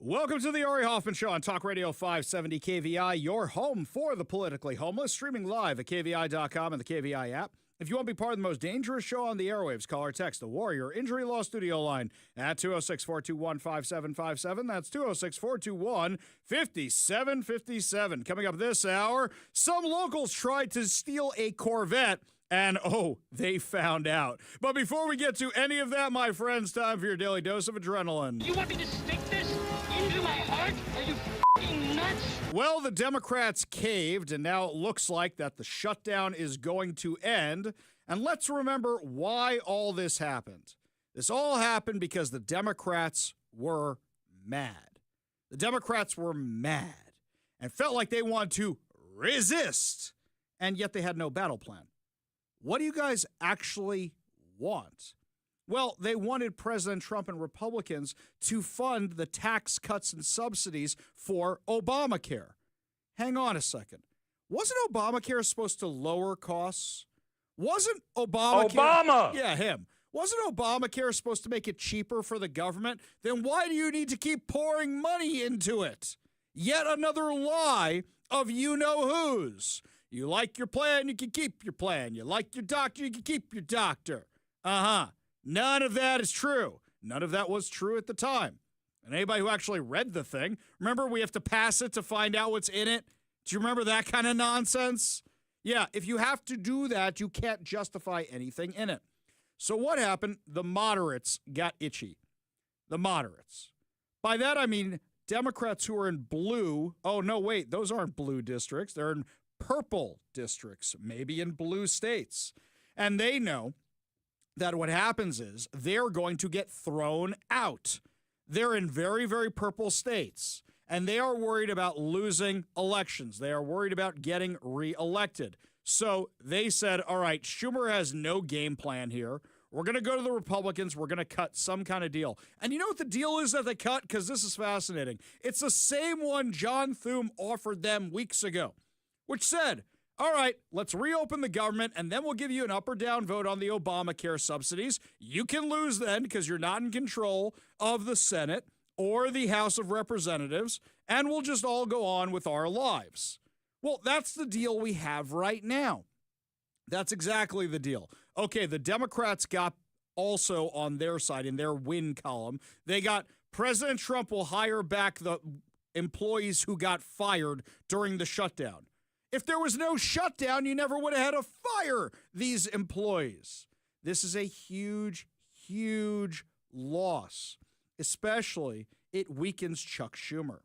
Welcome to the Ari Hoffman Show on Talk Radio 570 KVI, your home for the politically homeless, streaming live at KVI.com and the KVI app. If you want to be part of the most dangerous show on the airwaves, call or text the Warrior Injury Law Studio line at 206-421-5757. That's 206-421-5757. Coming up this hour, some locals tried to steal a Corvette, and they found out. But before we get to any of that, my friends, time for your daily dose of adrenaline. You want me to stick this into my heart? Are you f***ing nuts? Well, the Democrats caved, and now it looks like that the shutdown is going to end. And let's remember why all this happened. This all happened because the Democrats were mad. The Democrats were mad and felt like they wanted to resist, and yet they had no battle plan. What do you guys actually want? Well, they wanted President Trump and Republicans to fund the tax cuts and subsidies for Obamacare. Hang on a second. Wasn't Obamacare supposed to lower costs? Wasn't Obamacare... Obama! Yeah, him. Wasn't Obamacare supposed to make it cheaper for the government? Then why do you need to keep pouring money into it? Yet another lie of you-know-whos. You like your plan, you can keep your plan. You like your doctor, you can keep your doctor. None of that is true. None of that was true at the time. And anybody who actually read the thing, remember we have to pass it to find out what's in it? Do you remember that kind of nonsense? Yeah, if you have to do that, you can't justify anything in it. So what happened? The moderates got itchy. The moderates. By that I mean Democrats who are in blue. Oh, no, wait, those aren't blue districts. They're in purple districts, maybe in blue states. And they know that what happens is they're going to get thrown out. They're in very, very purple states, and they are worried about losing elections. They are worried about getting reelected. So they said, all right, Schumer has no game plan here. We're going to go to the Republicans. We're going to cut some kind of deal. And you know what the deal is that they cut? Because this is fascinating. It's the same one John Thune offered them weeks ago, which said, all right, let's reopen the government, and then we'll give you an up or down vote on the Obamacare subsidies. You can lose then because you're not in control of the Senate or the House of Representatives, and we'll just all go on with our lives. Well, that's the deal we have right now. That's exactly the deal. Okay, the Democrats got also on their side in their win column. They got President Trump will hire back the employees who got fired during the shutdown. If there was no shutdown, you never would have had to fire these employees. This is a huge, huge loss. Especially, it weakens Chuck Schumer.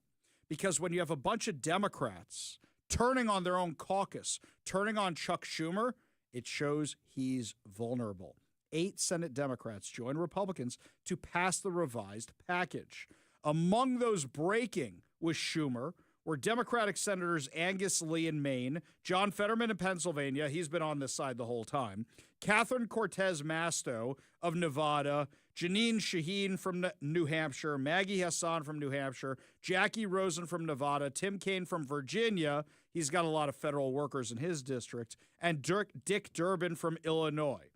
Because when you have a bunch of Democrats turning on their own caucus, turning on Chuck Schumer, it shows he's vulnerable. 8 Senate Democrats joined Republicans to pass the revised package. Among those breaking was Schumer, were Democratic Senators Angus Lee in Maine, John Fetterman in Pennsylvania, he's been on this side the whole time, Catherine Cortez Masto of Nevada, Janine Shaheen from New Hampshire, Maggie Hassan from New Hampshire, Jackie Rosen from Nevada, Tim Kaine from Virginia, he's got a lot of federal workers in his district, and Dick Durbin from Illinois.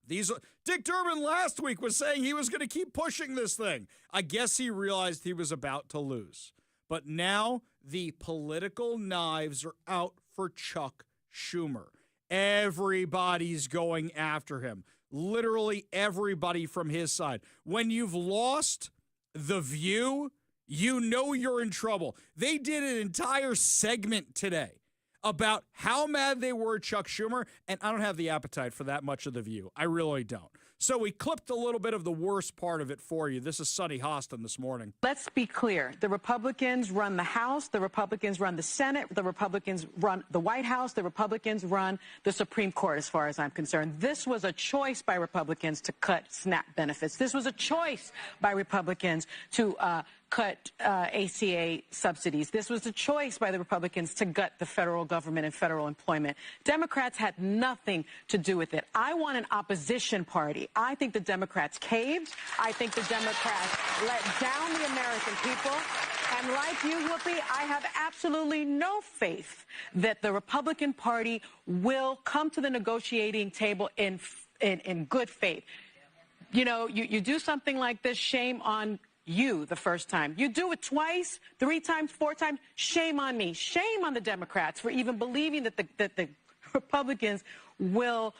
Dick Durbin last week was saying he was going to keep pushing this thing. I guess he realized he was about to lose. But now the political knives are out for Chuck Schumer. Everybody's going after him. Literally everybody from his side. When you've lost The View, you know you're in trouble. They did an entire segment today about how mad they were at Chuck Schumer, and I don't have the appetite for that much of The View. I really don't. So we clipped a little bit of the worst part of it for you. This is Sonny Hostin this morning. Let's be clear. The Republicans run the House. The Republicans run the Senate. The Republicans run the White House. The Republicans run the Supreme Court, as far as I'm concerned. This was a choice by Republicans to cut SNAP benefits. This was a choice by Republicans to cut ACA subsidies. This was a choice by the Republicans to gut the federal government and federal employment. Democrats had nothing to do with it. I want an opposition party. I think the Democrats caved. I think the Democrats let down the American people. And like you, Whoopi, I have absolutely no faith that the Republican Party will come to the negotiating table in good faith. You know, you do something like this, shame on you the first time. You do it twice, 3 times, 4 times. Shame on me. Shame on the Democrats for even believing that the Republicans will,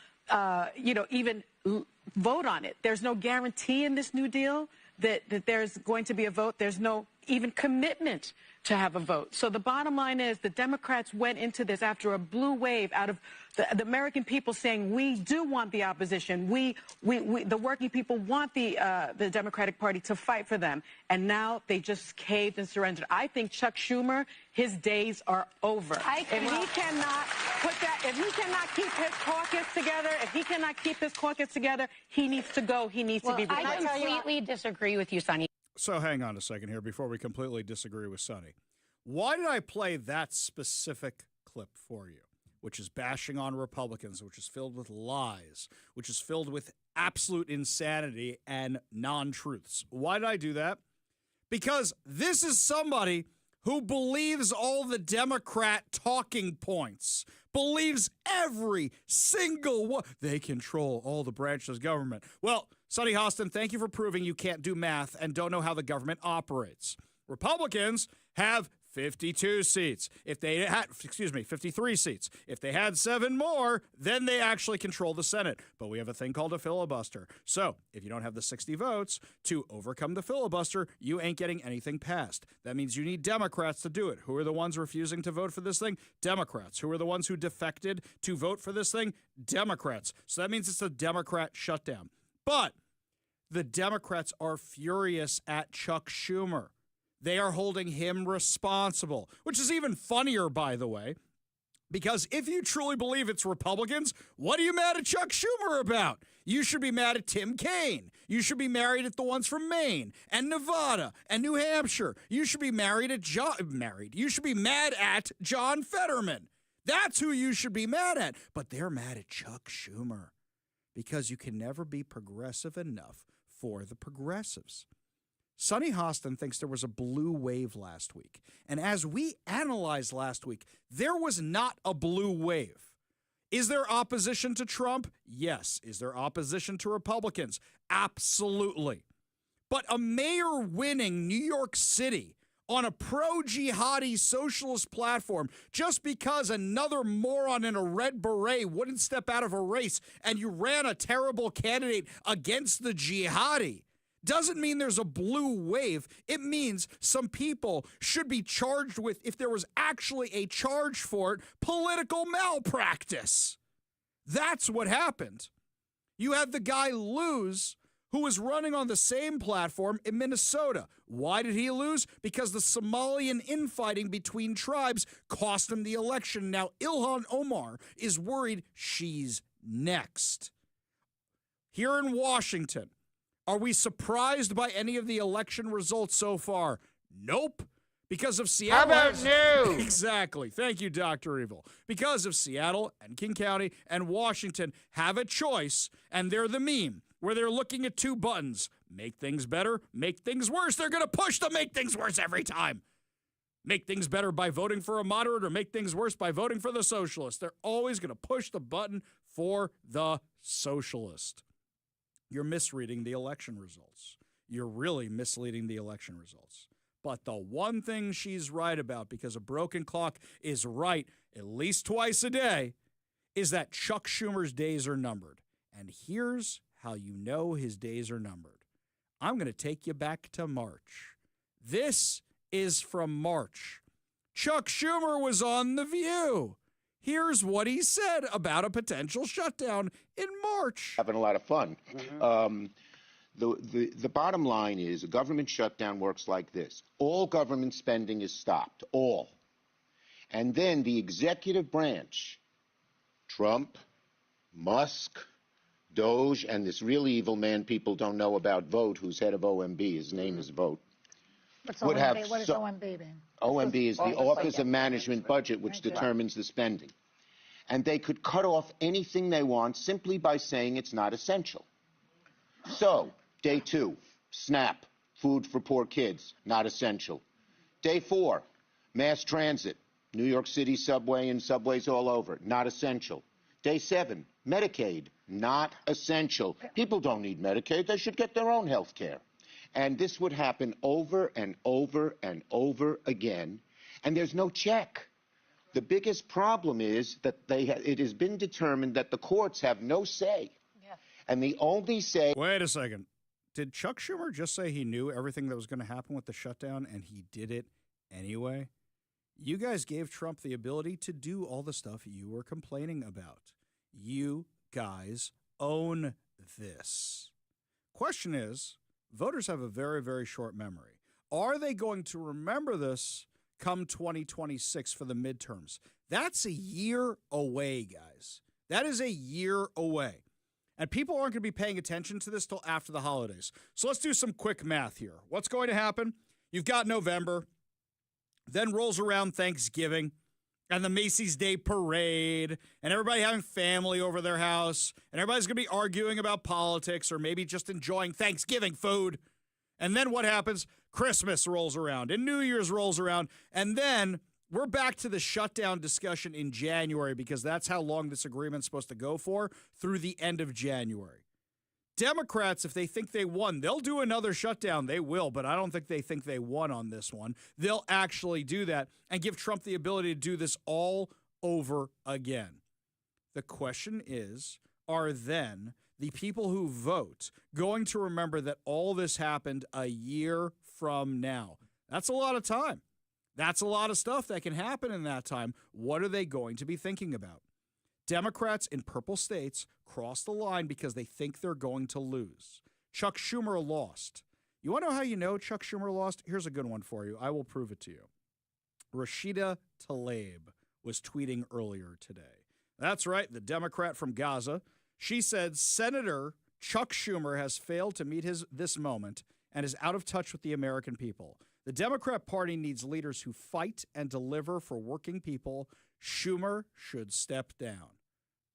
even vote on it. There's no guarantee in this New Deal that there's going to be a vote. There's no even commitment to have a vote. So the bottom line is the Democrats went into this after a blue wave out of the American people saying we do want the opposition. The working people want the Democratic Party to fight for them. And now they just caved and surrendered. I think Chuck Schumer, his days are over. If he cannot keep his caucus together, he needs to go. He needs to be replaced. I completely disagree with you, Sonny. So hang on a second here before we completely disagree with Sonny. Why did I play that specific clip for you, which is bashing on Republicans, which is filled with lies, which is filled with absolute insanity and non-truths? Why did I do that? Because this is somebody who believes all the Democrat talking points, believes every single one. They control all the branches of government. Well, Sonny Hostin, thank you for proving you can't do math and don't know how the government operates. Republicans have 52 seats. If they had, 53 seats. If they had 7 more, then they actually control the Senate. But we have a thing called a filibuster. So if you don't have the 60 votes to overcome the filibuster, you ain't getting anything passed. That means you need Democrats to do it. Who are the ones refusing to vote for this thing? Democrats. Who are the ones who defected to vote for this thing? Democrats. So that means it's a Democrat shutdown. But the Democrats are furious at Chuck Schumer. They are holding him responsible, which is even funnier, by the way, because if you truly believe it's Republicans, what are you mad at Chuck Schumer about? You should be mad at Tim Kaine. You should be married at the ones from Maine and Nevada and New Hampshire. You should be You should be mad at John Fetterman. That's who you should be mad at. But they're mad at Chuck Schumer because you can never be progressive enough for the progressives. Sonny Hostin thinks there was a blue wave last week. And as we analyzed last week, there was not a blue wave. Is there opposition to Trump? Yes. Is there opposition to Republicans? Absolutely. But a mayor winning New York City on a pro-jihadi socialist platform just because another moron in a red beret wouldn't step out of a race and you ran a terrible candidate against the jihadi doesn't mean there's a blue wave. It means some people should be charged with, if there was actually a charge for it, political malpractice. That's what happened. You had the guy lose who was running on the same platform in Minnesota. Why did he lose? Because the Somalian infighting between tribes cost him the election. Now Ilhan Omar is worried she's next. Here in Washington, are we surprised by any of the election results so far? Nope. Because of Seattle. How about no? Exactly. Thank you, Dr. Evil. Because of Seattle and King County and Washington have a choice, and they're the meme, where they're looking at 2 buttons. Make things better, make things worse. They're going to push to make things worse every time. Make things better by voting for a moderate or make things worse by voting for the socialist. They're always going to push the button for the socialist. You're misreading the election results. You're really misleading the election results. But the one thing she's right about, because a broken clock is right at least twice a day, is that Chuck Schumer's days are numbered. And here's how you know his days are numbered. I'm going to take you back to March. This is from March. Chuck Schumer was on The View. Here's what he said about a potential shutdown in March. Having a lot of fun. The bottom line is a government shutdown works like this. All government spending is stopped, all. And then the executive branch, Trump, Musk, Doge, and this really evil man people don't know about, Vote, who's head of OMB, his name is Vote. What's OMB? What is OMB mean? OMB is the Office of Management Budget, which determines the spending. And they could cut off anything they want simply by saying it's not essential. So, day 2, SNAP, food for poor kids, not essential. Day 4, mass transit, New York City subway and subways all over, not essential. Day 7, Medicaid, not essential. People don't need Medicaid. They should get their own health care. And this would happen over and over and over again, and there's no check. The biggest problem is that it has been determined that the courts have no say. Yeah. And the only say... Wait a second. Did Chuck Schumer just say he knew everything that was going to happen with the shutdown and he did it anyway? You guys gave Trump the ability to do all the stuff you were complaining about. You guys own this. Question is, voters have a very, very short memory. Are they going to remember this come 2026 for the midterms? That's a year away, guys. That is a year away. And people aren't going to be paying attention to this till after the holidays. So let's do some quick math here. What's going to happen? You've got November, then rolls around Thanksgiving and the Macy's Day Parade, and everybody having family over their house, and everybody's going to be arguing about politics or maybe just enjoying Thanksgiving food. And then what happens? Christmas rolls around and New Year's rolls around, and then we're back to the shutdown discussion in January because that's how long this agreement's supposed to go for, through the end of January. Democrats, if they think they won, they'll do another shutdown. They will, but I don't think they think they won on this one. They'll actually do that and give Trump the ability to do this all over again. The question is, are then the people who vote going to remember that all this happened a year from now? That's a lot of time. That's a lot of stuff that can happen in that time. What are they going to be thinking about? Democrats in purple states cross the line because they think they're going to lose. Chuck Schumer lost. You want to know how you know Chuck Schumer lost? Here's a good one for you. I will prove it to you. Rashida Tlaib was tweeting earlier today. That's right, the Democrat from Gaza. She said, Senator Chuck Schumer has failed to meet this moment and is out of touch with the American people. The Democrat Party needs leaders who fight and deliver for working people. Schumer should step down.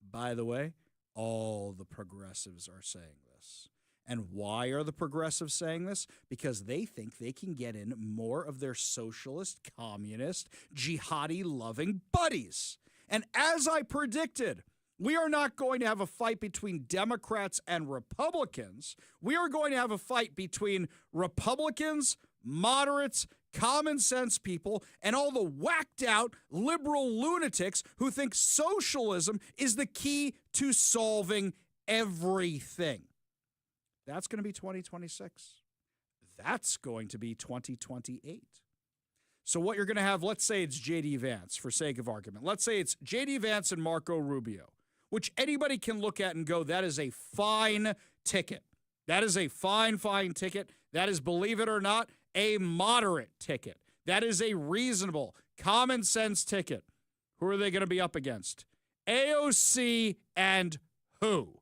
By the way, all the progressives are saying this. And why are the progressives saying this? Because they think they can get in more of their socialist, communist, jihadi-loving buddies. And as I predicted, we are not going to have a fight between Democrats and Republicans. We are going to have a fight between Republicans, moderates, common sense people, and all the whacked out liberal lunatics who think socialism is the key to solving everything. That's going to be 2026. That's going to be 2028. So what you're going to have, let's say it's J.D. Vance, for sake of argument. Let's say it's J.D. Vance and Marco Rubio, which anybody can look at and go, that is a fine ticket. That is a fine, fine ticket. That is, believe it or not, a moderate ticket. That is a reasonable, common sense ticket. Who are they going to be up against? AOC and who?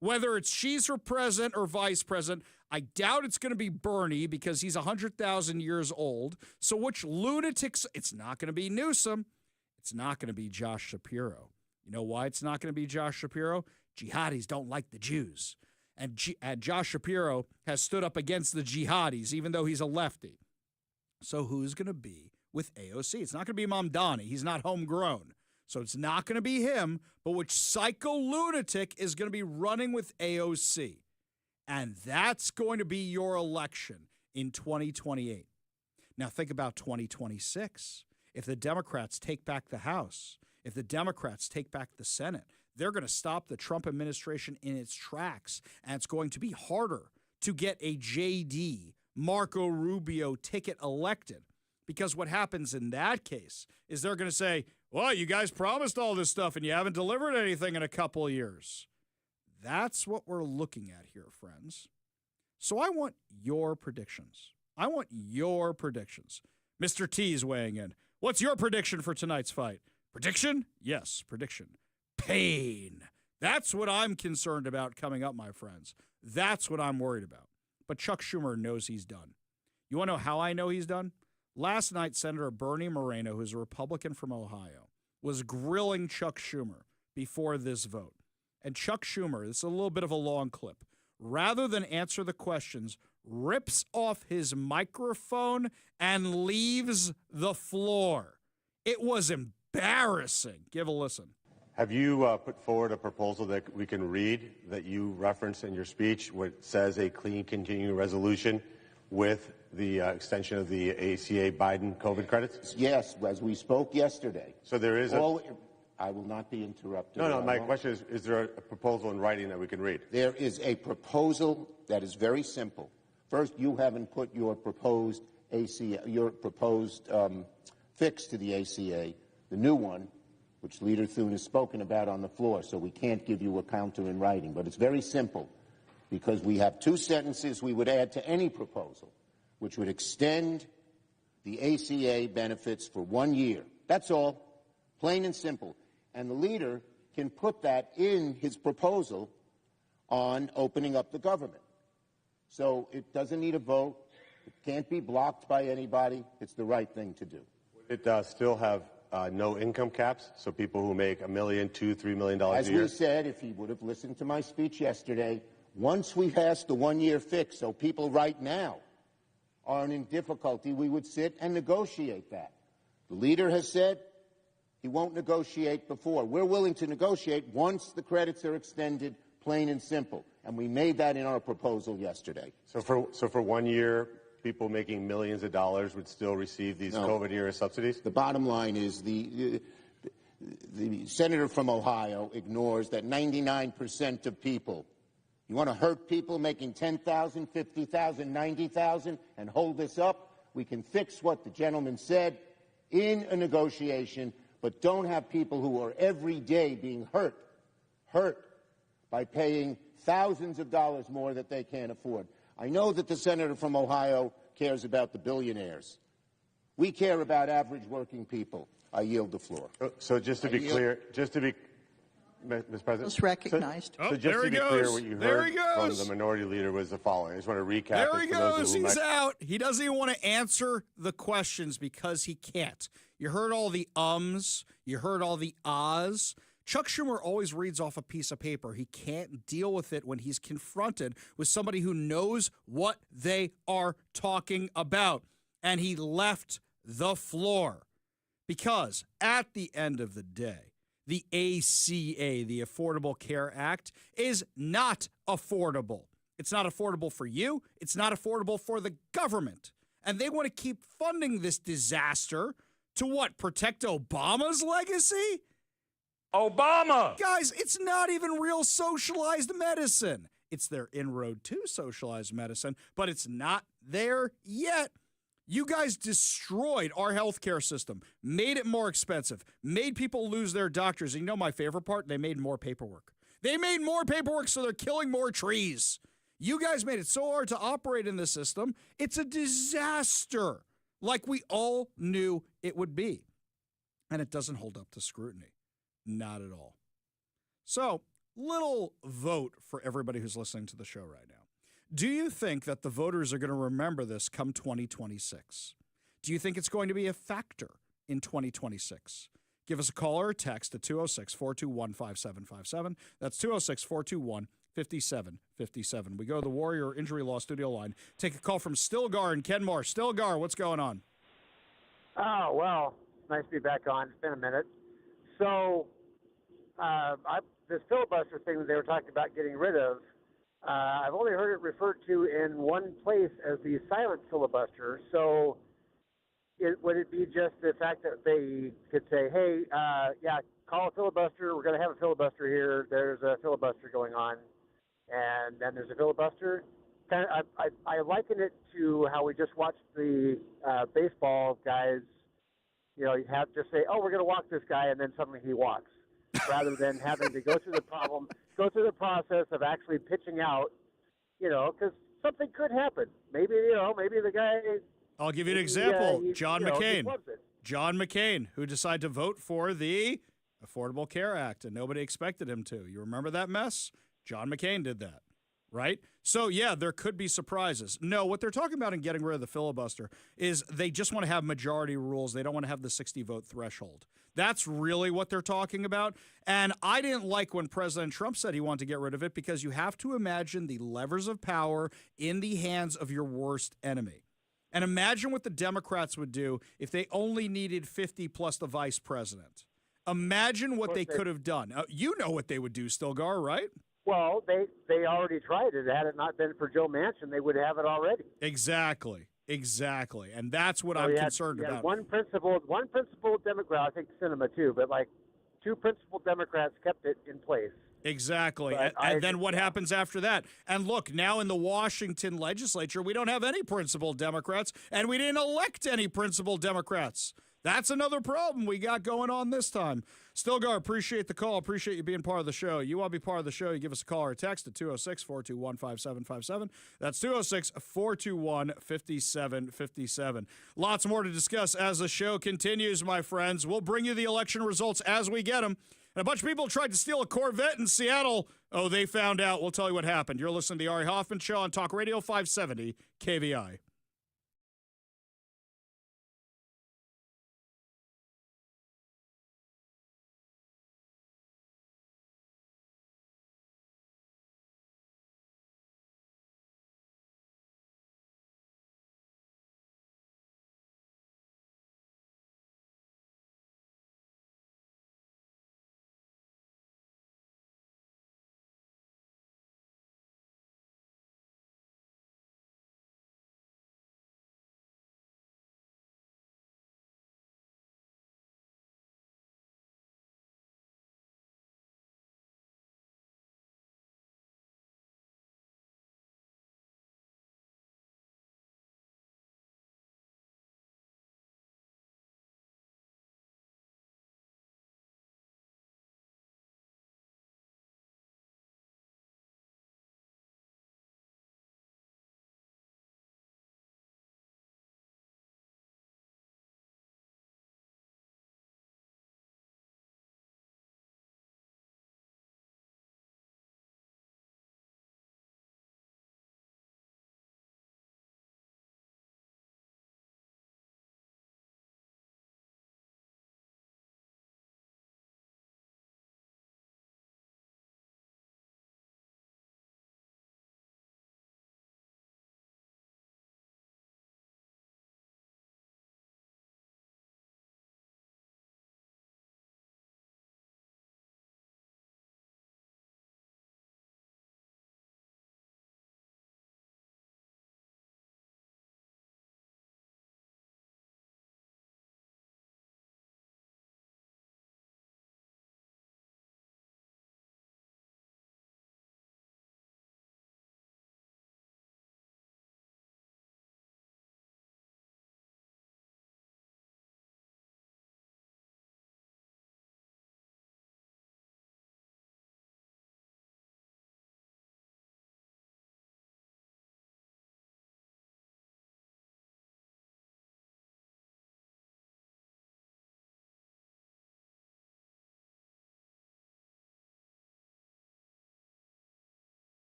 Whether it's she's for president or vice president, I doubt it's going to be Bernie because he's 100,000 years old. So which lunatics? It's not going to be Newsom. It's not going to be Josh Shapiro. You know why it's not going to be Josh Shapiro? Jihadis don't like the Jews. And Josh Shapiro has stood up against the jihadis, even though he's a lefty. So who's going to be with AOC? It's not going to be Mamdani. He's not homegrown. So it's not going to be him, but which psycho lunatic is going to be running with AOC? And that's going to be your election in 2028. Now think about 2026. If the Democrats take back the House, if the Democrats take back the Senate, they're going to stop the Trump administration in its tracks, and it's going to be harder to get a J.D. Marco Rubio ticket elected, because what happens in that case is they're going to say, well, you guys promised all this stuff and you haven't delivered anything in a couple of years. That's what we're looking at here, friends. So I want your predictions. I want your predictions. Mr. T's weighing in. What's your prediction for tonight's fight? Prediction? Yes, prediction. Pain. That's what I'm concerned about coming up, my friends. That's what I'm worried about. But Chuck Schumer knows he's done. You want to know how I know he's done? Last night, Senator Bernie Moreno, who's a Republican from Ohio, was grilling Chuck Schumer before this vote. And Chuck Schumer, this is a little bit of a long clip, rather than answer the questions, rips off his microphone and leaves the floor. It was embarrassing. Give a listen. Have you put forward a proposal that we can read that you referenced in your speech, what says a clean continuing resolution with the extension of the ACA Biden COVID credits? Yes, as we spoke yesterday. So there is I will not be interrupted. No, my question is there a proposal in writing that we can read? There is a proposal that is very simple. First, you haven't put your proposed fix to the ACA, the new one, which Leader Thune has spoken about on the floor, so we can't give you a counter in writing. But it's very simple, because we have two sentences we would add to any proposal, which would extend the ACA benefits for 1 year. That's all, plain and simple. And the leader can put that in his proposal on opening up the government. So it doesn't need a vote. It can't be blocked by anybody. It's the right thing to do. Would it still have no income caps, so people who make $1 million, $2 million, $3 million a year? As we said, if he would have listened to my speech yesterday, once we passed the 1 year fix, so people right now aren't in difficulty, we would sit and negotiate that. The leader has said he won't negotiate before. We're willing to negotiate once the credits are extended, plain and simple. And we made that in our proposal yesterday. So for 1 year, people making millions of dollars would still receive these COVID-era subsidies? The bottom line is the senator from Ohio ignores that 99% of people, you want to hurt people making $10,000, $50,000, $90,000 and hold this up? We can fix what the gentleman said in a negotiation, but don't have people who are every day being hurt by paying thousands of dollars more that they can't afford. I know that the senator from Ohio cares about the billionaires. We care about average working people. I yield the floor. So just to be clear, Ms. President. Was recognized. So just to be clear, what you heard from the minority leader was the following. I just want to recap. There he goes. He's out. He doesn't even want to answer the questions because he can't. You heard all the ums. You heard all the ahs. Chuck Schumer always reads off a piece of paper. He can't deal with it when he's confronted with somebody who knows what they are talking about. And he left the floor because at the end of the day, the ACA, the Affordable Care Act, is not affordable. It's not affordable for you. It's not affordable for the government. And they want to keep funding this disaster to what? Protect Obama's legacy? Obama! Guys, it's not even real socialized medicine. It's their inroad to socialized medicine, but it's not there yet. You guys destroyed our healthcare system, made it more expensive, made people lose their doctors. And you know my favorite part? They made more paperwork. They made more paperwork, so they're killing more trees. You guys made it so hard to operate in the system. It's a disaster, like we all knew it would be. And it doesn't hold up to scrutiny. Not at all. So, little vote for everybody who's listening to the show right now. Do you think that the voters are going to remember this come 2026? Do you think it's going to be a factor in 2026? Give us a call or a text at 206-421-5757. That's 206-421-5757. We go to the Warrior Injury Law Studio line. Take a call from Stilgar and Kenmore. Stilgar, what's going on? Oh, well, nice to be back on. It's been a minute. So, this filibuster thing that they were talking about getting rid of, I've only heard it referred to in one place as the silent filibuster. So, would it be just the fact that they could say, hey, call a filibuster. We're going to have a filibuster here. There's a filibuster going on. And then there's a filibuster. I liken it to how we just watched the baseball guys. You know, you have to say, oh, we're going to walk this guy, and then suddenly he walks, rather than having to go through the process of actually pitching out, you know, because something could happen. Maybe the guy. I'll give you an example. John McCain. John McCain, who decided to vote for the Affordable Care Act, and nobody expected him to. You remember that mess? John McCain did that. Right? So, yeah, there could be surprises. No, what they're talking about in getting rid of the filibuster is they just want to have majority rules. They don't want to have the 60-vote threshold. That's really what they're talking about. And I didn't like when President Trump said he wanted to get rid of it because you have to imagine the levers of power in the hands of your worst enemy. And imagine what the Democrats would do if they only needed 50 plus the vice president. Imagine what they could have done. You know what they would do, Stilgar, right? Well, they already tried it. Had it not been for Joe Manchin, they would have it already. Exactly. And that's what I'm concerned about. One principled Democrat, I think Sinema too, but like two principled Democrats kept it in place. Exactly. And then what happens after that? And look, now in the Washington legislature, we don't have any principled Democrats, and we didn't elect any principled Democrats. That's another problem we got going on this time. Stilgar, appreciate the call. Appreciate you being part of the show. You want to be part of the show, you give us a call or a text at 206-421-5757. That's 206-421-5757. Lots more to discuss as the show continues, my friends. We'll bring you the election results as we get them. And a bunch of people tried to steal a Corvette in Seattle. Oh, they found out. We'll tell you what happened. You're listening to the Ari Hoffman Show on Talk Radio 570 KVI.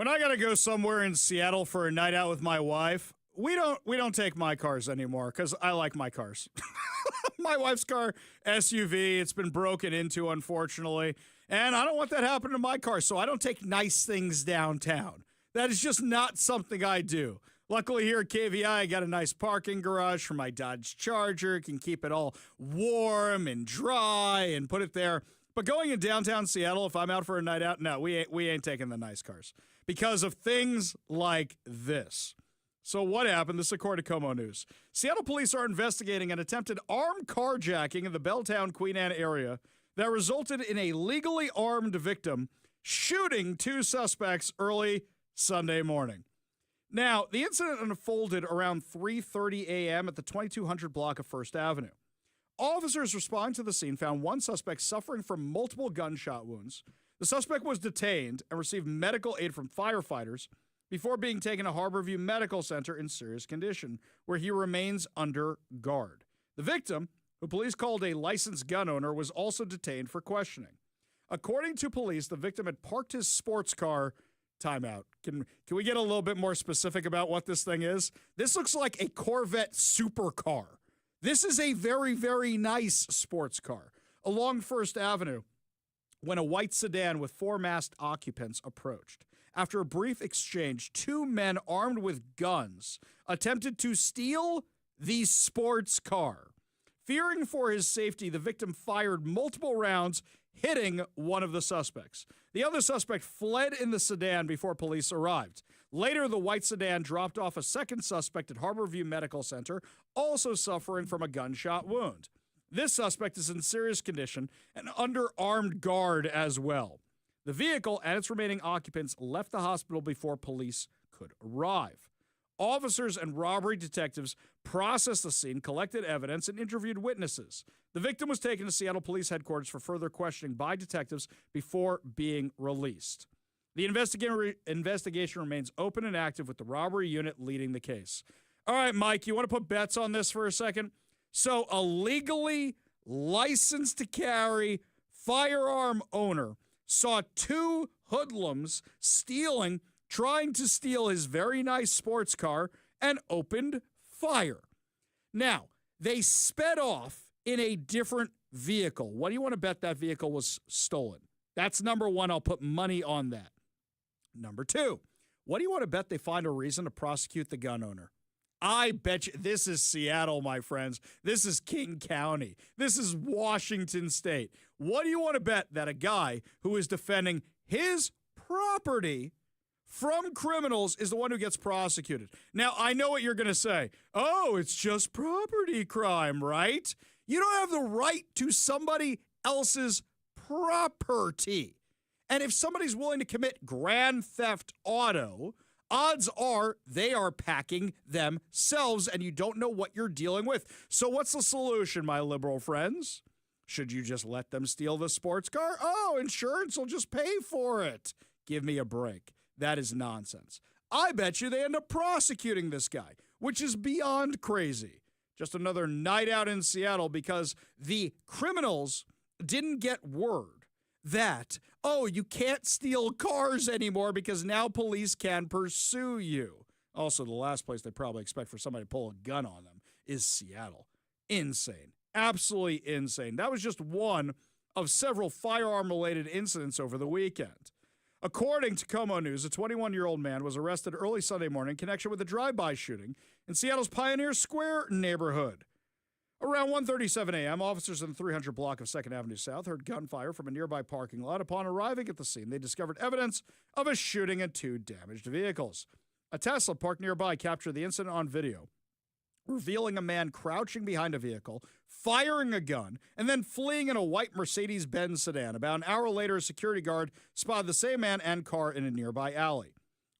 When I got to go somewhere in Seattle for a night out with my wife, we don't take my cars anymore because I like my cars. My wife's car, SUV, it's been broken into, unfortunately, and I don't want that happening to my car, so I don't take nice things downtown. That is just not something I do. Luckily here at KVI, I got a nice parking garage for my Dodge Charger. Can keep it all warm and dry and put it there. But going in downtown Seattle, if I'm out for a night out, no, we ain't taking the nice cars because of things like this. So what happened? This is according to Como News. Seattle police are investigating an attempted armed carjacking in the Belltown, Queen Anne area that resulted in a legally armed victim shooting two suspects early Sunday morning. Now, the incident unfolded around 3:30 a.m. at the 2200 block of First Avenue. Officers responding to the scene found one suspect suffering from multiple gunshot wounds. The suspect was detained and received medical aid from firefighters before being taken to Harborview Medical Center in serious condition, where he remains under guard. The victim, who police called a licensed gun owner, was also detained for questioning. According to police, the victim had parked his sports car. Timeout. Can we get a little bit more specific about what this thing is? This looks like a Corvette supercar. This is a very, very nice sports car. Along First Avenue, when a white sedan with four masked occupants approached. After a brief exchange, two men armed with guns attempted to steal the sports car. Fearing for his safety, the victim fired multiple rounds, hitting one of the suspects. The other suspect fled in the sedan before police arrived. Later, the white sedan dropped off a second suspect at Harborview Medical Center, also suffering from a gunshot wound. This suspect is in serious condition and under armed guard as well. The vehicle and its remaining occupants left the hospital before police could arrive. Officers and robbery detectives processed the scene, collected evidence, and interviewed witnesses. The victim was taken to Seattle Police Headquarters for further questioning by detectives before being released. The investigation remains open and active with the robbery unit leading the case. All right, Mike, you want to put bets on this for a second? So a legally licensed to carry firearm owner saw two hoodlums trying to steal his very nice sports car and opened fire. Now, they sped off in a different vehicle. What do you want to bet that vehicle was stolen? That's number one. I'll put money on that. Number two, what do you want to bet they find a reason to prosecute the gun owner? I bet you this is Seattle, my friends. This is King County. This is Washington State. What do you want to bet that a guy who is defending his property from criminals is the one who gets prosecuted? Now, I know what you're going to say. Oh, it's just property crime, right? You don't have the right to somebody else's property. And if somebody's willing to commit grand theft auto, odds are they are packing themselves and you don't know what you're dealing with. So what's the solution, my liberal friends? Should you just let them steal the sports car? Oh, insurance will just pay for it. Give me a break. That is nonsense. I bet you they end up prosecuting this guy, which is beyond crazy. Just another night out in Seattle because the criminals didn't get word that, oh, you can't steal cars anymore because now police can pursue you. Also, the last place they probably expect for somebody to pull a gun on them is Seattle. Insane. Absolutely insane. That was just one of several firearm-related incidents over the weekend. According to Como News, a 21-year-old man was arrested early Sunday morning in connection with a drive-by shooting in Seattle's Pioneer Square neighborhood. Around 1:37 a.m., officers in the 300 block of 2nd Avenue South heard gunfire from a nearby parking lot. Upon arriving at the scene, they discovered evidence of a shooting and two damaged vehicles. A Tesla parked nearby captured the incident on video, revealing a man crouching behind a vehicle, firing a gun, and then fleeing in a white Mercedes-Benz sedan. About an hour later, a security guard spotted the same man and car in a nearby alley.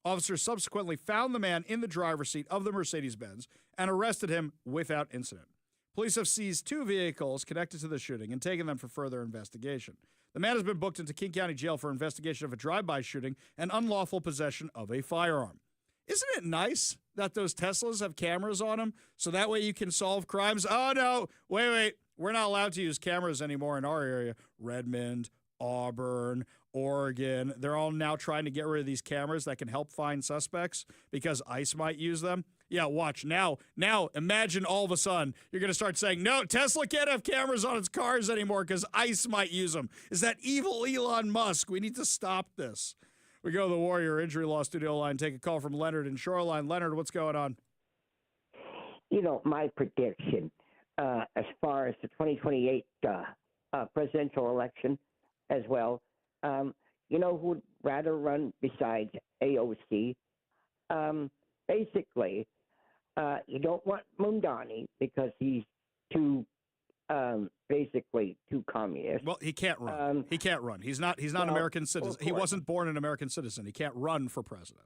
Officers subsequently found the man in the driver's seat of the Mercedes-Benz and arrested him without incident. Police have seized two vehicles connected to the shooting and taken them for further investigation. The man has been booked into King County Jail for investigation of a drive-by shooting and unlawful possession of a firearm. Isn't it nice that those Teslas have cameras on them so that way you can solve crimes? Oh, no, wait, we're not allowed to use cameras anymore in our area. Redmond, Auburn, Oregon. They're all now trying to get rid of these cameras that can help find suspects because ICE might use them. Yeah, watch. Now, imagine all of a sudden you're going to start saying, no, Tesla can't have cameras on its cars anymore because ICE might use them. Is that evil Elon Musk? We need to stop this. We go to the Warrior Injury Law Studio line, take a call from Leonard in Shoreline. Leonard, what's going on? You know, my prediction as far as the 2028 presidential election as well, you know who would rather run besides AOC? Basically, you don't want Mamdani because he's basically too communist. Well, he can't run. He can't run. He's not an American citizen. He wasn't born an American citizen. He can't run for president.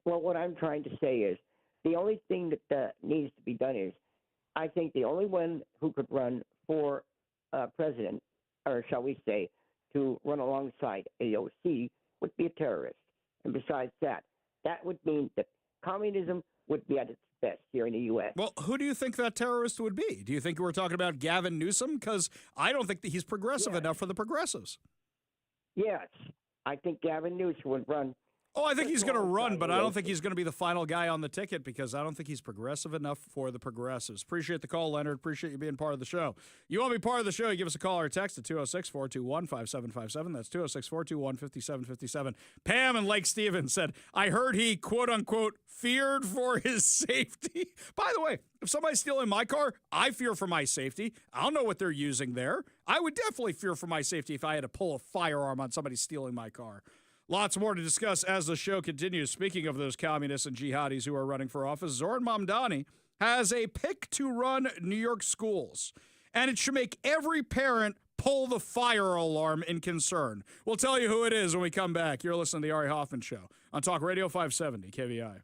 Well, what I'm trying to say is the only thing that needs to be done is I think the only one who could run for president, or shall we say, to run alongside AOC would be a terrorist. And besides that, that would mean that communism would be at its best here in the U.S. Well, who do you think that terrorist would be? Do you think we're talking about Gavin Newsom? Because I don't think that he's progressive enough for the progressives. Yes, I think Gavin Newsom would run. Oh, I think he's going to run, but I don't think he's going to be the final guy on the ticket because I don't think he's progressive enough for the progressives. Appreciate the call, Leonard. Appreciate you being part of the show. You want to be part of the show, you give us a call or a text at 206-421-5757. That's 206-421-5757. Pam in Lake Stevens said, I heard he, quote-unquote, feared for his safety. By the way, if somebody's stealing my car, I fear for my safety. I don't know what they're using there. I would definitely fear for my safety if I had to pull a firearm on somebody stealing my car. Lots more to discuss as the show continues. Speaking of those communists and jihadis who are running for office, Zoran Mamdani has a pick to run New York schools. And it should make every parent pull the fire alarm in concern. We'll tell you who it is when we come back. You're listening to the Ari Hoffman Show on Talk Radio 570 KVI.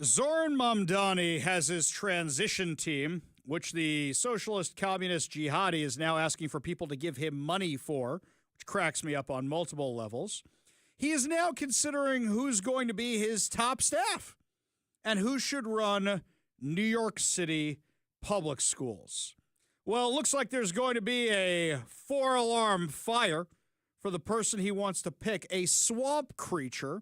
Zoran Mamdani has his transition team, which the socialist communist jihadi is now asking for people to give him money for, which cracks me up on multiple levels. He is now considering who's going to be his top staff and who should run New York City public schools. Well, it looks like there's going to be a 4-alarm fire for the person he wants to pick, a swamp creature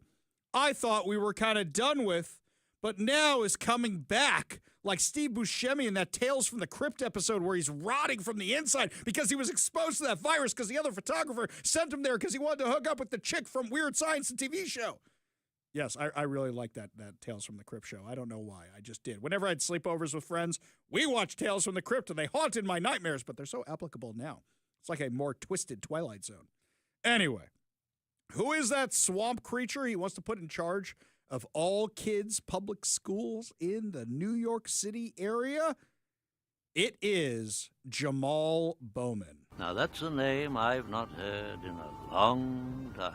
I thought we were kind of done with, but now is coming back like Steve Buscemi in that Tales from the Crypt episode where he's rotting from the inside because he was exposed to that virus because the other photographer sent him there because he wanted to hook up with the chick from Weird Science, the TV show. Yes, I really like that Tales from the Crypt show. I don't know why. I just did. Whenever I had sleepovers with friends, we watched Tales from the Crypt, and they haunted my nightmares, but they're so applicable now. It's like a more twisted Twilight Zone. Anyway, who is that swamp creature he wants to put in charge of all kids' public schools in the New York City area? It is Jamal Bowman. Now, that's a name I've not heard in a long time.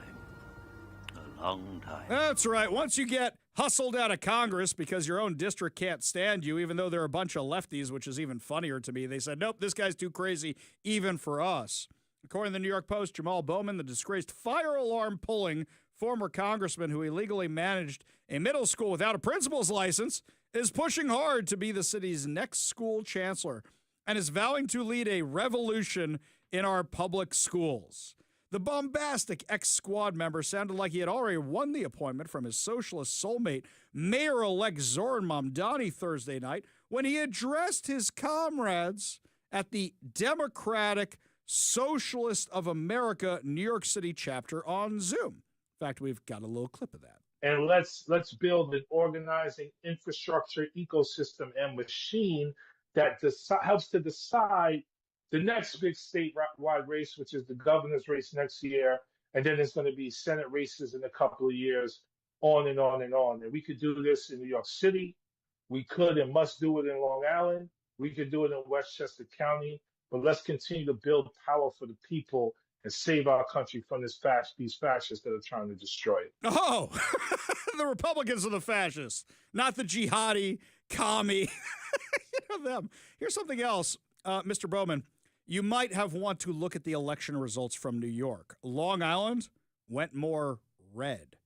Long time. That's right. Once you get hustled out of Congress because your own district can't stand you, even though they're a bunch of lefties, which is even funnier to me, they said, nope, this guy's too crazy even for us. According to the New York Post, Jamal Bowman, the disgraced fire alarm pulling former congressman who illegally managed a middle school without a principal's license, is pushing hard to be the city's next school chancellor and is vowing to lead a revolution in our public schools. The bombastic ex-squad member sounded like he had already won the appointment from his socialist soulmate, Mayor-elect Zoran Mamdani, Thursday night when he addressed his comrades at the Democratic Socialist of America New York City chapter on Zoom. In fact, we've got a little clip of that. And let's build an organizing infrastructure, ecosystem, and machine that helps to decide the next big statewide race, which is the governor's race next year, and then there's going to be Senate races in a couple of years, on and on and on. And we could do this in New York City. We could and must do it in Long Island. We could do it in Westchester County. But let's continue to build power for the people and save our country from these fascists that are trying to destroy it. Oh, the Republicans are the fascists, not the jihadi, commie. You know them. Here's something else, Mr. Bowman. You might have want to look at the election results from New York. Long Island went more red.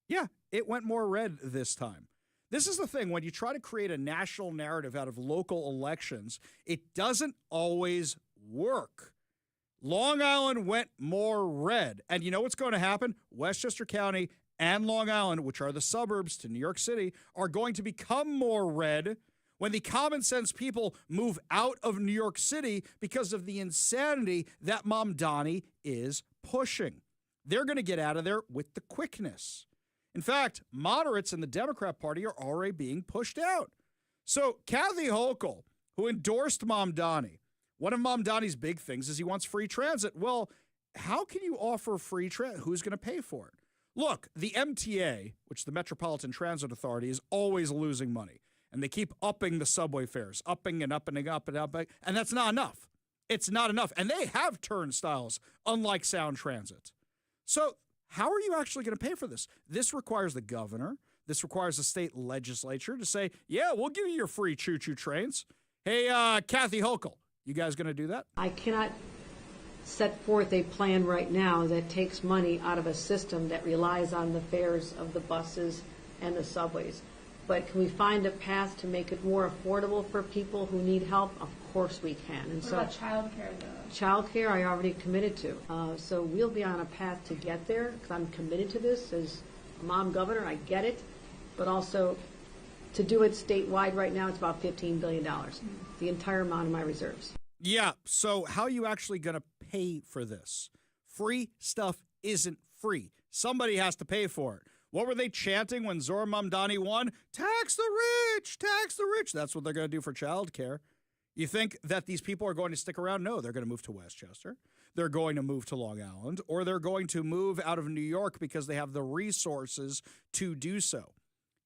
Yeah, it went more red this time. This is the thing. When you try to create a national narrative out of local elections, it doesn't always work. Long Island went more red. And you know what's going to happen? Westchester County and Long Island, which are the suburbs to New York City, are going to become more red when the common sense people move out of New York City because of the insanity that Mamdani is pushing. They're going to get out of there with the quickness. In fact, moderates in the Democrat Party are already being pushed out. So Kathy Hochul, who endorsed Mamdani, one of Mamdani's big things is he wants free transit. Well, how can you offer free transit? Who's going to pay for it? Look, the MTA, which the Metropolitan Transit Authority, is always losing money. And they keep upping the subway fares, upping and upping and up and up. And that's not enough. It's not enough. And they have turnstiles, unlike Sound Transit. So how are you actually going to pay for this? This requires the governor. This requires the state legislature to say, yeah, we'll give you your free choo-choo trains. Hey, Kathy Hochul, you guys going to do that? I cannot set forth a plan right now that takes money out of a system that relies on the fares of the buses and the subways. But can we find a path to make it more affordable for people who need help? Of course we can. And what about child care, though? Child care I already committed to. So we'll be on a path to get there because I'm committed to this as a mom governor. I get it. But also to do it statewide right now, it's about $15 billion, the entire amount of my reserves. Yeah. So how are you actually going to pay for this? Free stuff isn't free. Somebody has to pay for it. What were they chanting when Zoran Mamdani won? Tax the rich, tax the rich. That's what they're going to do for child care. You think that these people are going to stick around? No, they're going to move to Westchester. They're going to move to Long Island, or they're going to move out of New York because they have the resources to do so.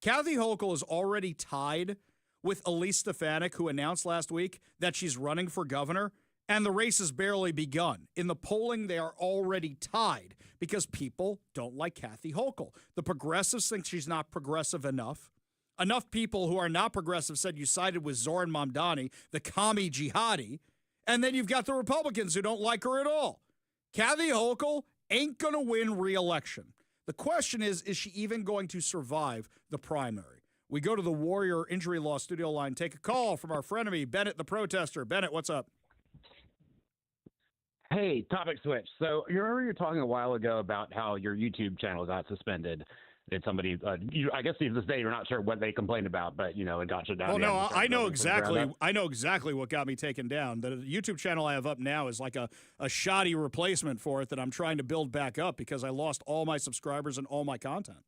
Kathy Hochul is already tied with Elise Stefanik, who announced last week that she's running for governor, and the race has barely begun. In the polling, they are already tied because people don't like Kathy Hochul. The progressives think she's not progressive enough. Enough people who are not progressive said you sided with Zoran Mamdani, the commie jihadi. And then you've got the Republicans who don't like her at all. Kathy Hochul ain't going to win re-election. The question is she even going to survive the primary? We go to the Warrior Injury Law studio line, take a call from our frenemy, Bennett the protester. Bennett, what's up? Hey, topic switch. So you remember you were talking a while ago about how your YouTube channel got suspended. Did somebody, I guess to this day, you're not sure what they complained about, but, it got shut down. Well, no, I know exactly what got me taken down. The YouTube channel I have up now is like a shoddy replacement for it that I'm trying to build back up because I lost all my subscribers and all my content.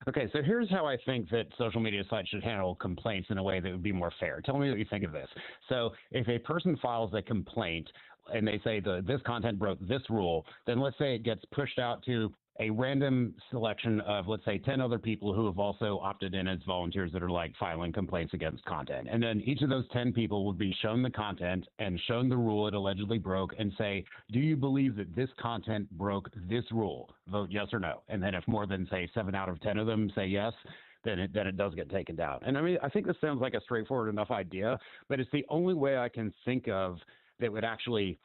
Okay, so here's how I think that social media sites should handle complaints in a way that would be more fair. Tell me what you think of this. So if a person files a complaint and they say this content broke this rule, then let's say it gets pushed out to a random selection of, let's say, 10 other people who have also opted in as volunteers that are like filing complaints against content. And then each of those 10 people would be shown the content and shown the rule it allegedly broke and say, do you believe that this content broke this rule? Vote yes or no. And then if more than, say, 7 out of 10 of them say yes, then it does get taken down. And I mean, I think this sounds like a straightforward enough idea, but it's the only way I can think of that would actually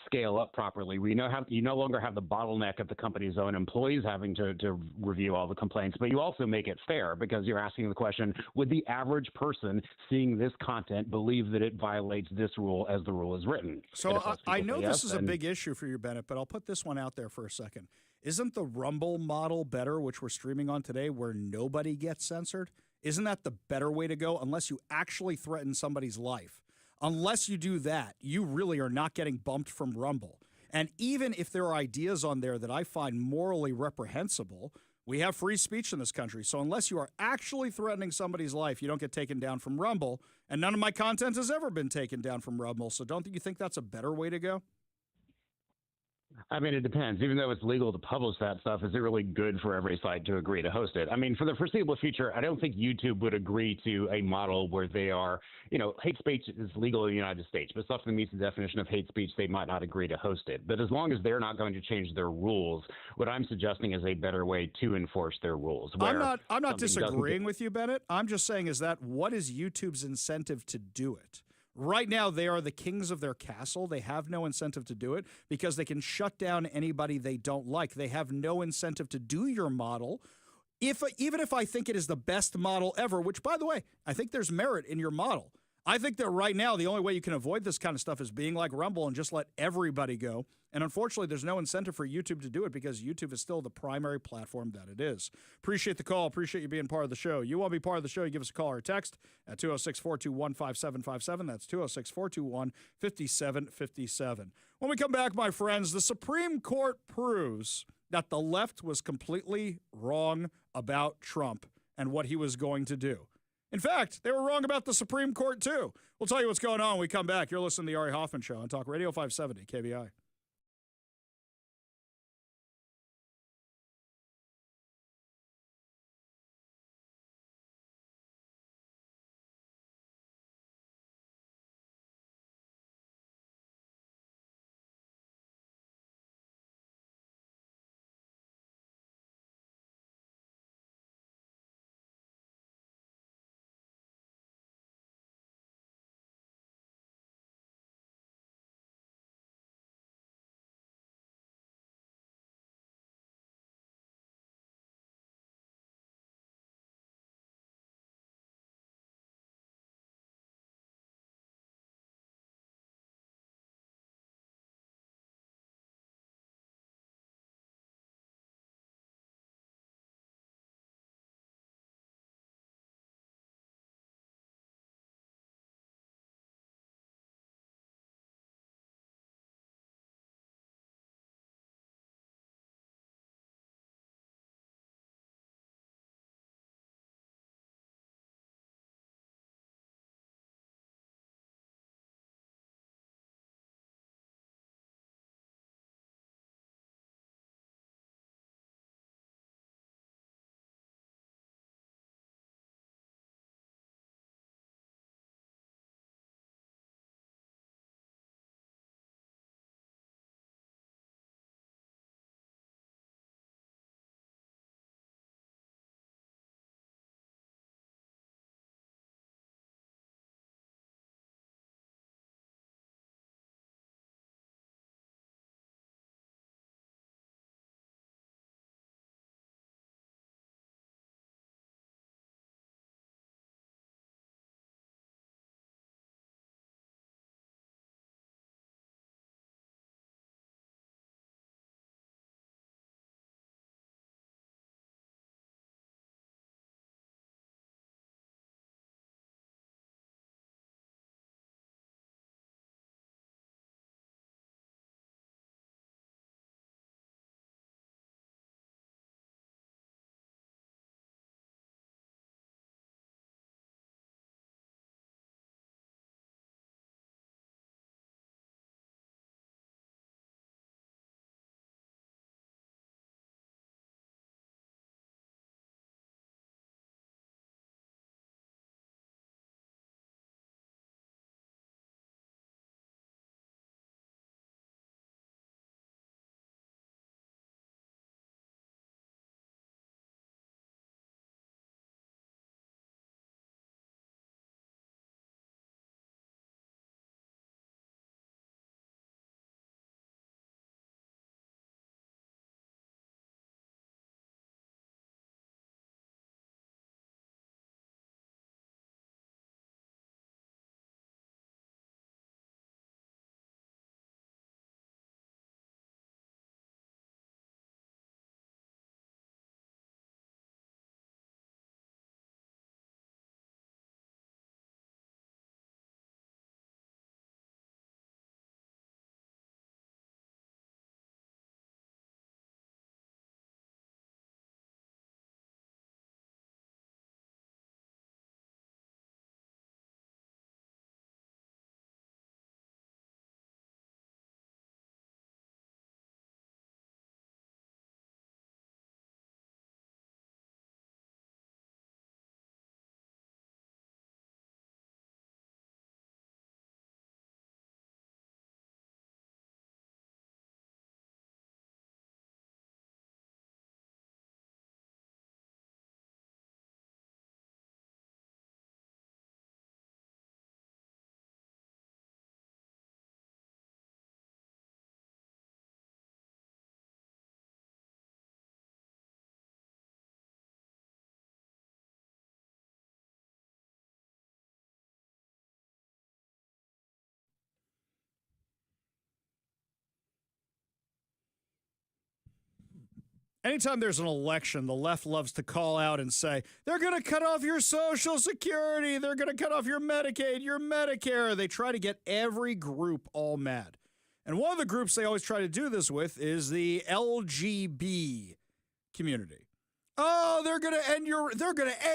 scale up properly. You no longer have the bottleneck of the company's own employees having to review all the complaints, but you also make it fair because you're asking the question, would the average person seeing this content believe that it violates this rule as the rule is written? So I know this is a big issue for you, Bennett, but I'll put this one out there for a second. Isn't the Rumble model better, which we're streaming on today, where nobody gets censored? Isn't that the better way to go unless you actually threaten somebody's life? Unless you do that, you really are not getting bumped from Rumble. And even if there are ideas on there that I find morally reprehensible, we have free speech in this country. So unless you are actually threatening somebody's life, you don't get taken down from Rumble. And none of my content has ever been taken down from Rumble. So don't you think that's a better way to go? I mean, it depends. Even though it's legal to publish that stuff, is it really good for every site to agree to host it? I mean, for the foreseeable future, I don't think YouTube would agree to a model where they are, hate speech is legal in the United States, but stuff that meets the definition of hate speech, they might not agree to host it. But as long as they're not going to change their rules, what I'm suggesting is a better way to enforce their rules. I'm not disagreeing with you, Bennett. I'm just saying what is YouTube's incentive to do it? Right now, they are the kings of their castle. They have no incentive to do it because they can shut down anybody they don't like. They have no incentive to do your model. Even if I think it is the best model ever, which, by the way, I think there's merit in your model. I think that right now, the only way you can avoid this kind of stuff is being like Rumble and just let everybody go. And unfortunately, there's no incentive for YouTube to do it because YouTube is still the primary platform that it is. Appreciate the call. Appreciate you being part of the show. You want to be part of the show, you give us a call or a text at 206-421-5757. That's 206-421-5757. When we come back, my friends, the Supreme Court proves that the left was completely wrong about Trump and what he was going to do. In fact, they were wrong about the Supreme Court, too. We'll tell you what's going on when we come back. You're listening to the Ari Hoffman Show on Talk Radio 570 KBI. Anytime there's an election, the left loves to call out and say, they're going to cut off your Social Security, they're going to cut off your Medicaid, your Medicare. They try to get every group all mad. And one of the groups they always try to do this with is the LGB community. Oh, they're going to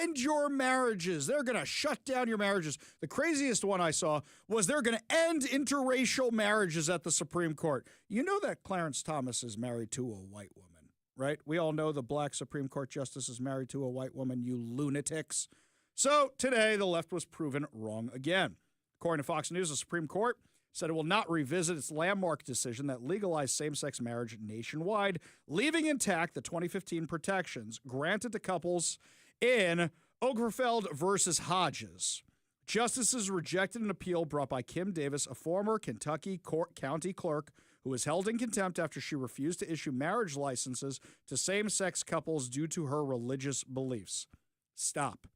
end your marriages. They're going to shut down your marriages. The craziest one I saw was they're going to end interracial marriages at the Supreme Court. You know that Clarence Thomas is married to a white woman, right? We all know the black Supreme Court justice is married to a white woman, you lunatics. So today, the left was proven wrong again. According to Fox News, the Supreme Court said it will not revisit its landmark decision that legalized same-sex marriage nationwide, leaving intact the 2015 protections granted to couples in Obergefell versus Hodges. Justices rejected an appeal brought by Kim Davis, a former Kentucky county clerk who was held in contempt after she refused to issue marriage licenses to same-sex couples due to her religious beliefs. Stop.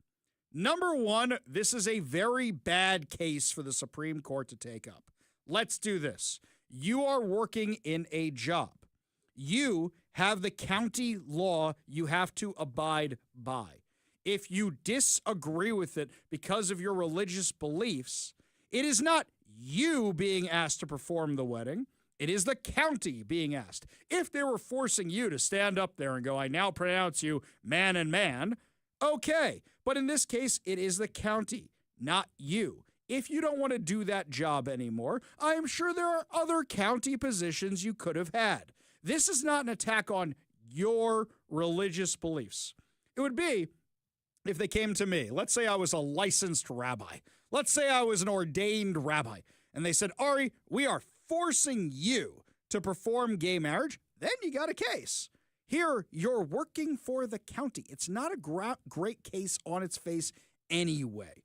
Number one, this is a very bad case for the Supreme Court to take up. Let's do this. You are working in a job. You have the county law you have to abide by. If you disagree with it because of your religious beliefs, it is not you being asked to perform the wedding. It is the county being asked. If they were forcing you to stand up there and go, I now pronounce you man and man, okay. But in this case, it is the county, not you. If you don't want to do that job anymore, I am sure there are other county positions you could have had. This is not an attack on your religious beliefs. It would be if they came to me. Let's say I was a licensed rabbi. Let's say I was an ordained rabbi. And they said, Ari, we are forcing you to perform gay marriage. Then you got a case. Here, you're working for the county. It's not a great case on its face anyway.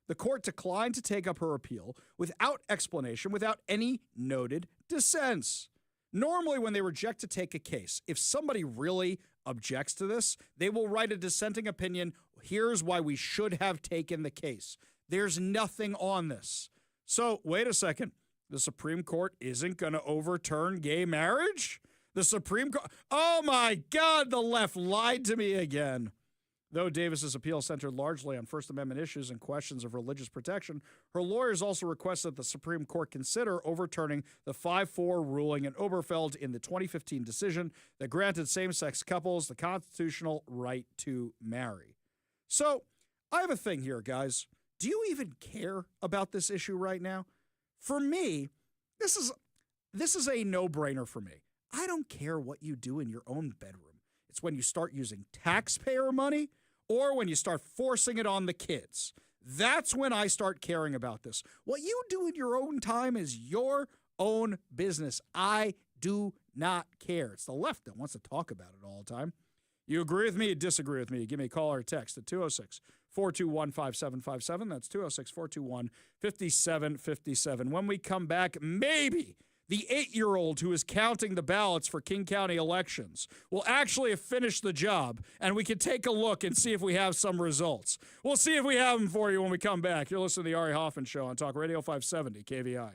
The court declined to take up her appeal without explanation, without any noted dissents. Normally, when they reject to take a case, if somebody really objects to this, they will write a dissenting opinion. Here's why we should have taken the case. There's nothing on this. So, wait a second. The Supreme Court isn't going to overturn gay marriage? The Supreme Court. Oh my God, the left lied to me again. Though Davis's appeal centered largely on First Amendment issues and questions of religious protection, her lawyers also requested that the Supreme Court consider overturning the 5-4 ruling in Obergefell in the 2015 decision that granted same-sex couples the constitutional right to marry. So, I have a thing here, guys. Do you even care about this issue right now? For me, this is a no-brainer for me. I don't care what you do in your own bedroom. It's when you start using taxpayer money or when you start forcing it on the kids. That's when I start caring about this. What you do in your own time is your own business. I do not care. It's the left that wants to talk about it all the time. You agree with me? You disagree with me? Give me a call or a text at 206-421-5757. That's 206-421-5757. When we come back, maybe the 8-year-old who is counting the ballots for King County elections will actually have finished the job, and we can take a look and see if we have some results. We'll see if we have them for you when we come back. You're listening to the Ari Hoffman Show on Talk Radio 570 KVI.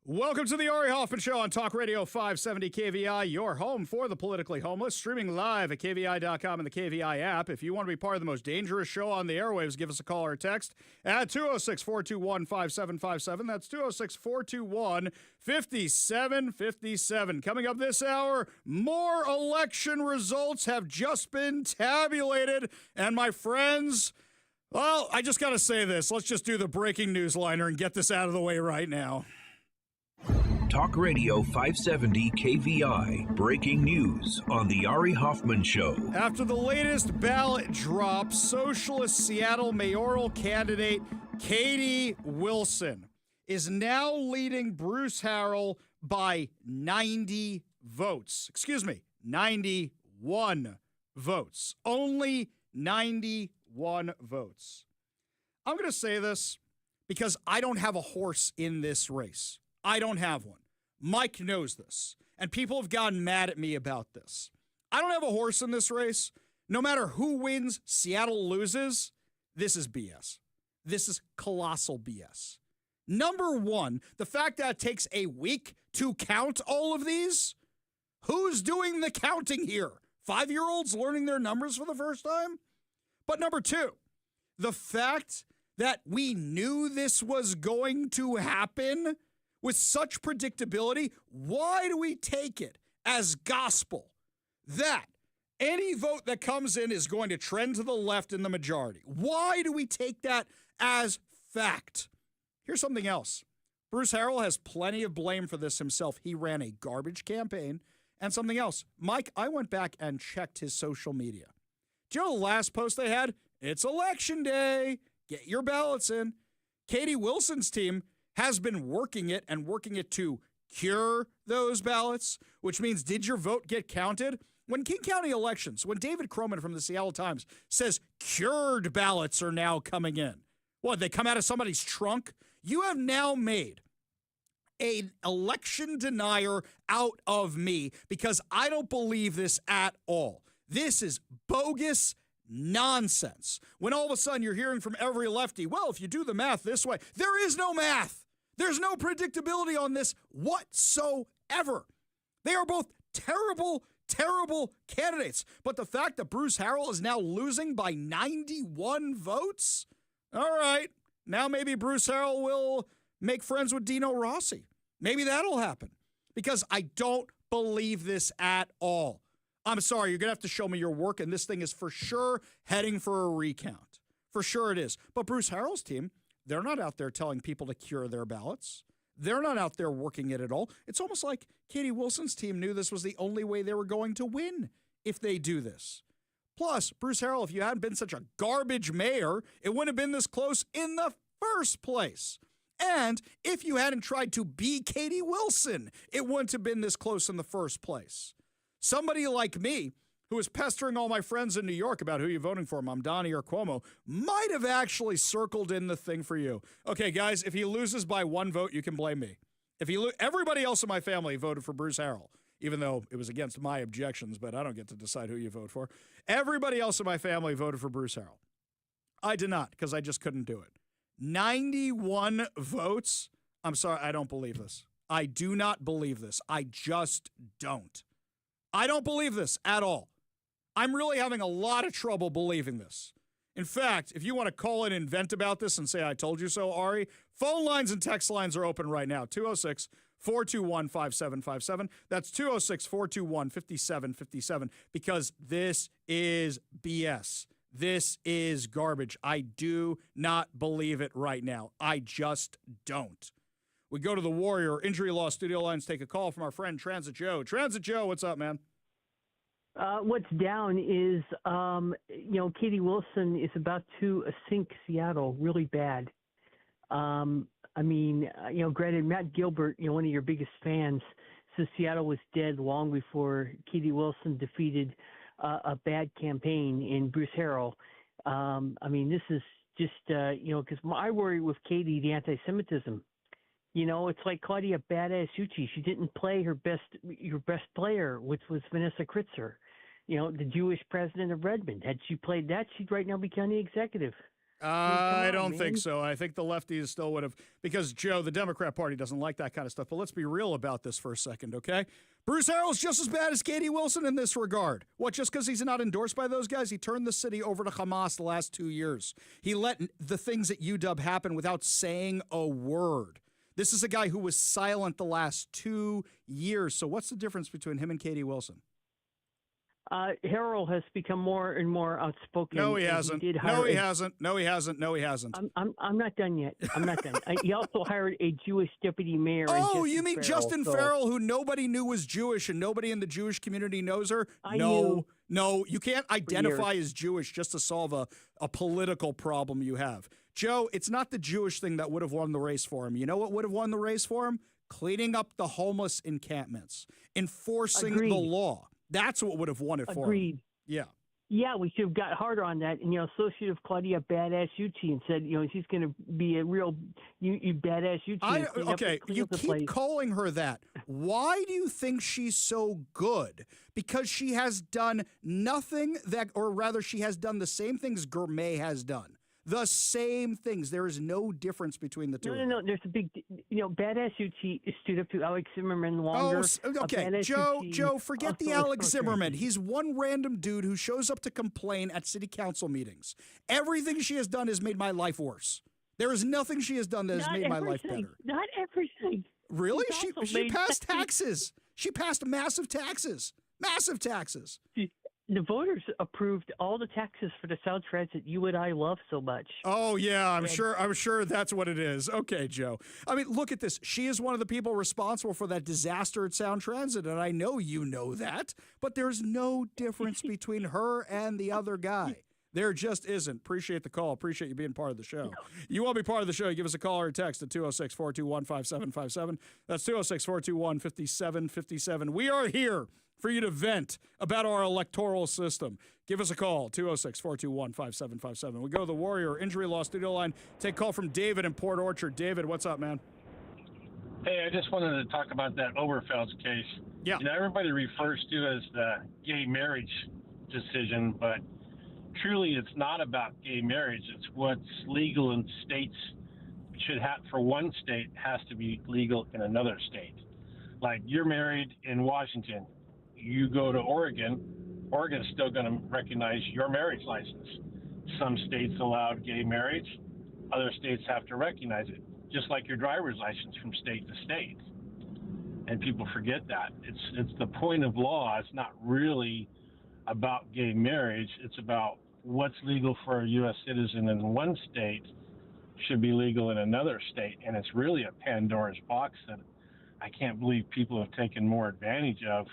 Welcome to the Ari Hoffman Show on Talk Radio 570 KVI, your home for the politically homeless, streaming live at KVI.com and the KVI app. If you want to be part of the most dangerous show on the airwaves, give us a call or a text at 206-421-5757. That's 206-421-5757. Coming up this hour, more election results have just been tabulated. And my friends, well, I just got to say this. Let's just do the breaking news liner and get this out of the way right now. Talk Radio 570 KVI, breaking news on the Ari Hoffman Show. After the latest ballot drop, socialist Seattle mayoral candidate Katie Wilson is now leading Bruce Harrell by 90 votes. Excuse me, 91 votes. Only 91 votes. I'm going to say this because I don't have a horse in this race. I don't have one. Mike knows this, and people have gotten mad at me about this. I don't have a horse in this race. No matter who wins, Seattle loses. This is BS. This is colossal BS. Number one, the fact that it takes a week to count all of these. Who's doing the counting here? 5-year-olds learning their numbers for the first time? But number two, the fact that we knew this was going to happen with such predictability, why do we take it as gospel that any vote that comes in is going to trend to the left in the majority? Why do we take that as fact? Here's something else. Bruce Harrell has plenty of blame for this himself. He ran a garbage campaign. And something else. Mike, I went back and checked his social media. Do you know the last post they had? It's election day. Get your ballots in. Katie Wilson's team has been working it to cure those ballots, which means, did your vote get counted? When King County elections, when David Croman from the Seattle Times says cured ballots are now coming in, what, they come out of somebody's trunk? You have now made an election denier out of me because I don't believe this at all. This is bogus nonsense. When all of a sudden you're hearing from every lefty, well, if you do the math this way, there is no math. There's no predictability on this whatsoever. They are both terrible, terrible candidates. But the fact that Bruce Harrell is now losing by 91 votes? All right. Now maybe Bruce Harrell will make friends with Dino Rossi. Maybe that'll happen. Because I don't believe this at all. I'm sorry, you're going to have to show me your work, and this thing is for sure heading for a recount. For sure it is. But Bruce Harrell's team, they're not out there telling people to cure their ballots. They're not out there working it at all. It's almost like Katie Wilson's team knew this was the only way they were going to win if they do this. Plus, Bruce Harrell, if you hadn't been such a garbage mayor, it wouldn't have been this close in the first place. And if you hadn't tried to be Katie Wilson, it wouldn't have been this close in the first place. Somebody like me, who was pestering all my friends in New York about who you're voting for, Mamdani or Cuomo, might have actually circled in the thing for you. Okay, guys, if he loses by 1 vote, you can blame me. If he everybody else in my family voted for Bruce Harrell, even though it was against my objections, but I don't get to decide who you vote for. Everybody else in my family voted for Bruce Harrell. I did not, because I just couldn't do it. 91 votes? I'm sorry, I don't believe this. I do not believe this. I just don't. I don't believe this at all. I'm really having a lot of trouble believing this. In fact, if you want to call in and vent about this and say, I told you so, Ari, phone lines and text lines are open right now. 206-421-5757. That's 206-421-5757, because this is BS. This is garbage. I do not believe it right now. I just don't. We go to the Warrior Injury Law Studio lines, take a call from our friend Transit Joe. Transit Joe, what's up, man? What's down is, Katie Wilson is about to sink Seattle really bad. Granted, Matt Gilbert, one of your biggest fans, says Seattle was dead long before Katie Wilson defeated a bad campaign in Bruce Harrell. This is just, because my worry with Katie, the anti-Semitism. It's like Claudia Badass Ucci. She didn't play your best player, which was Vanessa Kritzer, the Jewish president of Redmond. Had she played that, she'd right now be county executive. I don't think so. I think the lefties still would have, because, Joe, the Democrat Party doesn't like that kind of stuff. But let's be real about this for a second, okay? Bruce Harrell's just as bad as Katie Wilson in this regard. What, just because he's not endorsed by those guys? He turned the city over to Hamas the last 2 years. He let the things at UW happen without saying a word. This is a guy who was silent the last 2 years. So what's the difference between him and Katie Wilson? Harrell has become more and more outspoken. No, he hasn't. No, he hasn't. No, he hasn't. No, he hasn't. I'm not done yet. I'm not done. He also hired a Jewish deputy mayor. Oh, you mean Justin Farrell, who nobody knew was Jewish and nobody in the Jewish community knows her? No, you can't identify as Jewish just to solve a political problem you have. Joe, it's not the Jewish thing that would have won the race for him. You know what would have won the race for him? Cleaning up the homeless encampments, enforcing the law. That's what would have won it for him. Agreed. Yeah. Yeah, we should have got harder on that. And, associate of Claudia Badass Uchi and said, she's going to be a real you badass Uchi. Okay, you keep calling her that. Why do you think she's so good? Because she has done nothing or rather she has done the same things Gourmet has done. The same things. There is no difference between the two. No. There's a big, Badass Uchi stood up to Alex Zimmerman longer. Oh, okay. Joe, forget the Alex Zimmerman. He's one random dude who shows up to complain at city council meetings. Everything she has done has made my life worse. There is nothing she has done that has made my life better. Not everything. Really? She passed taxes. She passed massive taxes. Massive taxes. The voters approved all the taxes for the Sound Transit you and I love so much. Oh, yeah, I'm sure that's what it is. Okay, Joe. I mean, look at this. She is one of the people responsible for that disaster at Sound Transit, and I know you know that, but there's no difference between her and the other guy. There just isn't. Appreciate the call. Appreciate you being part of the show. You want to be part of the show, give us a call or a text at 206-421-5757. That's 206-421-5757. We are here for you to vent about our electoral system. Give us a call, 206-421-5757. We go to the Warrior Injury Law Studio line. Take a call from David in Port Orchard. David, what's up, man? Hey, I just wanted to talk about that Oberfels case. Yeah. Everybody refers to it as the gay marriage decision, but truly it's not about gay marriage. It's what's legal in states should have, for one state, has to be legal in another state. Like, you're married in Washington. You go to Oregon, Oregon's still going to recognize your marriage license. Some states allow gay marriage. Other states have to recognize it, just like your driver's license from state to state. And people forget that. It's the point of law. It's not really about gay marriage. It's about what's legal for a U.S. citizen in one state should be legal in another state. And it's really a Pandora's box that I can't believe people have taken more advantage of.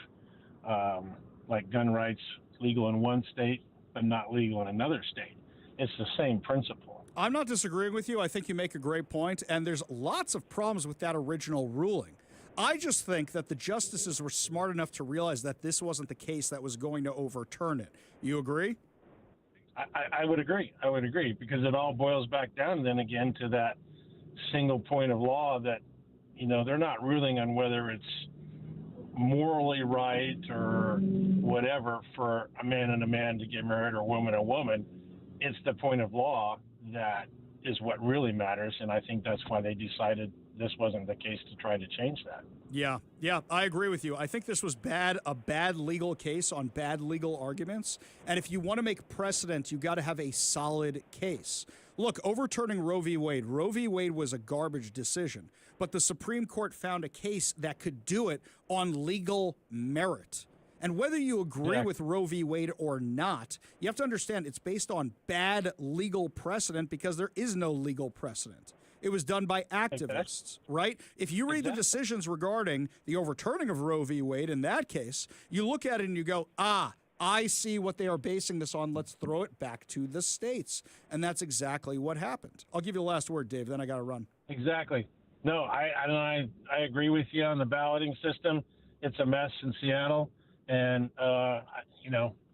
Like gun rights legal in one state, but not legal in another state. It's the same principle. I'm not disagreeing with you. I think you make a great point, and there's lots of problems with that original ruling. I just think that the justices were smart enough to realize that this wasn't the case that was going to overturn it. You agree? I would agree. I would agree, because it all boils back down then again to that single point of law that, they're not ruling on whether it's morally right or whatever for a man and a man to get married or a woman and a woman. It's the point of law that is what really matters, and I think that's why they decided this wasn't the case to try to change that. Yeah, I agree with you. I think this was a bad legal case on bad legal arguments, and if you want to make precedent, you got to have a solid case. Look, overturning Roe v. Wade was a garbage decision, but the Supreme Court found a case that could do it on legal merit. And whether you agree with Roe v. Wade or not, you have to understand it's based on bad legal precedent because there is no legal precedent. It was done by activists, right? If you read the decisions regarding the overturning of Roe v. Wade in that case, you look at it and you go, I see what they are basing this on. Let's throw it back to the states. And that's exactly what happened. I'll give you the last word, Dave, then I got to run. Exactly. No, I agree with you on the balloting system. It's a mess in Seattle. And,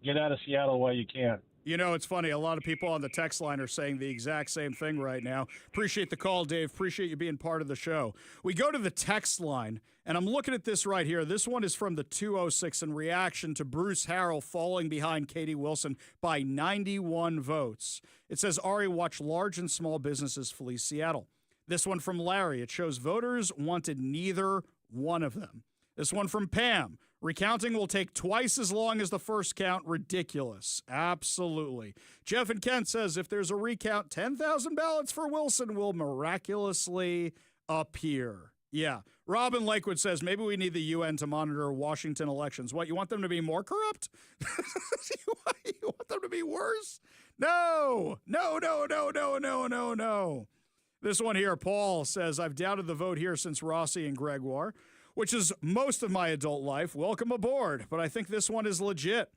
get out of Seattle while you can. You know, it's funny. A lot of people on the text line are saying the exact same thing right now. Appreciate the call, Dave. Appreciate you being part of the show. We go to the text line, and I'm looking at this right here. This one is from the 206 in reaction to Bruce Harrell falling behind Katie Wilson by 91 votes. It says, Ari, watch large and small businesses flee Seattle. This one from Larry. It shows voters wanted neither one of them. This one from Pam. Recounting will take twice as long as the first count. Ridiculous. Absolutely. Jeff and Kent says if there's a recount, 10,000 ballots for Wilson will miraculously appear. Yeah. Robin Lakewood says maybe we need the UN to monitor Washington elections. What, you want them to be more corrupt? You want them to be worse? No. This one here, Paul says, I've doubted the vote here since Rossi and Gregoire, which is most of my adult life. Welcome aboard. But I think this one is legit.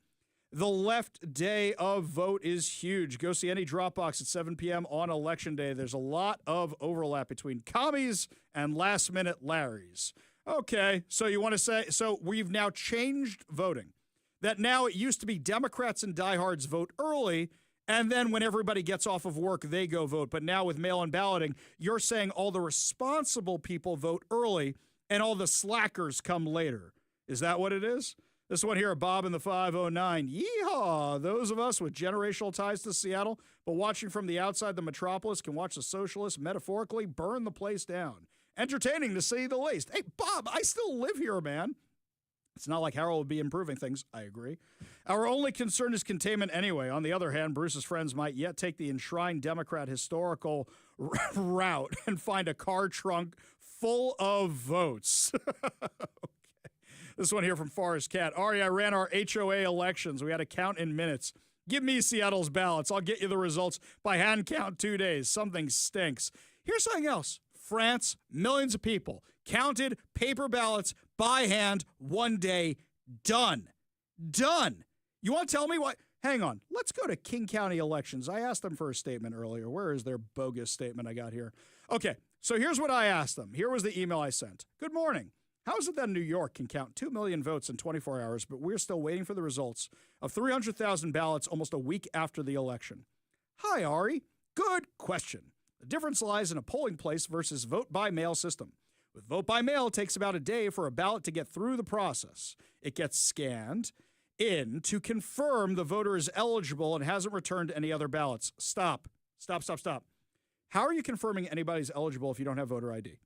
The left day of vote is huge. Go see any Dropbox at 7 p.m. on Election Day. There's a lot of overlap between commies and last-minute Larrys. Okay, so you want to say, so we've now changed voting. That now it used to be Democrats and diehards vote early, and then when everybody gets off of work, they go vote. But now with mail-in balloting, you're saying all the responsible people vote early, and all the slackers come later. Is that what it is? This one here, Bob in the 509. Yeehaw! Those of us with generational ties to Seattle, but watching from the outside the metropolis can watch the socialists metaphorically burn the place down. Entertaining to say the least. Hey, Bob, I still live here, man. It's not like Harold would be improving things. I agree. Our only concern is containment anyway. On the other hand, Bruce's friends might yet take the enshrined Democrat historical route and find a car trunk full of votes. Okay. This one here from Forest Cat. Ari, I ran our HOA elections. We had a count in minutes. Give me Seattle's ballots. I'll get you the results by hand count 2 days. Something stinks. Here's something else. France, millions of people. Counted paper ballots by hand 1 day. Done. You want to tell me what? Hang on. Let's go to King County elections. I asked them for a statement earlier. Where is their bogus statement I got here? Okay, so here's what I asked them. Here was the email I sent. Good morning. How is it that New York can count 2 million votes in 24 hours, but we're still waiting for the results of 300,000 ballots almost a week after the election? Hi, Ari. Good question. The difference lies in a polling place versus vote-by-mail system. With vote-by-mail, it takes about a day for a ballot to get through the process. It gets scanned in to confirm the voter is eligible and hasn't returned any other ballots. Stop. How are you confirming anybody's eligible if you don't have voter ID?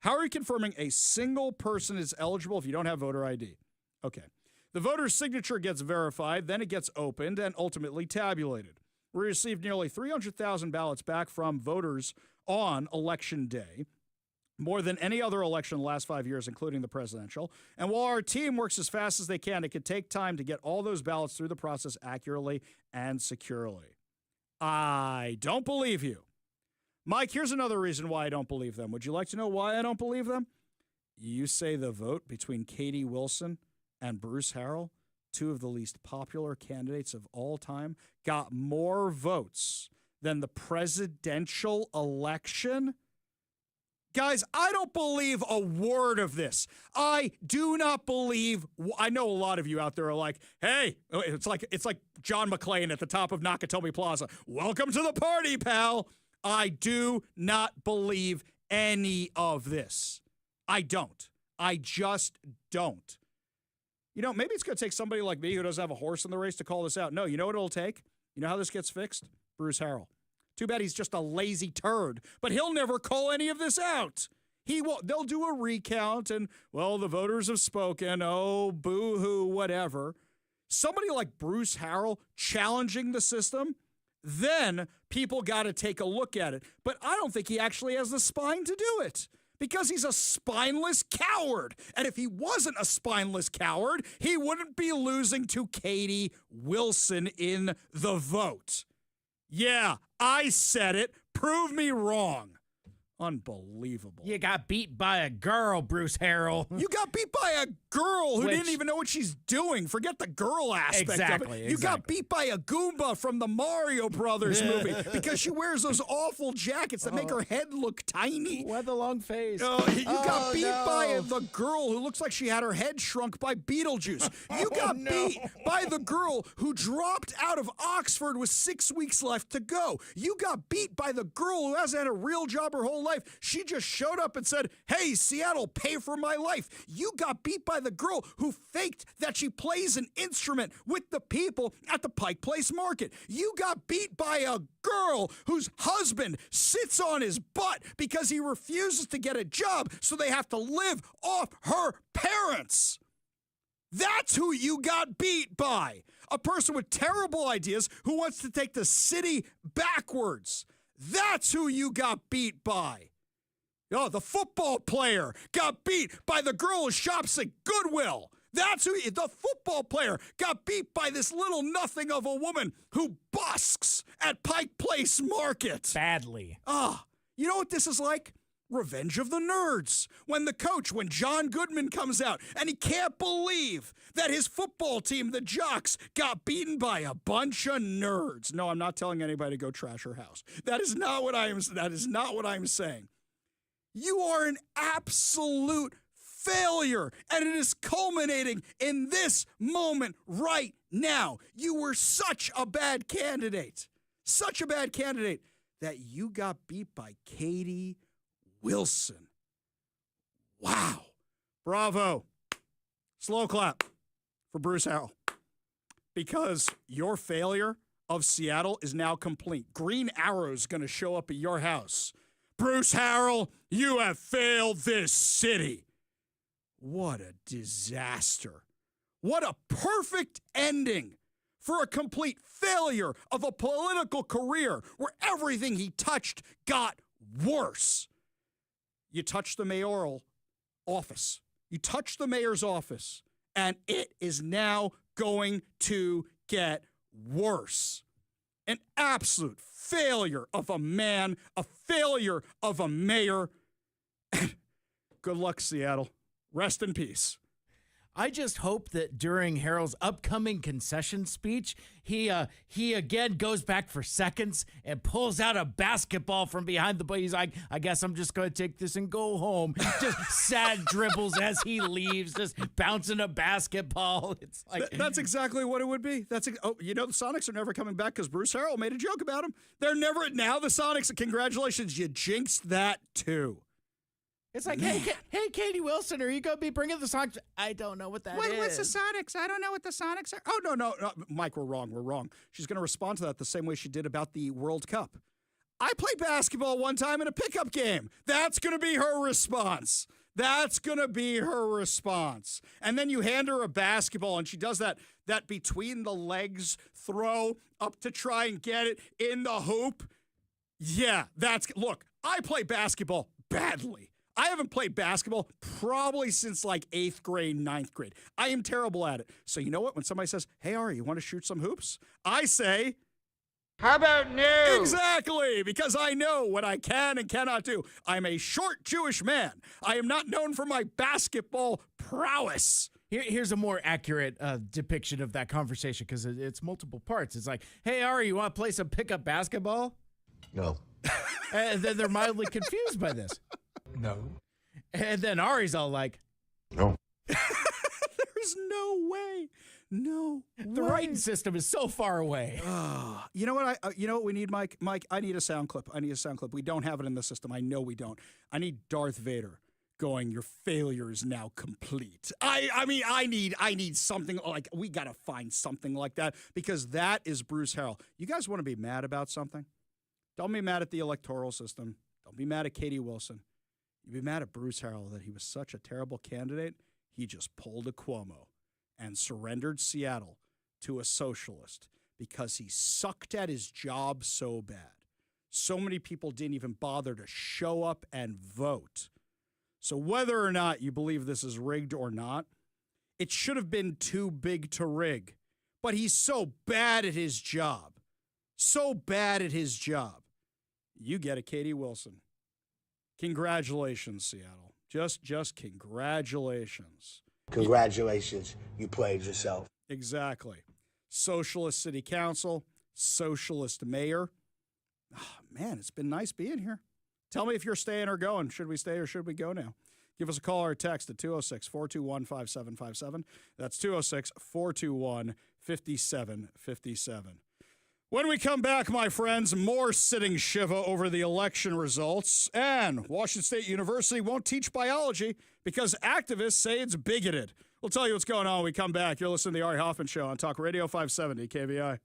How are you confirming a single person is eligible if you don't have voter ID? Okay. The voter's signature gets verified, then it gets opened and ultimately tabulated. We received nearly 300,000 ballots back from voters on Election Day, more than any other election in the last 5 years, including the presidential. And while our team works as fast as they can, it could take time to get all those ballots through the process accurately and securely. I don't believe you. Mike, here's another reason why I don't believe them. Would you like to know why I don't believe them? You say the vote between Katie Wilson and Bruce Harrell, two of the least popular candidates of all time, got more votes than the presidential election? Guys, I don't believe a word of this. I do not believe. I know a lot of you out there are like, hey, it's like John McClane at the top of Nakatomi Plaza. Welcome to the party, pal. I do not believe any of this. I don't. I just don't. You know, maybe it's going to take somebody like me who doesn't have a horse in the race to call this out. No, you know what it'll take? You know how this gets fixed? Bruce Harrell. Too bad he's just a lazy turd, but he'll never call any of this out. He won't. They'll do a recount and, well, the voters have spoken. Oh, boo-hoo, whatever. Somebody like Bruce Harrell challenging the system, then people got to take a look at it. But I don't think he actually has the spine to do it because he's a spineless coward. And if he wasn't a spineless coward, he wouldn't be losing to Katie Wilson in the vote. Yeah, I said it. Prove me wrong. Unbelievable. You got beat by a girl, Bruce Harrell. You got beat by a girl who didn't even know what she's doing. Forget the girl aspect of it. You got beat by a Goomba from the Mario Brothers movie because she wears those awful jackets that make her head look tiny. What the long face. You got beat by the girl who looks like she had her head shrunk by Beetlejuice. You got beat by the girl who dropped out of Oxford with 6 weeks left to go. You got beat by the girl who hasn't had a real job her whole life. She just showed up and said, "Hey, Seattle, pay for my life." You got beat by the girl who faked that she plays an instrument with the people at the Pike Place Market. You got beat by a girl whose husband sits on his butt because he refuses to get a job, so they have to live off her parents. That's who you got beat by. A person with terrible ideas who wants to take the city backwards. That's who you got beat by. Oh, the football player got beat by the girl who shops at Goodwill. That's who the football player got beat by this little nothing of a woman who busks at Pike Place Market. Badly. You know what this is like? Revenge of the Nerds. When John Goodman comes out and he can't believe that his football team, the Jocks, got beaten by a bunch of nerds. No, I'm not telling anybody to go trash her house. That is not what I'm saying. You are an absolute failure, and it is culminating in this moment right now. You were such a bad candidate that you got beat by Katie Wilson. Wow. Bravo. Slow clap for Bruce Harrell. Because your failure of Seattle is now complete. Green Arrow's going to show up at your house. Bruce Harrell, you have failed this city. What a disaster. What a perfect ending for a complete failure of a political career where everything he touched got worse. You touch the mayoral office. You touch the mayor's office, and it is now going to get worse. An absolute failure of a man, a failure of a mayor. Good luck, Seattle. Rest in peace. I just hope that during Harrell's upcoming concession speech, he again goes back for seconds and pulls out a basketball from behind the plate. He's like, I guess I'm just going to take this and go home. Just sad dribbles as he leaves, just bouncing a basketball. It's like that's exactly what it would be. The Sonics are never coming back because Bruce Harrell made a joke about them. They're never now. The Sonics, congratulations, you jinxed that too. It's like, hey, Katie Wilson, are you going to be bringing the Sonics? I don't know what that is. What's the Sonics? I don't know what the Sonics are. Oh, no. Mike, we're wrong. She's going to respond to that the same way she did about the World Cup. I played basketball one time in a pickup game. That's going to be her response. And then you hand her a basketball, and she does that between the legs throw up to try and get it in the hoop. Yeah, look, I play basketball badly. I haven't played basketball probably since like 8th grade, 9th grade. I am terrible at it. So you know what? When somebody says, "Hey, Ari, you want to shoot some hoops?" I say, "How about no?" Exactly, because I know what I can and cannot do. I'm a short Jewish man. I am not known for my basketball prowess. Here's a more accurate depiction of that conversation because it's multiple parts. It's like, "Hey, Ari, you want to play some pickup basketball?" No. And then they're mildly confused by this. No. And then Ari's all like, "No." There's no way. No. The writing system is so far away. You know what we need, Mike? Mike, I need a sound clip. We don't have it in the system. I know we don't. I need Darth Vader going, "Your failure is now complete." I need something like, we got to find something like that because that is Bruce Harrell. You guys want to be mad about something? Don't be mad at the electoral system. Don't be mad at Katie Wilson. You be mad at Bruce Harrell that he was such a terrible candidate. He just pulled a Cuomo and surrendered Seattle to a socialist because he sucked at his job so bad. So many people didn't even bother to show up and vote. So whether or not you believe this is rigged or not, it should have been too big to rig. But he's so bad at his job. You get a Katie Wilson. Congratulations, Seattle. Just congratulations. Congratulations, you played yourself. Exactly. Socialist city council, socialist mayor. Oh, man, it's been nice being here. Tell me if you're staying or going. Should we stay or should we go now? Give us a call or a text at 206-421-5757. That's 206-421-5757. When we come back, my friends, more sitting Shiva over the election results. And Washington State University won't teach biology because activists say it's bigoted. We'll tell you what's going on when we come back. You're listening to the Ari Hoffman Show on Talk Radio 570 KVI.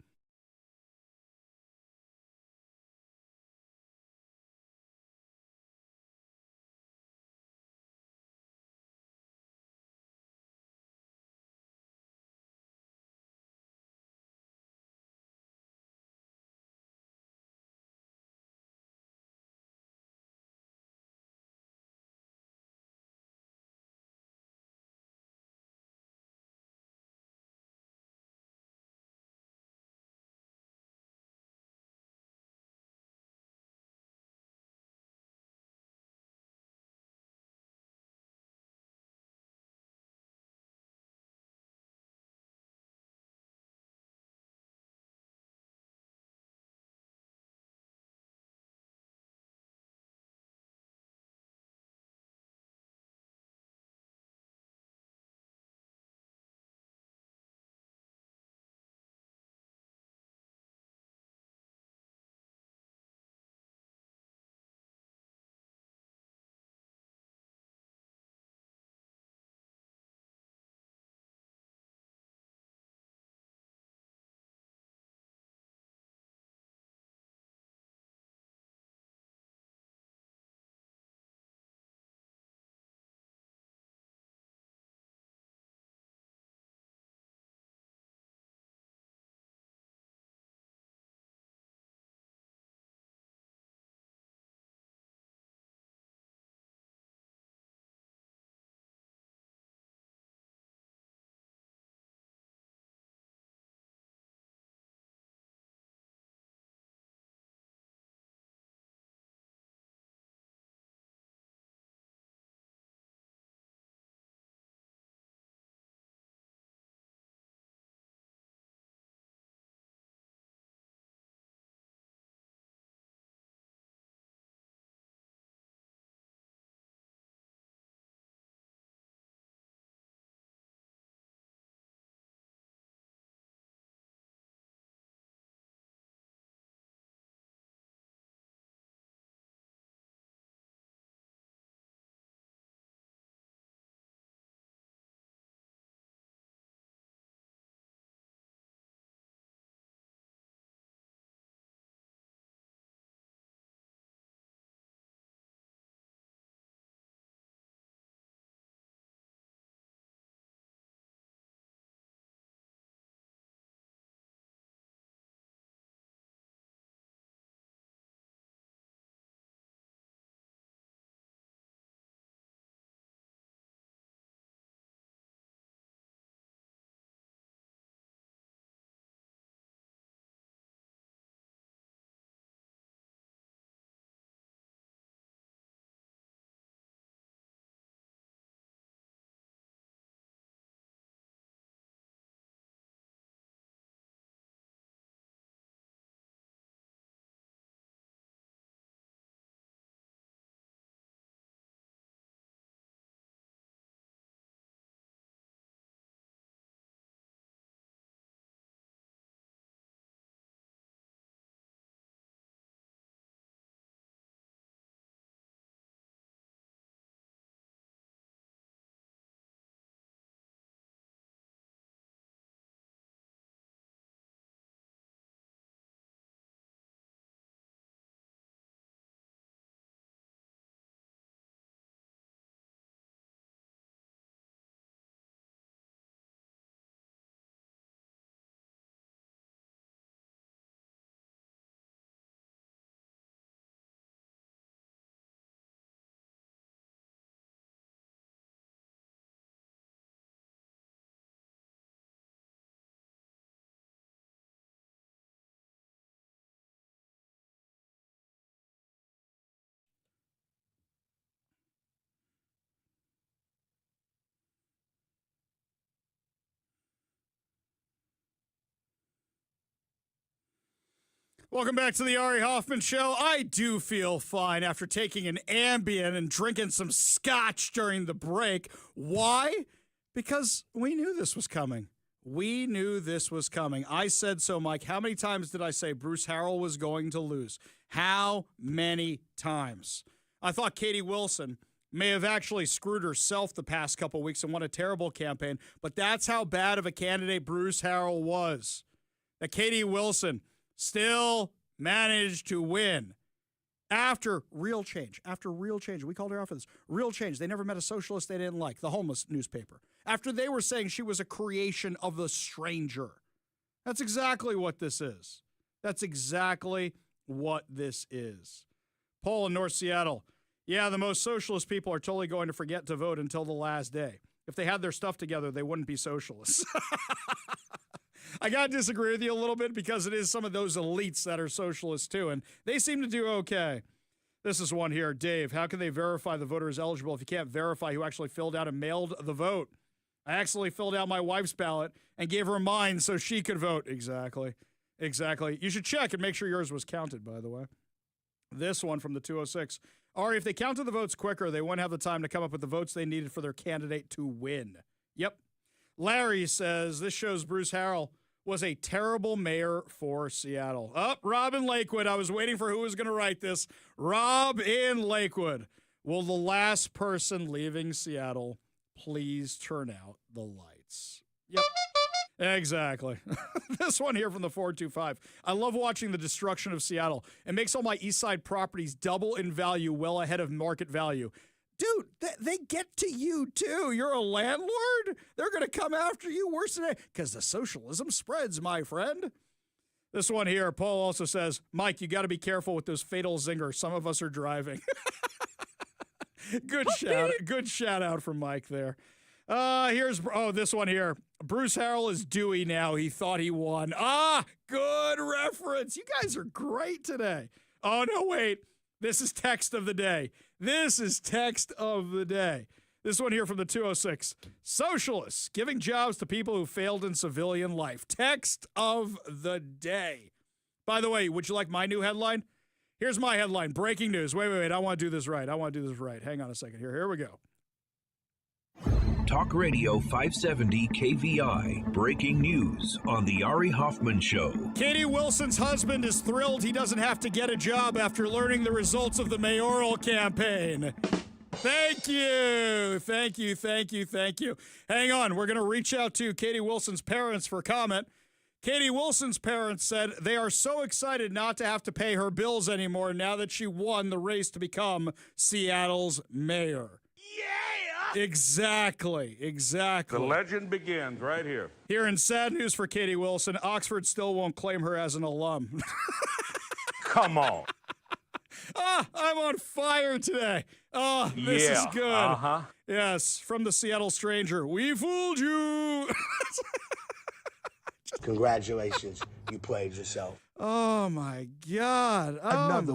Welcome back to the Ari Hoffman Show. I do feel fine after taking an Ambien and drinking some scotch during the break. Why? Because we knew this was coming. We knew this was coming. I said so, Mike. How many times did I say Bruce Harrell was going to lose? How many times? I thought Katie Wilson may have actually screwed herself the past couple weeks and won a terrible campaign, but that's how bad of a candidate Bruce Harrell was. That Katie Wilson still managed to win after real change. We called her out for this. Real change. They never met a socialist they didn't like, the homeless newspaper. After they were saying she was a creation of the stranger. That's exactly what this is. That's exactly what this is. Poll in North Seattle. Yeah, the most socialist people are totally going to forget to vote until the last day. If they had their stuff together, they wouldn't be socialists. I got to disagree with you a little bit because it is some of those elites that are socialists too, and they seem to do okay. This is one here. Dave, how can they verify the voter is eligible if you can't verify who actually filled out and mailed the vote? I actually filled out my wife's ballot and gave her mine so she could vote. Exactly. You should check and make sure yours was counted, by the way. This one from the 206. Ari, if they counted the votes quicker, they wouldn't have the time to come up with the votes they needed for their candidate to win. Yep. Larry says this shows Bruce Harrell was a terrible mayor for Seattle. Rob in Lakewood. I was waiting for who was going to write this. Rob in Lakewood. Will the last person leaving Seattle please turn out the lights? Yep. Exactly. This one here from the 425. I love watching the destruction of Seattle. It makes all my East Side properties double in value well ahead of market value. Dude, they get to you, too. You're a landlord? They're going to come after you worse than because the socialism spreads, my friend. This one here, Paul also says, Mike, you got to be careful with those fatal zingers. Some of us are driving. Good shout out from Mike there. This one here. Bruce Harrell is Dewey now. He thought he won. Good reference. You guys are great today. Oh, no, wait. This is text of the day. This one here from the 206. Socialists giving jobs to people who failed in civilian life. Text of the day. By the way, would you like my new headline? Here's my headline. Breaking news. Wait. I want to do this right. Hang on a second here. Here we go. Talk Radio 570 KVI. Breaking news on the Ari Hoffman Show. Katie Wilson's husband is thrilled he doesn't have to get a job after learning the results of the mayoral campaign. Thank you. Hang on. We're going to reach out to Katie Wilson's parents for comment. Katie Wilson's parents said they are so excited not to have to pay her bills anymore now that she won the race to become Seattle's mayor. Exactly. The legend begins right here. Here in sad news for Katie Wilson, Oxford still won't claim her as an alum. Come on. I'm on fire today. This is good. Yes, from the Seattle Stranger. We fooled you. Congratulations. You played yourself. Oh, my God. Another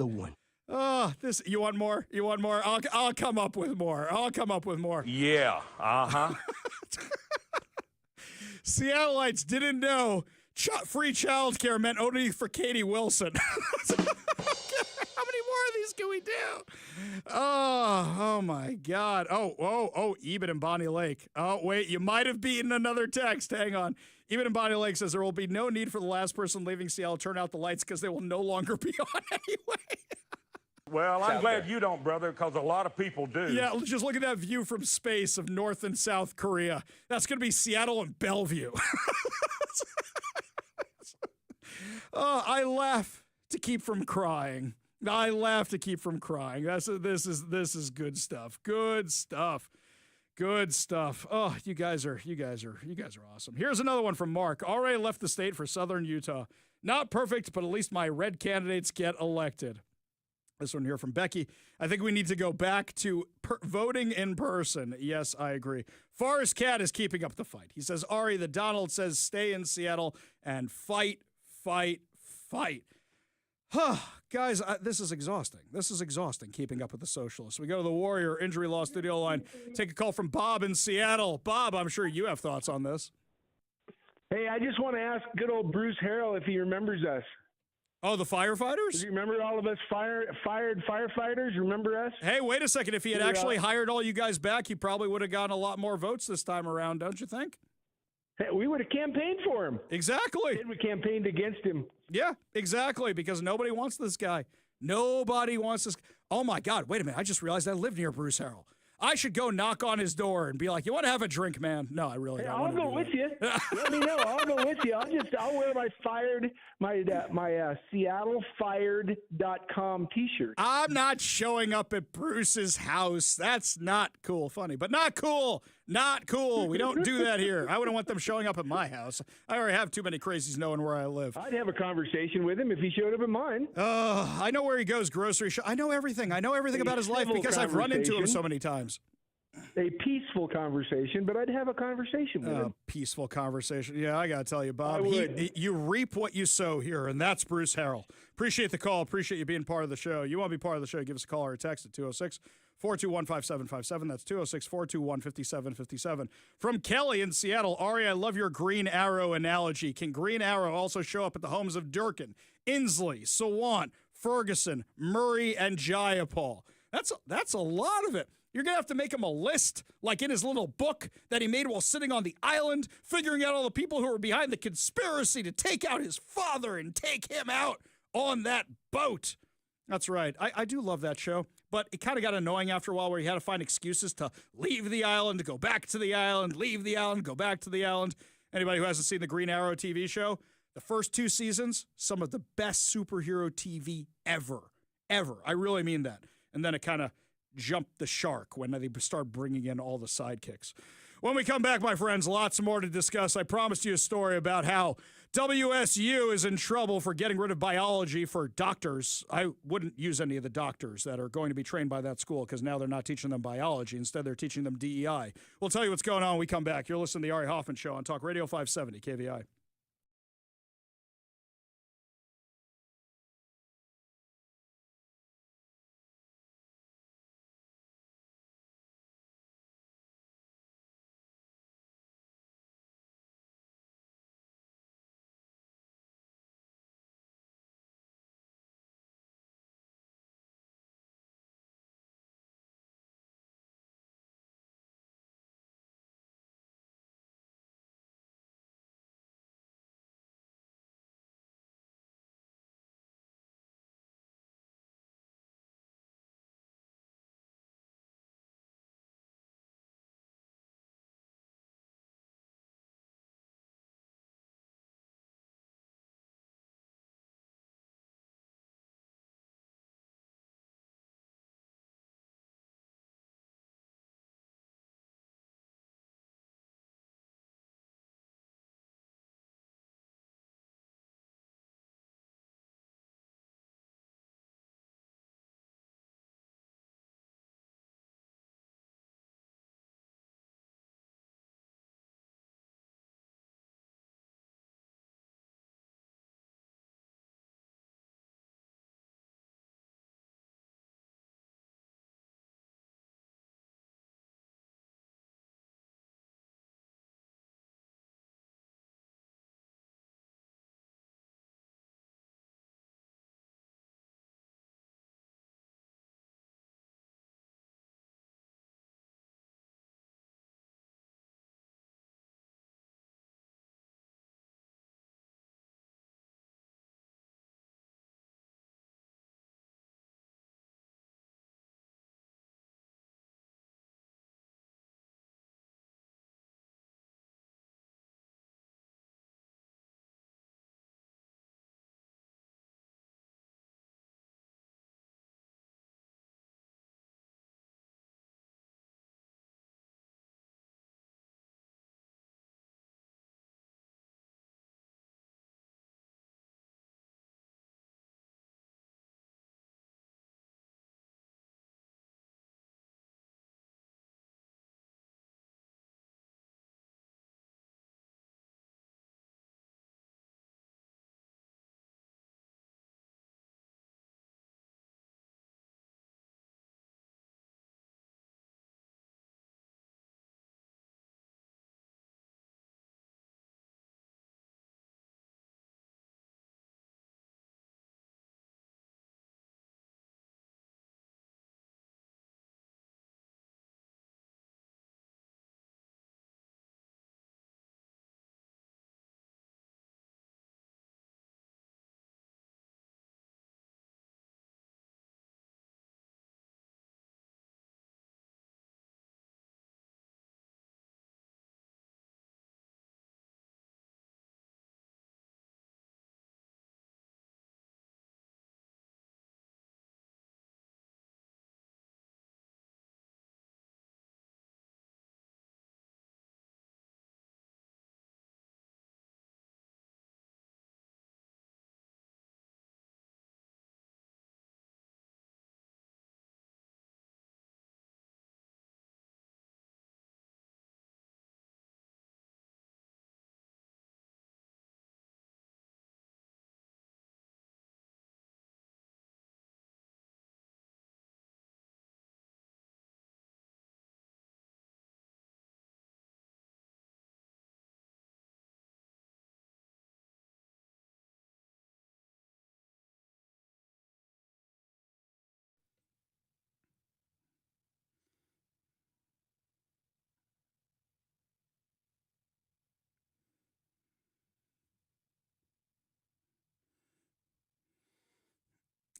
one. Oh, this. You want more? I'll come up with more. Yeah. Seattleites didn't know free childcare meant only for Katie Wilson. How many more of these can we do? Oh my God. Oh, Eben and Bonnie Lake. Oh, wait, you might have beaten another text. Hang on. Eben and Bonnie Lake says there will be no need for the last person leaving Seattle to turn out the lights because they will no longer be on anyway. Well, I'm glad you don't, brother, because a lot of people do. Yeah, just look at that view from space of North and South Korea. That's going to be Seattle and Bellevue. I laugh to keep from crying. This is good stuff. Good stuff. Oh, you guys are awesome. Here's another one from Mark. Already left the state for Southern Utah. Not perfect, but at least my red candidates get elected. This one here from Becky. I think we need to go back to voting in person. Yes, I agree. Forrest Cat is keeping up the fight. He says, Ari, the Donald says stay in Seattle and fight. Guys, this is exhausting keeping up with the socialists. We go to the Warrior Injury Law Studio line. Take a call from Bob in Seattle. Bob, I'm sure you have thoughts on this. Hey, I just want to ask good old Bruce Harrell if he remembers us. Oh, the firefighters? Do you remember all of us fired firefighters? Remember us? Hey, wait a second. If he had actually hired all you guys back, he probably would have gotten a lot more votes this time around, don't you think? Hey, we would have campaigned for him. Exactly. We campaigned against him. Yeah, exactly, because nobody wants this guy. Nobody wants this. Oh, my God. Wait a minute. I just realized I live near Bruce Harrell. I should go knock on his door and be like, you want to have a drink, man? No, I really don't. I'll go with you. Let me know. I'll go with you. I'll wear my SeattleFired.com t-shirt. I'm not showing up at Bruce's house. That's not cool. Funny, but not cool. Not cool. We don't do that here. I wouldn't want them showing up at my house. I already have too many crazies knowing where I live. I'd have a conversation with him if he showed up at mine. I know where he goes grocery shop. I know everything. I know everything about his life because I've run into him so many times. A peaceful conversation, but I'd have a conversation with him. Peaceful conversation. Yeah, I got to tell you, Bob, you reap what you sow here, and that's Bruce Harrell. Appreciate the call. Appreciate you being part of the show. You want to be part of the show, give us a call or a text at 206-421-5757. That's 206-421-5757. From Kelly in Seattle. Ari, I love your Green Arrow analogy. Can Green Arrow also show up at the homes of Durkin, Inslee, Sawant, Ferguson, Murray, and Jayapal? That's a lot of it. You're going to have to make him a list, like in his little book that he made while sitting on the island, figuring out all the people who were behind the conspiracy to take out his father and take him out on that boat. That's right. I do love that show, but it kind of got annoying after a while where he had to find excuses to leave the island, to go back to the island, leave the island, go back to the island. Anybody who hasn't seen the Green Arrow TV show, the first 2 seasons, some of the best superhero TV ever. Ever. I really mean that. And then it kind of jumped the shark when they start bringing in all the sidekicks. When we come back, my friends, lots more to discuss. I promised you a story about how WSU is in trouble for getting rid of biology for doctors. I wouldn't use any of the doctors that are going to be trained by that school because now they're not teaching them biology. Instead, they're teaching them DEI. We'll tell you what's going on when we come back. You're listening to the Ari Hoffman Show on Talk Radio 570 KVI.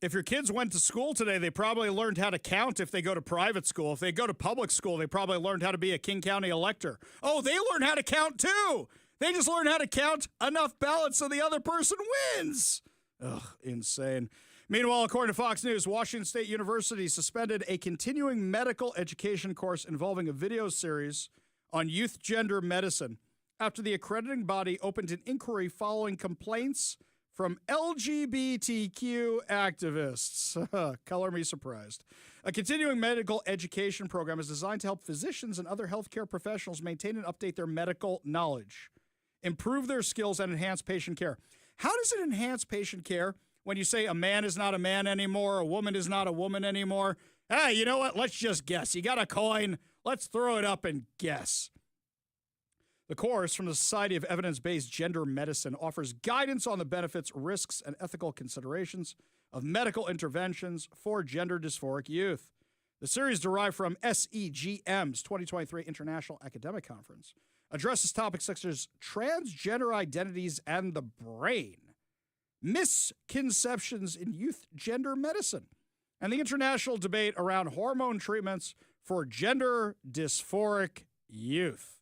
If your kids went to school today, they probably learned how to count if they go to private school. If they go to public school, they probably learned how to be a King County elector. Oh, they learn how to count too. They just learn how to count enough ballots so the other person wins. Ugh, insane. Meanwhile, according to Fox News, Washington State University suspended a continuing medical education course involving a video series on youth gender medicine after the accrediting body opened an inquiry following complaints from LGBTQ activists. Color me surprised. A continuing medical education program is designed to help physicians and other healthcare professionals maintain and update their medical knowledge, improve their skills, and enhance patient care. How does it enhance patient care when you say a man is not a man anymore, a woman is not a woman anymore? Hey, you know what? Let's just guess. You got a coin. Let's throw it up and guess. The course from the Society of Evidence-Based Gender Medicine offers guidance on the benefits, risks, and ethical considerations of medical interventions for gender dysphoric youth. The series, derived from SEGM's 2023 International Academic Conference, addresses topics such as transgender identities and the brain, misconceptions in youth gender medicine, and the international debate around hormone treatments for gender dysphoric youth.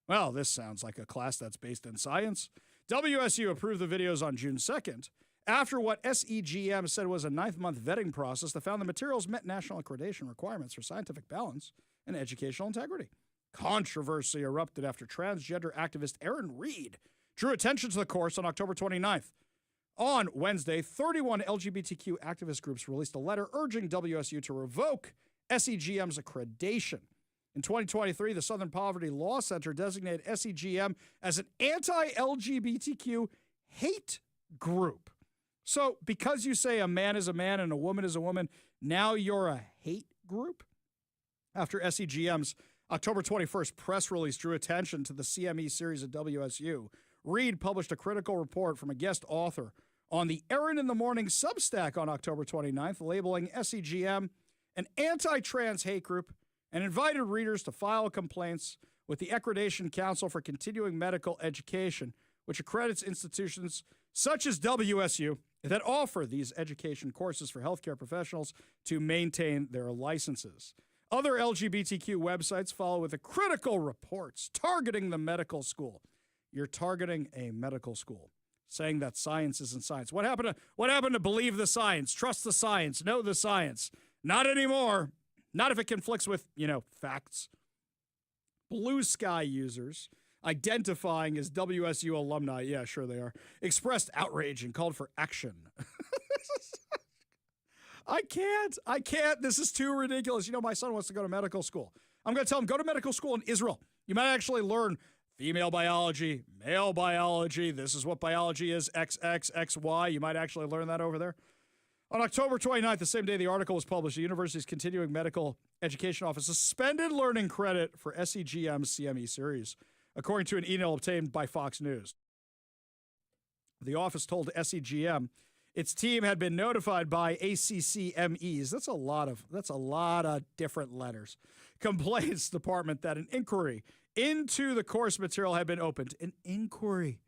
Well, this sounds like a class that's based in science. WSU approved the videos on June 2nd after what SEGM said was a 9-month vetting process that found the materials met national accreditation requirements for scientific balance and educational integrity. Controversy erupted after transgender activist Aaron Reed drew attention to the course on October 29th. On Wednesday, 31 LGBTQ activist groups released a letter urging WSU to revoke SEGM's accreditation. In 2023, the Southern Poverty Law Center designated SEGM as an anti-LGBTQ hate group. So because you say a man is a man and a woman is a woman, now you're a hate group? After SEGM's October 21st press release drew attention to the CME series at WSU, Reed published a critical report from a guest author on the Aaron in the Morning Substack on October 29th, labeling SEGM an anti-trans hate group, and invited readers to file complaints with the Accreditation Council for Continuing Medical Education, which accredits institutions such as WSU that offer these education courses for healthcare professionals to maintain their licenses. Other LGBTQ websites follow with the critical reports targeting the medical school. You're targeting a medical school, saying that science isn't science. What happened to believe the science, trust the science, know the science? Not anymore. Not if it conflicts with, facts. Blue Sky users identifying as WSU alumni, yeah, sure they are, expressed outrage and called for action. I can't. This is too ridiculous. My son wants to go to medical school. I'm going to tell him, go to medical school in Israel. You might actually learn female biology, male biology. This is what biology is, XX, XY. You might actually learn that over there. On October 29th, the same day the article was published, the university's Continuing Medical Education Office suspended learning credit for SEGM's CME series, according to an email obtained by Fox News. The office told SEGM its team had been notified by ACCMEs. That's a lot of different letters. Complaints department that an inquiry into the course material had been opened. An inquiry.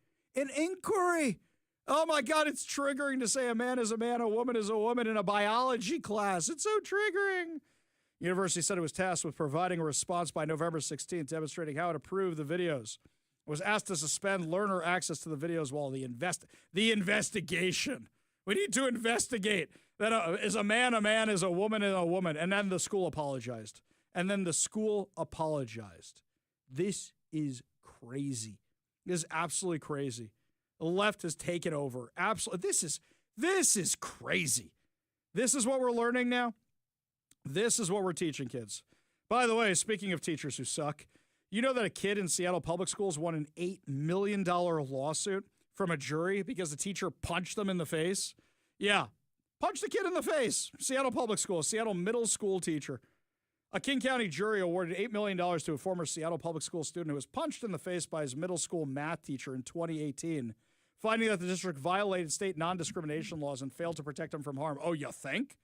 Oh my God, it's triggering to say a man is a man, a woman is a woman in a biology class. It's so triggering. University said it was tasked with providing a response by November 16th, demonstrating how it approved the videos. It was asked to suspend learner access to the videos while the investigation. We need to investigate that is a man, is a woman, and a woman. And then the school apologized. This is crazy. This is absolutely crazy. The left has taken over. Absolutely. This is crazy. This is what we're learning now. This is what we're teaching kids. By the way, speaking of teachers who suck, you know that a kid in Seattle Public Schools won an $8 million lawsuit from a jury because the teacher punched them in the face? Yeah, punched the kid in the face. Seattle Public Schools, Seattle middle school teacher. A King County jury awarded $8 million to a former Seattle Public School student who was punched in the face by his middle school math teacher in 2018. Finding that the district violated state non-discrimination laws and failed to protect him from harm. Oh, you think?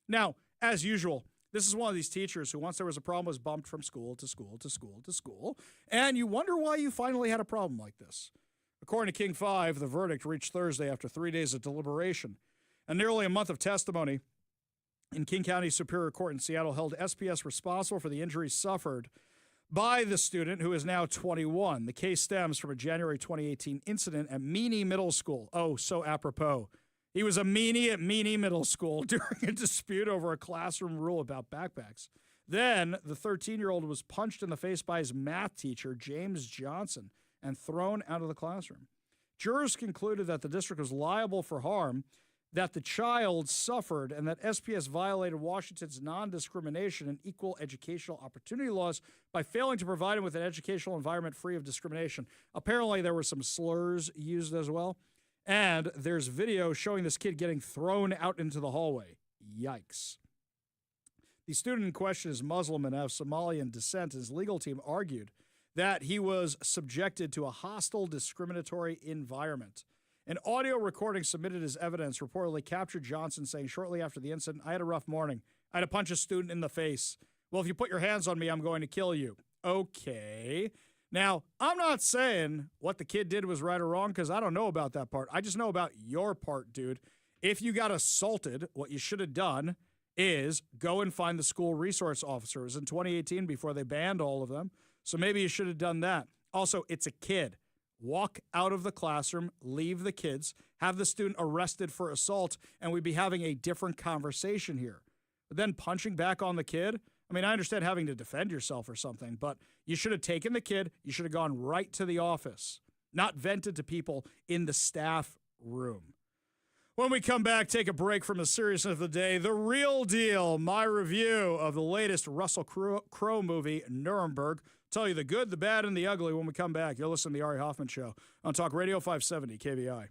Now, as usual, this is one of these teachers who, once there was a problem, was bumped from school to school to school to school. And you wonder why you finally had a problem like this. According to King 5, the verdict reached Thursday after 3 days of deliberation. Nearly a month of testimony in King County Superior Court in Seattle held SPS responsible for the injuries suffered by the student, who is now 21. The case stems from a January 2018 incident at Meany Middle School. Oh, so apropos. He was a meanie at Meany Middle School during a dispute over a classroom rule about backpacks. Then, the 13-year-old was punched in the face by his math teacher, James Johnson, and thrown out of the classroom. Jurors concluded that the district was liable for harm that the child suffered and that SPS violated Washington's non-discrimination and equal educational opportunity laws by failing to provide him with an educational environment free of discrimination. Apparently, there were some slurs used as well. And there's video showing this kid getting thrown out into the hallway. Yikes. The student in question is Muslim and of Somalian descent. His legal team argued that he was subjected to a hostile, discriminatory environment. An audio recording submitted as evidence reportedly captured Johnson saying shortly after the incident, "I had a rough morning. I had to punch a student in the face. Well, if you put your hands on me, I'm going to kill you." Okay. Now, I'm not saying what the kid did was right or wrong because I don't know about that part. I just know about your part, dude. If you got assaulted, what you should have done is go and find the school resource officer. It was in 2018 before they banned all of them. So maybe you should have done that. Also, it's a kid. Walk out of the classroom, leave the kids, have the student arrested for assault, and we'd be having a different conversation here. But then punching back on the kid, I mean, I understand having to defend yourself or something, but you should have taken the kid, you should have gone right to the office, not vented to people in the staff room. When we come back, take a break from the seriousness of the day. The Real Deal, my review of the latest Russell Crowe movie, Nuremberg. Tell you the good, the bad, and the ugly when we come back. You'll listen to the Ari Hoffman Show on Talk Radio 570 KVI.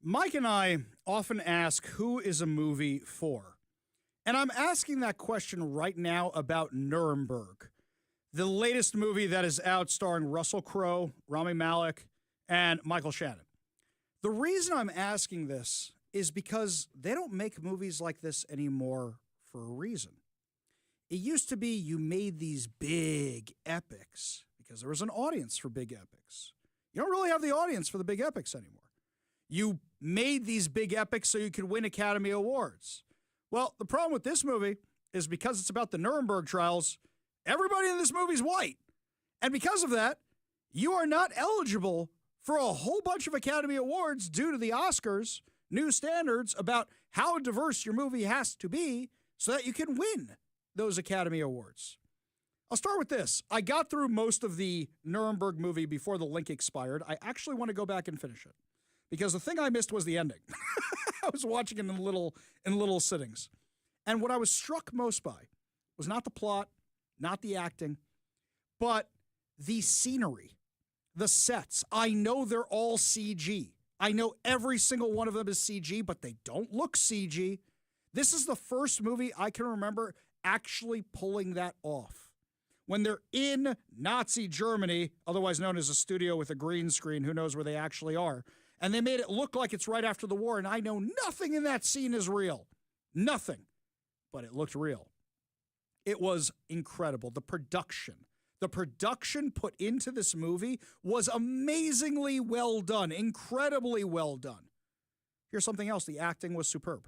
Mike and I often ask, who is a movie for? And I'm asking that question right now about Nuremberg, the latest movie that is out starring Russell Crowe, Rami Malek, and Michael Shannon. The reason I'm asking this is because they don't make movies like this anymore for a reason. It used to be you made these big epics because there was an audience for big epics. You don't really have the audience for the big epics anymore. You made these big epics so you could win Academy Awards. Well, the problem with this movie is because it's about the Nuremberg trials, everybody in this movie is white. And because of that, you are not eligible for a whole bunch of Academy Awards due to the Oscars' new standards about how diverse your movie has to be so that you can win those Academy Awards. I'll start with this. I got through most of the Nuremberg movie before the link expired. I actually want to go back and finish it because the thing I missed was the ending. I was watching it in little sittings. And what I was struck most by was not the plot, not the acting, but the scenery, the sets. I know they're all CG. I know every single one of them is CG, but they don't look CG. This is the first movie I can remember actually pulling that off. When they're in Nazi Germany, otherwise known as a studio with a green screen, who knows where they actually are, and they made it look like it's right after the war, and I know nothing in that scene is real. Nothing. But it looked real. It was incredible. The production put into this movie was amazingly well done, incredibly well done. Here's something else. The acting was superb.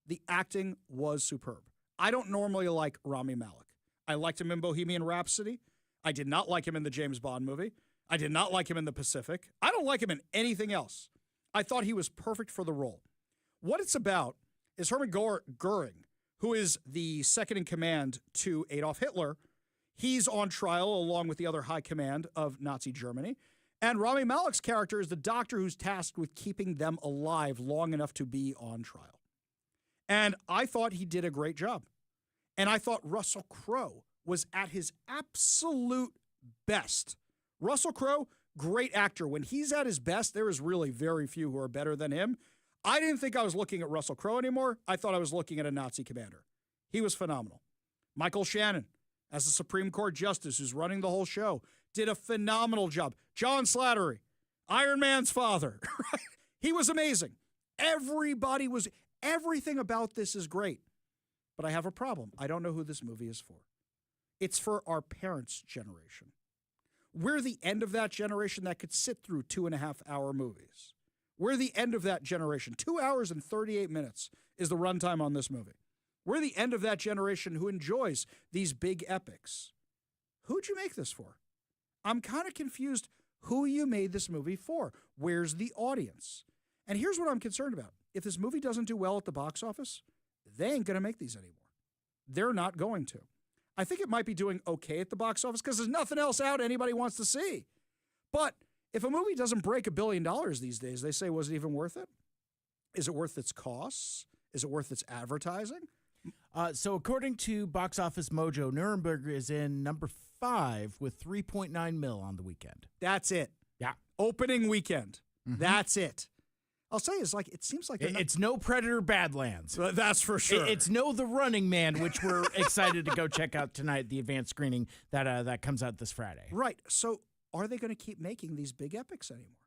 The acting was superb. I don't normally like Rami Malek. I liked him in Bohemian Rhapsody. I did not like him in the James Bond movie. I did not like him in The Pacific. I don't like him in anything else. I thought he was perfect for the role. What it's about is Hermann Goering, who is the second in command to Adolf Hitler. He's on trial along with the other high command of Nazi Germany. And Rami Malek's character is the doctor who's tasked with keeping them alive long enough to be on trial. And I thought he did a great job. And I thought Russell Crowe was at his absolute best. Russell Crowe, great actor. When he's at his best, there is really very few who are better than him. I didn't think I was looking at Russell Crowe anymore. I thought I was looking at a Nazi commander. He was phenomenal. Michael Shannon, as the Supreme Court Justice who's running the whole show, did a phenomenal job. John Slattery, Iron Man's father. He was amazing. Everything about this is great. But I have a problem. I don't know who this movie is for. It's for our parents' generation. We're the end of that generation that could sit through 2.5-hour movies. We're the end of that generation. 2 hours and 38 minutes is the runtime on this movie. We're the end of that generation who enjoys these big epics. Who'd you make this for? I'm kind of confused who you made this movie for. Where's the audience? And here's what I'm concerned about. If this movie doesn't do well at the box office, they ain't going to make these anymore. They're not going to. I think it might be doing okay at the box office because there's nothing else out anybody wants to see. But if a movie doesn't break $1 billion these days, they say, was it even worth it? Is it worth its costs? Is it worth its advertising? So according to Box Office Mojo, Nuremberg is in number 5 with 3.9 mil on the weekend. That's it. Yeah. Opening weekend. Mm-hmm. That's it. I'll say it seems like it's no Predator Badlands. That's for sure. It's no The Running Man, which we're excited to go check out tonight, the advanced screening that comes out this Friday. Right. So are they going to keep making these big epics anymore?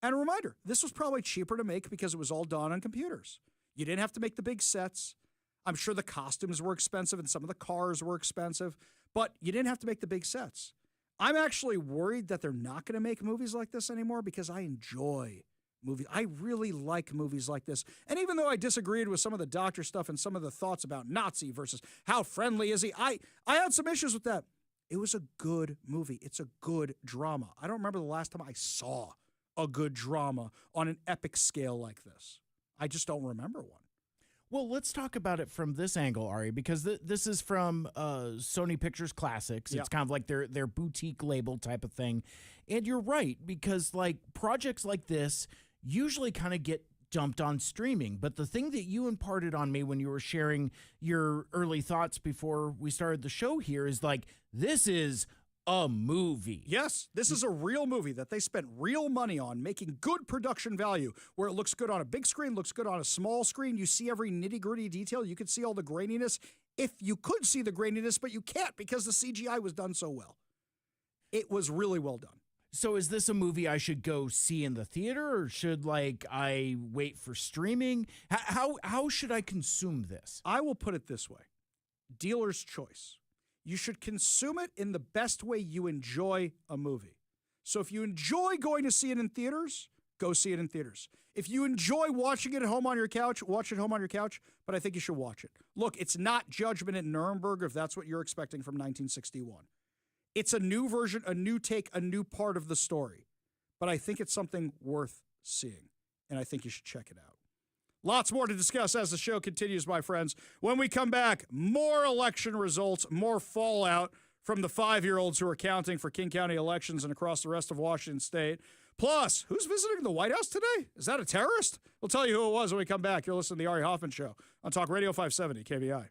And a reminder, this was probably cheaper to make because it was all done on computers. You didn't have to make the big sets. I'm sure the costumes were expensive and some of the cars were expensive, but you didn't have to make the big sets. I'm actually worried that they're not going to make movies like this anymore because I enjoy movies. I really like movies like this. And even though I disagreed with some of the doctor stuff and some of the thoughts about Nazi versus how friendly is he, I had some issues with that. It was a good movie. It's a good drama. I don't remember the last time I saw a good drama on an epic scale like this. I just don't remember one. Well, let's talk about it from this angle, Ari, because this is from Sony Pictures Classics. It's kind of like their boutique label type of thing. And you're right, because like projects like this usually kind of get dumped on streaming. But the thing that you imparted on me when you were sharing your early thoughts before we started the show here is like, this is a movie. Yes, this is a real movie that they spent real money on, making good production value, where it looks good on a big screen, looks good on a small screen. You see every nitty-gritty detail. You can see all the graininess. If you could see the graininess, but you can't because the CGI was done so well. It was really well done. So is this a movie I should go see in the theater, or should I wait for streaming? How should I consume this? I will put it this way. Dealer's choice. You should consume it in the best way you enjoy a movie. So if you enjoy going to see it in theaters, go see it in theaters. If you enjoy watching it at home on your couch, watch it at home on your couch, but I think you should watch it. Look, it's not Judgment at Nuremberg if that's what you're expecting from 1961. It's a new version, a new take, a new part of the story. But I think it's something worth seeing, and I think you should check it out. Lots more to discuss as the show continues, my friends. When we come back, more election results, more fallout from the 5-year-olds who are counting for King County elections and across the rest of Washington State. Plus, who's visiting the White House today? Is that a terrorist? We'll tell you who it was when we come back. You're listening to the Ari Hoffman Show on Talk Radio 570 KVI.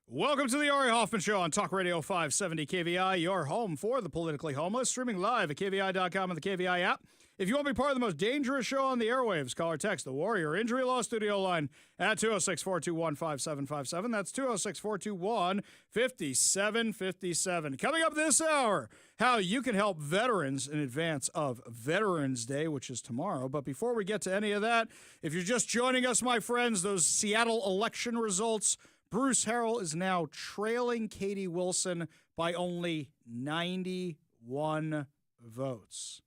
Welcome to the Ari Hoffman Show on Talk Radio 570 KVI, your home for the politically homeless, streaming live at KVI.com and the KVI app. If you want to be part of the most dangerous show on the airwaves, call or text the Warrior Injury Law Studio line at 206-421-5757. That's 206-421-5757. Coming up this hour, how you can help veterans in advance of Veterans Day, which is tomorrow. But before we get to any of that, if you're just joining us, my friends, those Seattle election results, Bruce Harrell is now trailing Katie Wilson by only 91 votes.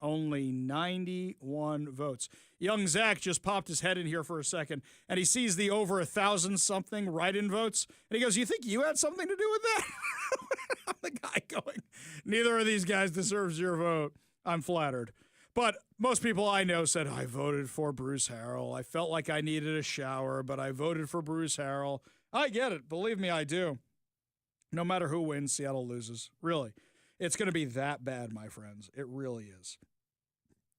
Only 91 votes. Young Zach just popped his head in here for a second, and he sees the over 1,000-something write-in votes, and he goes, you think you had something to do with that? I'm the guy going, neither of these guys deserves your vote. I'm flattered. But most people I know said, I voted for Bruce Harrell. I felt like I needed a shower, but I voted for Bruce Harrell. I get it. Believe me, I do. No matter who wins, Seattle loses. Really. It's going to be that bad, my friends. It really is.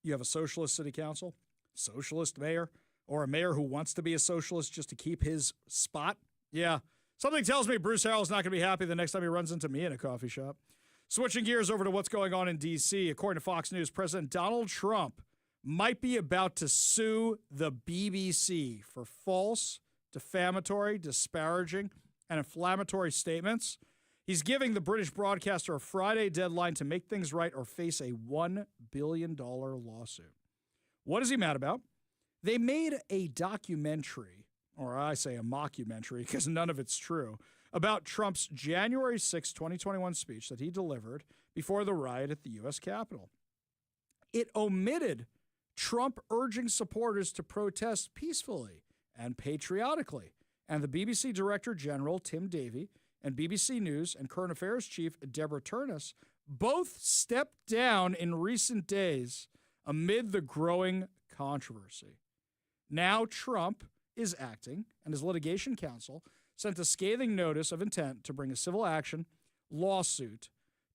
You have a socialist city council, socialist mayor, or a mayor who wants to be a socialist just to keep his spot. Yeah. Something tells me Bruce Harrell's not going to be happy the next time he runs into me in a coffee shop. Switching gears over to what's going on in D.C., according to Fox News, President Donald Trump might be about to sue the BBC for false, defamatory, disparaging, and inflammatory statements. He's giving the British broadcaster a Friday deadline to make things right or face a $1 billion lawsuit. What is he mad about? They made a documentary, or I say a mockumentary because none of it's true, about Trump's January 6, 2021 speech that he delivered before the riot at the U.S. Capitol. It omitted Trump urging supporters to protest peacefully and patriotically. And the BBC Director General, Tim Davie, and BBC News and Current Affairs Chief Deborah Turnus both stepped down in recent days amid the growing controversy. Now Trump is acting, and his litigation counsel sent a scathing notice of intent to bring a civil action lawsuit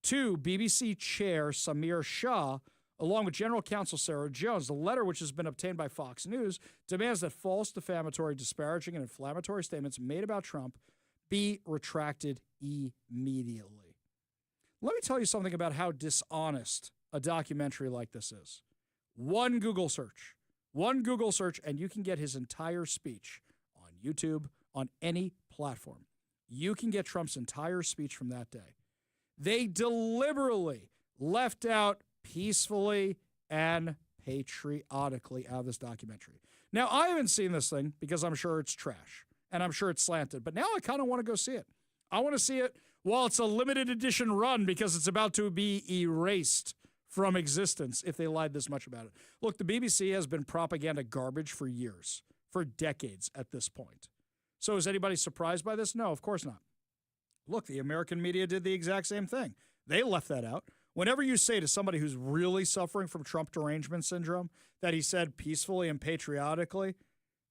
to BBC Chair Samir Shah, along with General Counsel Sarah Jones. The letter, which has been obtained by Fox News, demands that false, defamatory, disparaging, and inflammatory statements made about Trump be retracted immediately. Let me tell you something about how dishonest a documentary like this is. One Google search, and you can get his entire speech on YouTube, on any platform. You can get Trump's entire speech from that day. They deliberately left out peacefully and patriotically out of this documentary. Now, I haven't seen this thing because I'm sure it's trash and I'm sure it's slanted, but now I kind of want to go see it. I want to see it while it's a limited edition run because it's about to be erased from existence if they lied this much about it. Look, the BBC has been propaganda garbage for years, for decades at this point. So is anybody surprised by this? No, of course not. Look, the American media did the exact same thing. They left that out. Whenever you say to somebody who's really suffering from Trump derangement syndrome that he said peacefully and patriotically,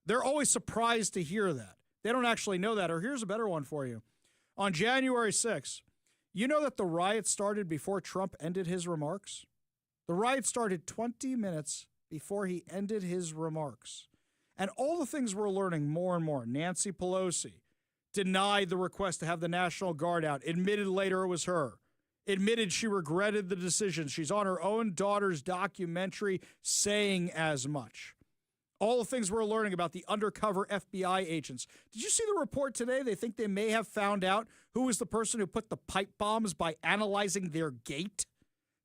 they're always surprised to hear that. They don't actually know that. Or here's a better one for you. On January 6th, you know that the riot started before Trump ended his remarks? The riot started 20 minutes before he ended his remarks. And all the things we're learning more and more. Nancy Pelosi denied the request to have the National Guard out, admitted later it was her, admitted she regretted the decision. She's on her own daughter's documentary saying as much. All the things we're learning about the undercover FBI agents. Did you see the report today? They think they may have found out who was the person who put the pipe bombs by analyzing their gait.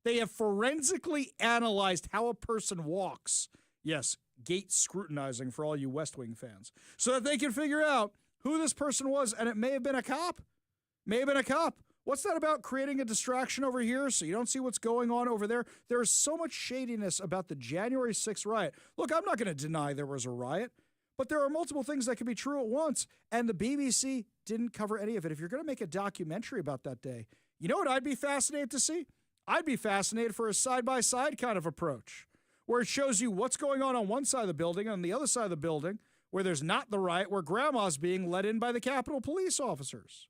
They have forensically analyzed how a person walks. Yes, gait scrutinizing for all you West Wing fans. So that they can figure out who this person was, and it may have been a cop. May have been a cop. What's that about creating a distraction over here so you don't see what's going on over there? There is so much shadiness about the January 6th riot. Look, I'm not going to deny there was a riot, but there are multiple things that can be true at once, and the BBC didn't cover any of it. If you're going to make a documentary about that day, you know what I'd be fascinated to see? I'd be fascinated for a side-by-side kind of approach, where it shows you what's going on one side of the building, on the other side of the building, where there's not the riot, where grandma's being let in by the Capitol Police officers.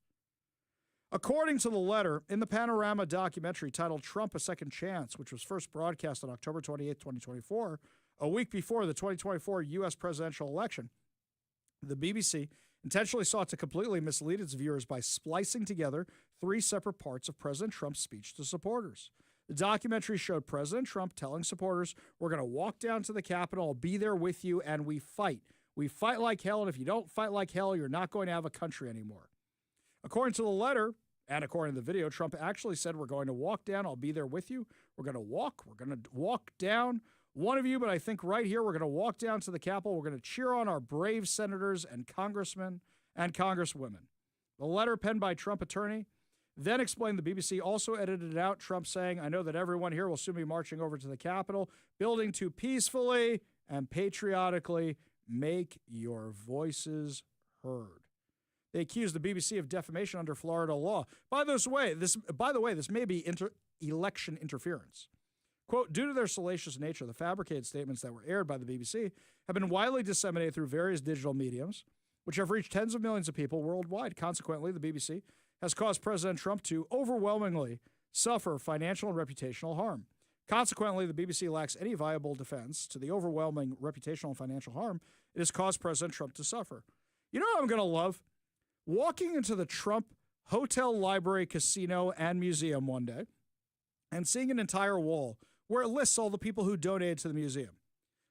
According to the letter, in the Panorama documentary titled Trump: A Second Chance, which was first broadcast on October 28, 2024, a week before the 2024 U.S. presidential election, the BBC intentionally sought to completely mislead its viewers by splicing together 3 separate parts of President Trump's speech to supporters. The documentary showed President Trump telling supporters, "We're going to walk down to the Capitol, I'll be there with you, and we fight. We fight like hell, and if you don't fight like hell, you're not going to have a country anymore." According to the letter, and according to the video, Trump actually said, "We're going to walk down, I'll be there with you. We're going to walk down, one of you, but I think right here, we're going to walk down to the Capitol. We're going to cheer on our brave senators and congressmen and congresswomen." The letter, penned by Trump attorney, then explained the BBC also edited out Trump saying, "I know that everyone here will soon be marching over to the Capitol, building to peacefully and patriotically make your voices heard." They accused the BBC of defamation under Florida law. By the way, this may be election interference. Quote, "Due to their salacious nature, the fabricated statements that were aired by the BBC have been widely disseminated through various digital mediums, which have reached tens of millions of people worldwide. Consequently, the BBC has caused President Trump to overwhelmingly suffer financial and reputational harm. Consequently, the BBC lacks any viable defense to the overwhelming reputational and financial harm it has caused President Trump to suffer." You know what I'm going to love? Walking into the Trump Hotel, Library, Casino, and Museum one day and seeing an entire wall where it lists all the people who donated to the museum.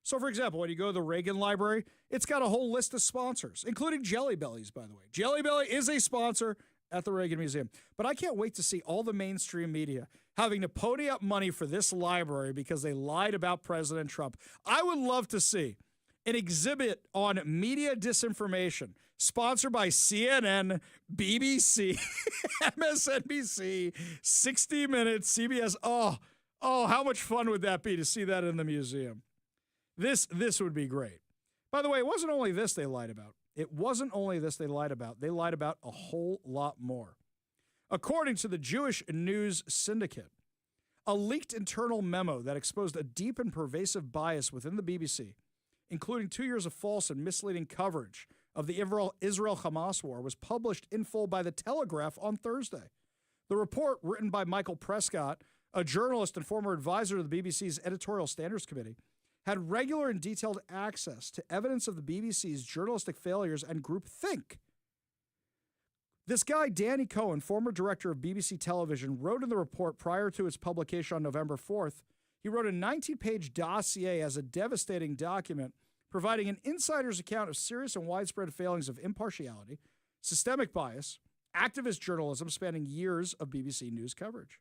So, for example, when you go to the Reagan Library, it's got a whole list of sponsors, including Jelly Bellies, by the way. Jelly Belly is a sponsor at the Reagan Museum. But I can't wait to see all the mainstream media having to pony up money for this library because they lied about President Trump. I would love to see an exhibit on media disinformation sponsored by CNN, BBC, MSNBC, 60 Minutes, CBS. Oh, how much fun would that be to see that in the museum? This would be great. By the way, it wasn't only this they lied about. They lied about a whole lot more. According to the Jewish News Syndicate, a leaked internal memo that exposed a deep and pervasive bias within the BBC, including 2 years of false and misleading coverage of the Israel-Hamas war, was published in full by The Telegraph on Thursday. The report, written by Michael Prescott, a journalist and former advisor to the BBC's Editorial Standards Committee, had regular and detailed access to evidence of the BBC's journalistic failures and groupthink. This guy, Danny Cohen, former director of BBC Television, wrote in the report prior to its publication on November 4th, he wrote a 19-page dossier as a devastating document providing an insider's account of serious and widespread failings of impartiality, systemic bias, activist journalism spanning years of BBC News coverage.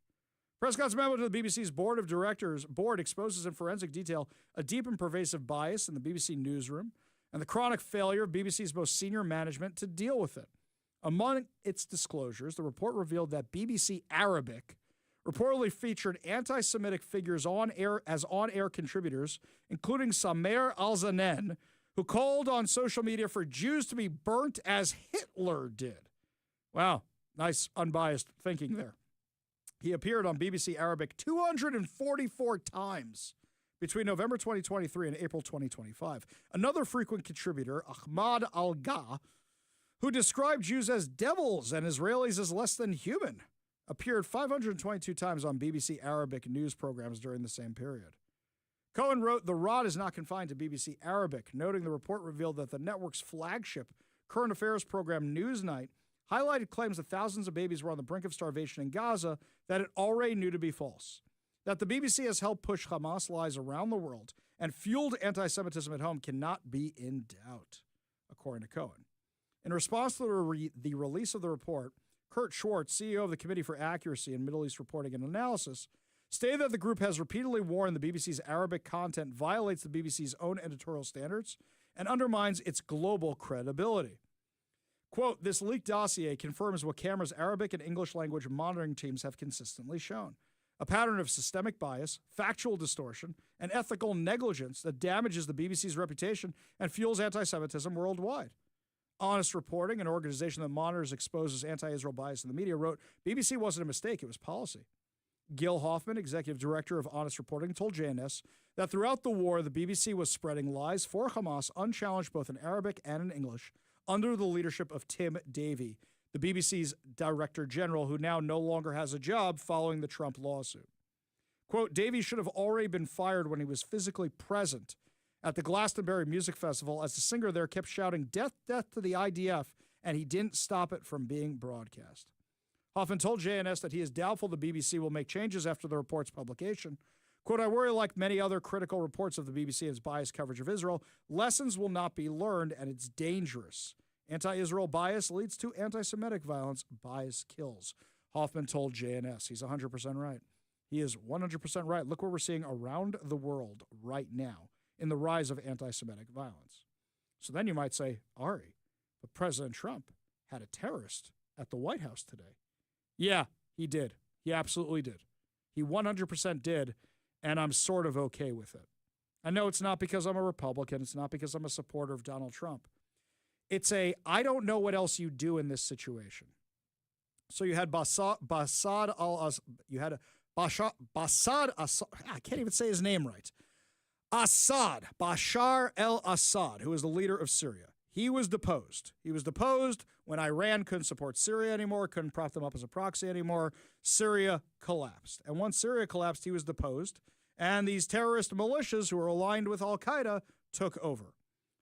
Prescott's memo to the BBC's board exposes in forensic detail a deep and pervasive bias in the BBC newsroom and the chronic failure of BBC's most senior management to deal with it. Among its disclosures, the report revealed that BBC Arabic reportedly featured anti-Semitic figures as on-air contributors, including Samer Al-Zanen, who called on social media for Jews to be burnt as Hitler did. Wow, nice unbiased thinking there. He appeared on BBC Arabic 244 times between November 2023 and April 2025. Another frequent contributor, Ahmad Al-Gha, who described Jews as devils and Israelis as less than human, appeared 522 times on BBC Arabic news programs during the same period. Cohen wrote, "The rod is not confined to BBC Arabic," noting the report revealed that the network's flagship current affairs program, Newsnight, highlighted claims that thousands of babies were on the brink of starvation in Gaza that it already knew to be false. That the BBC has helped push Hamas lies around the world and fueled anti-Semitism at home cannot be in doubt, according to Cohen. In response to the release of the report, Kurt Schwartz, CEO of the Committee for Accuracy in Middle East Reporting and Analysis, stated that the group has repeatedly warned the BBC's Arabic content violates the BBC's own editorial standards and undermines its global credibility. Quote, "This leaked dossier confirms what Camera's Arabic and English language monitoring teams have consistently shown. A pattern of systemic bias, factual distortion, and ethical negligence that damages the BBC's reputation and fuels anti-Semitism worldwide." Honest Reporting, an organization that monitors exposes anti-Israel bias in the media, wrote, "BBC wasn't a mistake, it was policy." Gil Hoffman, executive director of Honest Reporting, told JNS that throughout the war, the BBC was spreading lies for Hamas unchallenged both in Arabic and in English under the leadership of Tim Davie, the BBC's director general, who now no longer has a job following the Trump lawsuit. Quote, "Davie should have already been fired when he was physically present at the Glastonbury Music Festival as the singer there kept shouting, "Death, death to the IDF," and he didn't stop it from being broadcast. Hoffman told JNS that he is doubtful the BBC will make changes after the report's publication. Quote, "I worry, like many other critical reports of the BBC and its biased coverage of Israel, lessons will not be learned, and it's dangerous. Anti-Israel bias leads to anti-Semitic violence. Bias kills," Hoffman told JNS. He's 100% right. He is 100% right. Look what we're seeing around the world right now in the rise of anti-Semitic violence. So then you might say, Ari, but President Trump had a terrorist at the White House today. Yeah, he did. He absolutely did. He 100% did, and I'm sort of okay with it. I know it's not because I'm a Republican. It's not because I'm a supporter of Donald Trump. It's I don't know what else you do in this situation. So you had Bashar al-Assad, I can't even say his name right. Bashar al-Assad, who is the leader of Syria. He was deposed. He was deposed when Iran couldn't support Syria anymore, couldn't prop them up as a proxy anymore. Syria collapsed. And once Syria collapsed, he was deposed. And these terrorist militias who are aligned with al-Qaeda took over.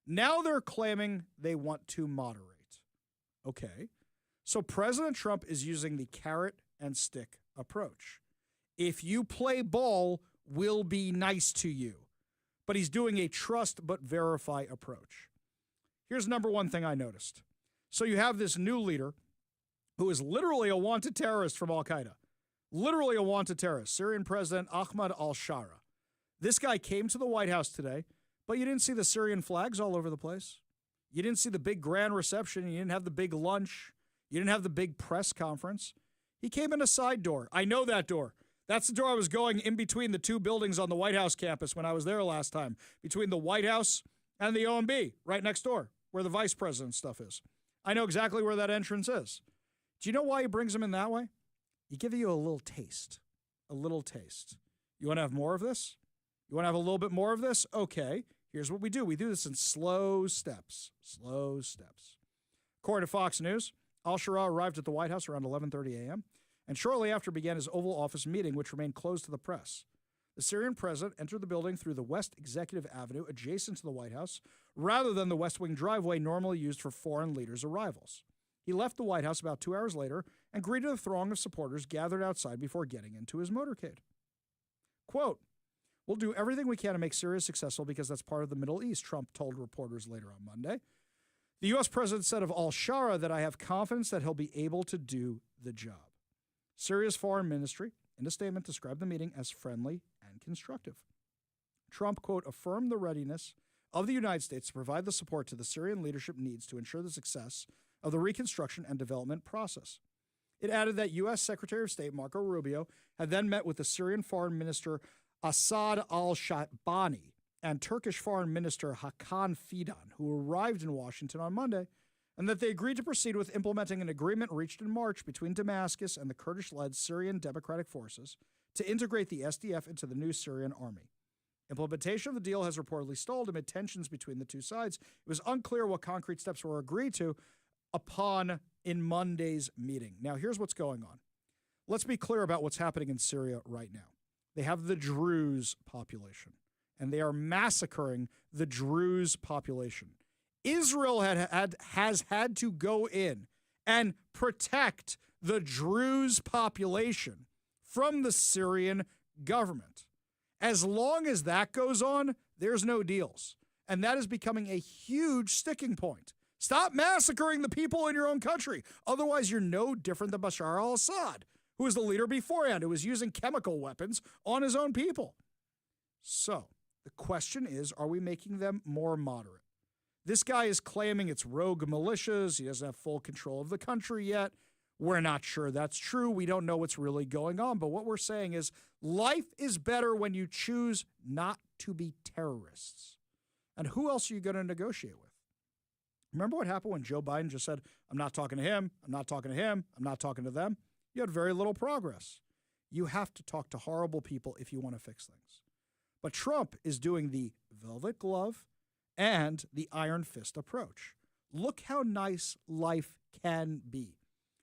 Now they're claiming they want to moderate. Okay. So President Trump is using the carrot and stick approach. If you play ball, we'll be nice to you. But he's doing a trust but verify approach. Here's number one thing I noticed. So you have this new leader who is literally a wanted terrorist from al-Qaeda. Literally a wanted terrorist, Syrian President Ahmad al-Shara. This guy came to the White House today, but you didn't see the Syrian flags all over the place. You didn't see the big grand reception. You didn't have the big lunch. You didn't have the big press conference. He came in a side door. I know that door. That's the door I was going in between the two buildings on the White House campus when I was there last time, between the White House and the OMB, right next door, where the vice president stuff is. I know exactly where that entrance is. Do you know why he brings them in that way? He gives you a little taste. A little taste. You want to have more of this? You want to have a little bit more of this? Okay, here's what we do. We do this in slow steps. Slow steps. According to Fox News, al-Shara arrived at the White House around 11:30 a.m., and shortly after began his Oval Office meeting, which remained closed to the press. The Syrian president entered the building through the West Executive Avenue adjacent to the White House, rather than the West Wing driveway normally used for foreign leaders' arrivals. He left the White House about 2 hours later and greeted a throng of supporters gathered outside before getting into his motorcade. Quote, "We'll do everything we can to make Syria successful because that's part of the Middle East," Trump told reporters later on Monday. The U.S. president said of al-Shara that I have confidence that he'll be able to do the job. Syria's foreign ministry, in a statement, described the meeting as friendly and constructive. Trump, quote, affirmed the readiness of the United States to provide the support to the Syrian leadership needs to ensure the success of the reconstruction and development process. It added that U.S. Secretary of State Marco Rubio had then met with the Syrian Foreign Minister Assad al-Shatbani and Turkish Foreign Minister Hakan Fidan, who arrived in Washington on Monday, and that they agreed to proceed with implementing an agreement reached in March between Damascus and the Kurdish-led Syrian Democratic Forces to integrate the SDF into the new Syrian army. Implementation of the deal has reportedly stalled amid tensions between the two sides. It was unclear what concrete steps were agreed to in Monday's meeting. Now, here's what's going on. Let's be clear about what's happening in Syria right now. They have the Druze population, and they are massacring the Druze population. Israel has had to go in and protect the Druze population from the Syrian government. As long as that goes on, there's no deals. And that is becoming a huge sticking point. Stop massacring the people in your own country. Otherwise, you're no different than Bashar al-Assad, who was the leader beforehand, who was using chemical weapons on his own people. So the question is, are we making them more moderate? This guy is claiming it's rogue militias. He doesn't have full control of the country yet. We're not sure that's true. We don't know what's really going on. But what we're saying is life is better when you choose not to be terrorists. And who else are you going to negotiate with? Remember what happened when Joe Biden just said, I'm not talking to him, I'm not talking to him, I'm not talking to them? You had very little progress. You have to talk to horrible people if you want to fix things. But Trump is doing the velvet glove and the iron fist approach. Look how nice life can be.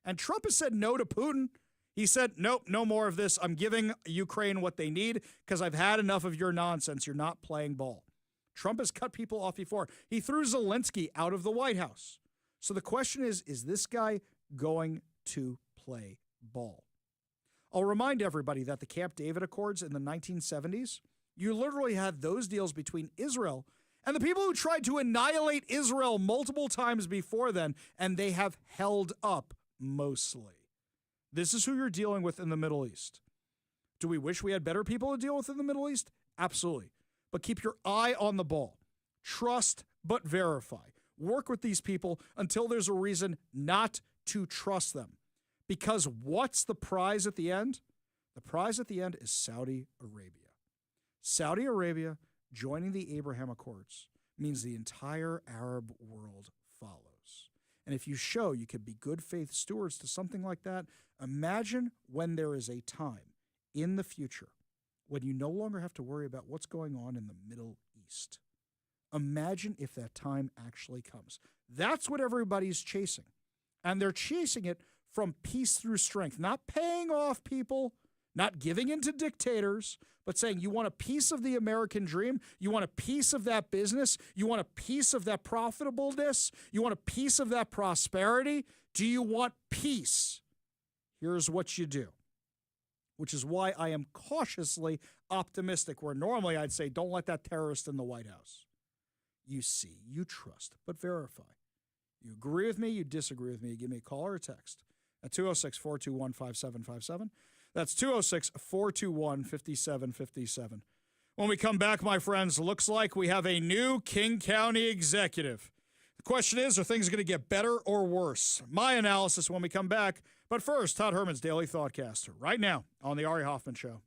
And Trump has said no to Putin. He said, nope, no more of this. I'm giving Ukraine what they need because I've had enough of your nonsense. You're not playing ball. Trump has cut people off before. He threw Zelensky out of the White House. So the question is this guy going to play ball? I'll remind everybody that the Camp David Accords in the 1970s, you literally had those deals between Israel and the people who tried to annihilate Israel multiple times before then, and they have held up mostly. This is who you're dealing with in the Middle East. Do we wish we had better people to deal with in the Middle East? Absolutely. But keep your eye on the ball. Trust but verify. Work with these people until there's a reason not to trust them. Because what's the prize at the end? The prize at the end is Saudi Arabia. Saudi Arabia joining the Abraham Accords means the entire Arab world follows. And if you show you can be good faith stewards to something like that, imagine when there is a time in the future when you no longer have to worry about what's going on in the Middle East. Imagine if that time actually comes. That's what everybody's chasing. And they're chasing it from peace through strength, not paying off people, not giving in to dictators, but saying you want a piece of the American dream, you want a piece of that business, you want a piece of that profitableness, you want a piece of that prosperity. Do you want peace? Here's what you do, which is why I am cautiously optimistic, where normally I'd say don't let that terrorist in the White House. You see, you trust, but verify. You agree with me, you disagree with me, you give me a call or a text at 206-421-5757. That's 206-421-5757. When we come back, my friends, looks like we have a new King County executive. The question is, are things going to get better or worse? My analysis when we come back. But first, Todd Herman's Daily Thoughtcaster, right now on the Ari Hoffman Show.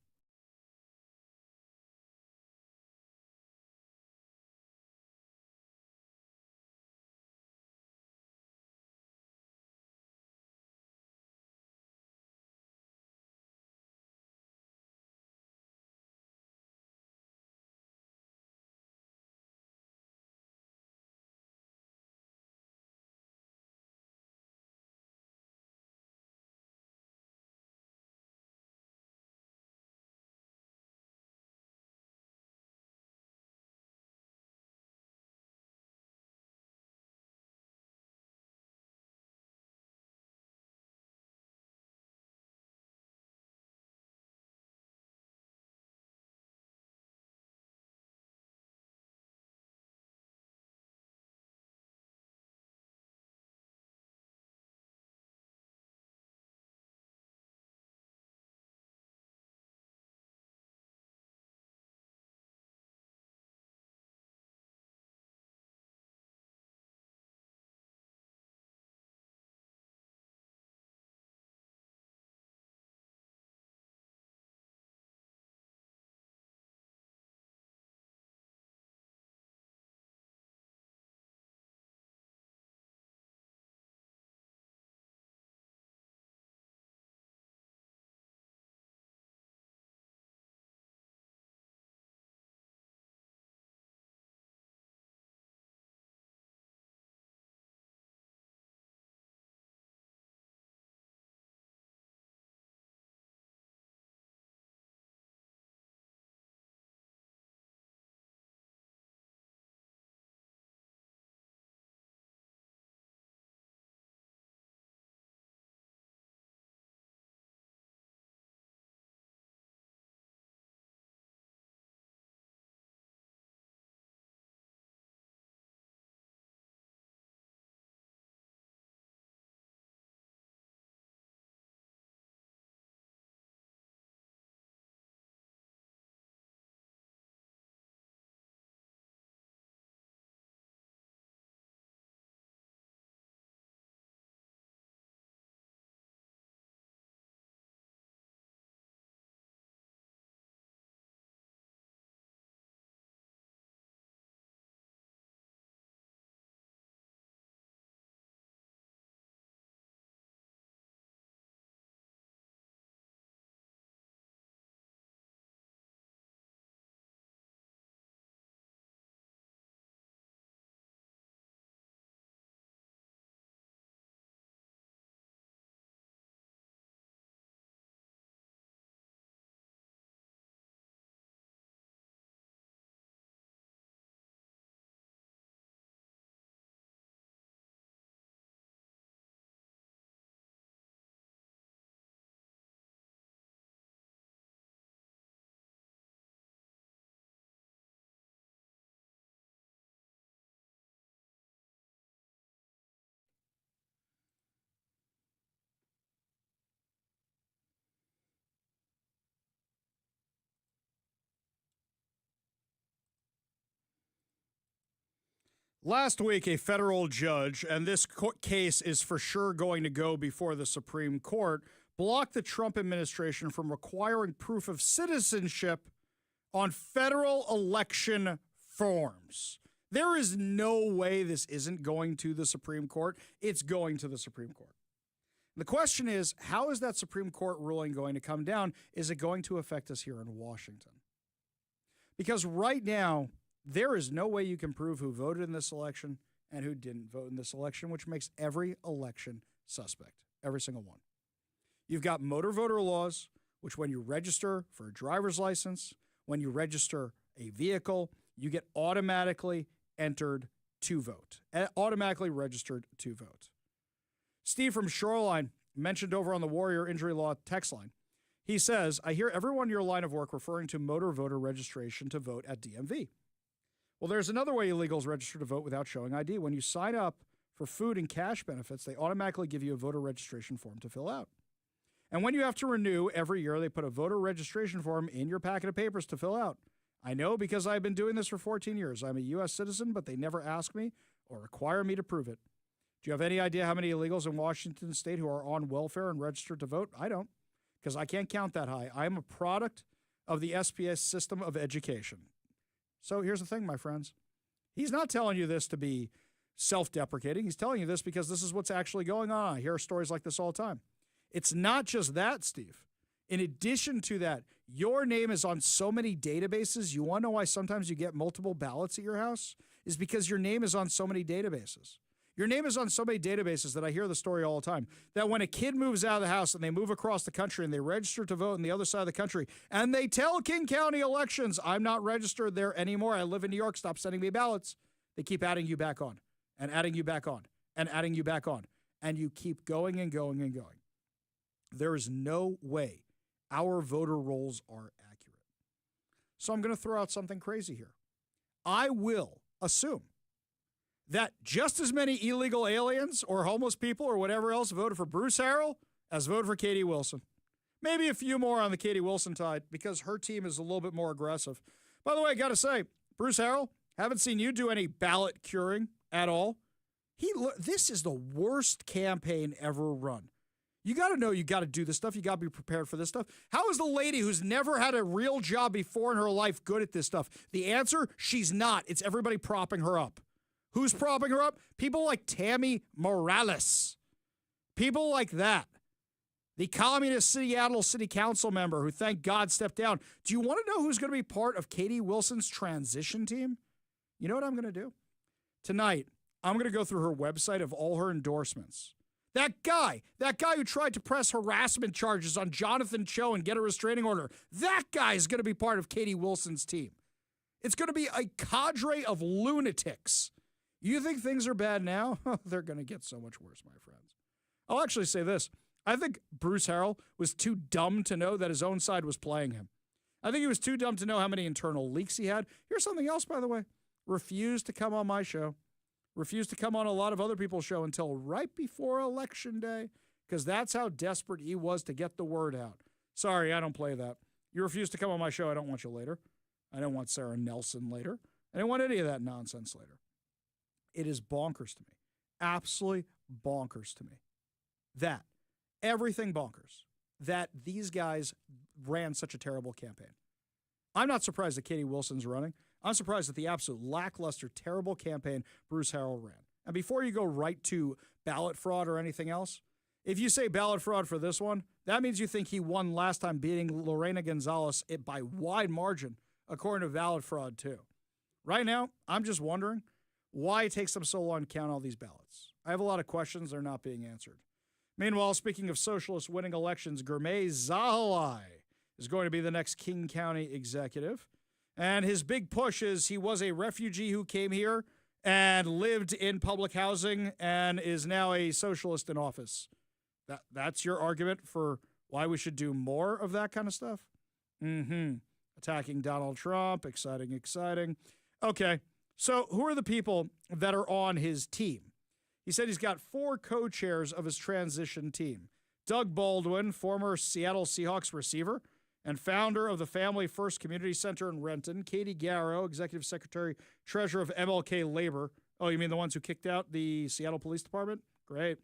Last week, a federal judge, and this case is for sure going to go before the Supreme Court, blocked the Trump administration from requiring proof of citizenship on federal election forms. There is no way this isn't going to the Supreme Court. It's going to the Supreme Court. The question is, how is that Supreme Court ruling going to come down? Is it going to affect us here in Washington? Because right now, there is no way you can prove who voted in this election and who didn't vote in this election, which makes every election suspect, every single one. You've got motor voter laws, which when you register for a driver's license, when you register a vehicle, you get automatically entered to vote, automatically registered to vote. Steve from Shoreline mentioned over on the Warrior Injury Law text line. He says, I hear everyone in your line of work referring to motor voter registration to vote at DMV. Well, there's another way illegals register to vote without showing ID. When you sign up for food and cash benefits, they automatically give you a voter registration form to fill out. And when you have to renew every year, they put a voter registration form in your packet of papers to fill out. I know because I've been doing this for 14 years. I'm a U.S. citizen, but they never ask me or require me to prove it. Do you have any idea how many illegals in Washington state who are on welfare and registered to vote? I don't, because I can't count that high. I am a product of the SPS system of education. So here's the thing, my friends. He's not telling you this to be self-deprecating. He's telling you this because this is what's actually going on. I hear stories like this all the time. It's not just that, Steve. In addition to that, your name is on so many databases. You want to know why sometimes you get multiple ballots at your house? Is because your name is on so many databases. Your name is on so many databases that I hear the story all the time, that when a kid moves out of the house and they move across the country and they register to vote on the other side of the country and they tell King County elections, I'm not registered there anymore. I live in New York. Stop sending me ballots. They keep adding you back on and adding you back on and adding you back on. And you keep going and going and going. There is no way our voter rolls are accurate. So I'm going to throw out something crazy here. I will assume that just as many illegal aliens or homeless people or whatever else voted for Bruce Harrell as voted for Katie Wilson. Maybe a few more on the Katie Wilson side because her team is a little bit more aggressive. By the way, I got to say, Bruce Harrell, haven't seen you do any ballot curing at all. This is the worst campaign ever run. You got to know you got to do this stuff. You got to be prepared for this stuff. How is the lady who's never had a real job before in her life good at this stuff? The answer, she's not. It's everybody propping her up. Who's propping her up? People like Tammy Morales. People like that. The communist Seattle City Council member who, thank God, stepped down. Do you want to know who's going to be part of Katie Wilson's transition team? You know what I'm going to do? Tonight, I'm going to go through her website of all her endorsements. That guy who tried to press harassment charges on Jonathan Cho and get a restraining order, that guy is going to be part of Katie Wilson's team. It's going to be a cadre of lunatics. You think things are bad now? They're going to get so much worse, my friends. I'll actually say this. I think Bruce Harrell was too dumb to know that his own side was playing him. I think he was too dumb to know how many internal leaks he had. Here's something else, by the way. Refused to come on my show. Refused to come on a lot of other people's show until right before Election Day, because that's how desperate he was to get the word out. Sorry, I don't play that. You refuse to come on my show, I don't want you later. I don't want Sarah Nelson later. I don't want any of that nonsense later. It is bonkers to me. Absolutely bonkers to me. That, everything bonkers, that these guys ran such a terrible campaign. I'm not surprised that Katie Wilson's running. I'm surprised at the absolute lackluster, terrible campaign Bruce Harrell ran. And before you go right to ballot fraud or anything else, if you say ballot fraud for this one, that means you think he won last time beating Lorena Gonzalez by wide margin, according to ballot fraud too. Right now, I'm just wondering why it takes them so long to count all these ballots. I have a lot of questions. They're not being answered. Meanwhile, speaking of socialists winning elections, Gurmay Zahalai is going to be the next King County executive. And his big push is he was a refugee who came here and lived in public housing and is now a socialist in office. That's your argument for why we should do more of that kind of stuff? Attacking Donald Trump. Exciting. Okay, so who are the people that are on his team? He said he's got 4 co-chairs of his transition team. Doug Baldwin, former Seattle Seahawks receiver and founder of the Family First Community Center in Renton. Katie Garrow, executive secretary, treasurer of MLK Labor Oh, you mean the ones who kicked out the Seattle Police Department? Great.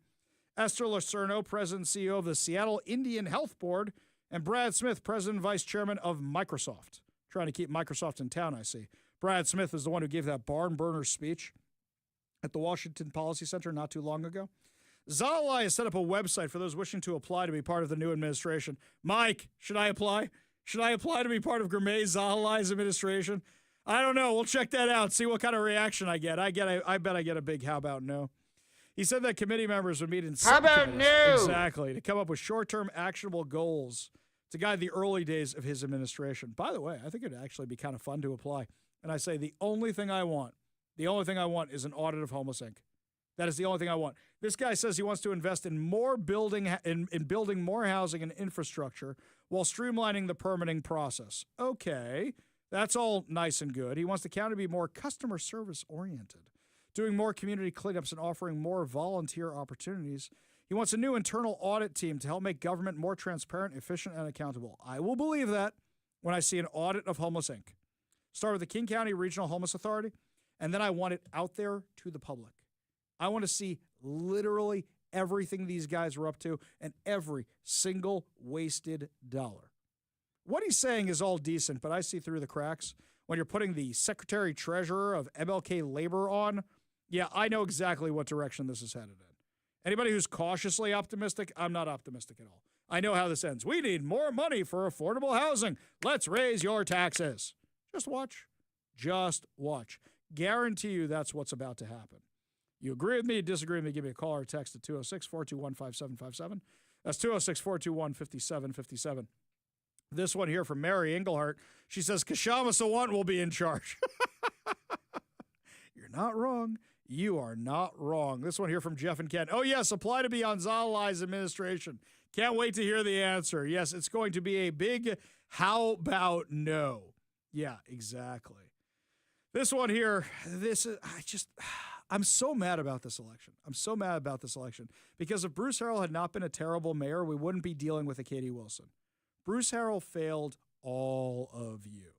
Esther Lucerno, President and CEO of the Seattle Indian Health Board, and Brad Smith, President and Vice Chairman of Microsoft. Trying to keep Microsoft in town, I see. Brad Smith is the one who gave that barn burner speech at the Washington Policy Center not too long ago. Zalalai has set up a website for those wishing to apply to be part of the new administration. Mike, should I apply? Should I apply to be part of Gurmay Zalalai's administration? I don't know. We'll check that out, see what kind of reaction I get. I bet I get a big how about no. He said that committee members would meet in How about no? Exactly, to come up with short-term actionable goals to guide the early days of his administration. By the way, I think it'd actually be kind of fun to apply. And I say the only thing I want is an audit of Homeless Inc. That is the only thing I want. This guy says he wants to invest in more building more housing and infrastructure while streamlining the permitting process. Okay, that's all nice and good. He wants the county to be more customer service oriented, doing more community cleanups and offering more volunteer opportunities. He wants a new internal audit team to help make government more transparent, efficient, and accountable. I will believe that when I see an audit of Homeless Inc. Start with the King County Regional Homeless Authority, and then I want it out there to the public. I want to see literally everything these guys are up to and every single wasted dollar. What he's saying is all decent, but I see through the cracks. When you're putting the Secretary-Treasurer of MLK Labor on, yeah, I know exactly what direction this is headed in. Anybody who's cautiously optimistic, I'm not optimistic at all. I know how this ends. We need more money for affordable housing. Let's raise your taxes. Just watch. Just watch. Guarantee you that's what's about to happen. You agree with me, disagree with me, give me a call or text at 206-421-5757. That's 206-421-5757. This one here from Mary Englehart. She says, Kshama Sawant will be in charge. You're not wrong. You are not wrong. This one here from Jeff and Ken. Oh, yes, apply to be on Zalalai's administration. Can't wait to hear the answer. Yes, it's going to be a big how about no. Yeah, exactly. This one here, I'm so mad about this election. I'm so mad about this election because if Bruce Harrell had not been a terrible mayor, we wouldn't be dealing with a Katie Wilson. Bruce Harrell failed all of you.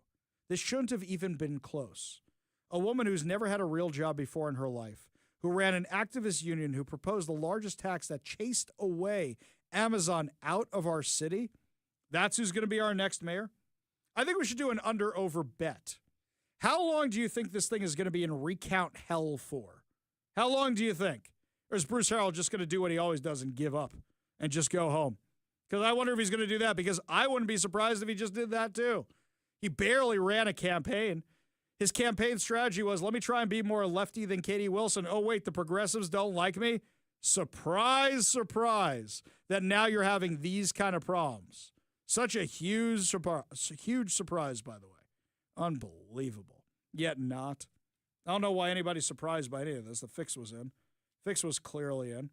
This shouldn't have even been close. A woman who's never had a real job before in her life, who ran an activist union, who proposed the largest tax that chased away Amazon out of our city, that's who's going to be our next mayor? I think we should do an under-over bet. How long do you think this thing is going to be in recount hell for? How long do you think? Or is Bruce Harrell just going to do what he always does and give up and just go home? Because I wonder if he's going to do that, because I wouldn't be surprised if he just did that too. He barely ran a campaign. His campaign strategy was, let me try and be more lefty than Katie Wilson. Oh, wait, the progressives don't like me? Surprise, surprise, that now you're having these kind of problems. Such a huge surprise, by the way. Unbelievable. Yet not. I don't know why anybody's surprised by any of this. The fix was in. Fix was clearly in.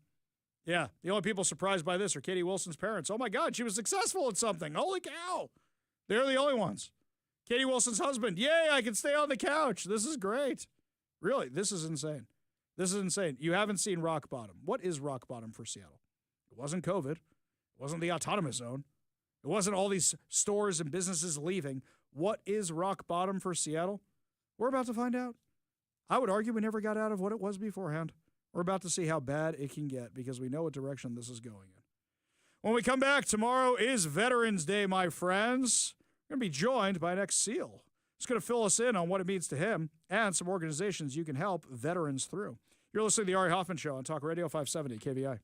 Yeah, the only people surprised by this are Katie Wilson's parents. Oh, my God, she was successful at something. Holy cow. They're the only ones. Katie Wilson's husband. Yay, I can stay on the couch. This is great. Really, this is insane. This is insane. You haven't seen rock bottom. What is rock bottom for Seattle? It wasn't COVID. It wasn't the autonomous zone. It wasn't all these stores and businesses leaving. What is rock bottom for Seattle? We're about to find out. I would argue we never got out of what it was beforehand. We're about to see how bad it can get because we know what direction this is going in. When we come back, tomorrow is Veterans Day, my friends. We're going to be joined by an ex-SEAL. He's going to fill us in on what it means to him and some organizations you can help veterans through. You're listening to the Ari Hoffman Show on Talk Radio 570 KVI.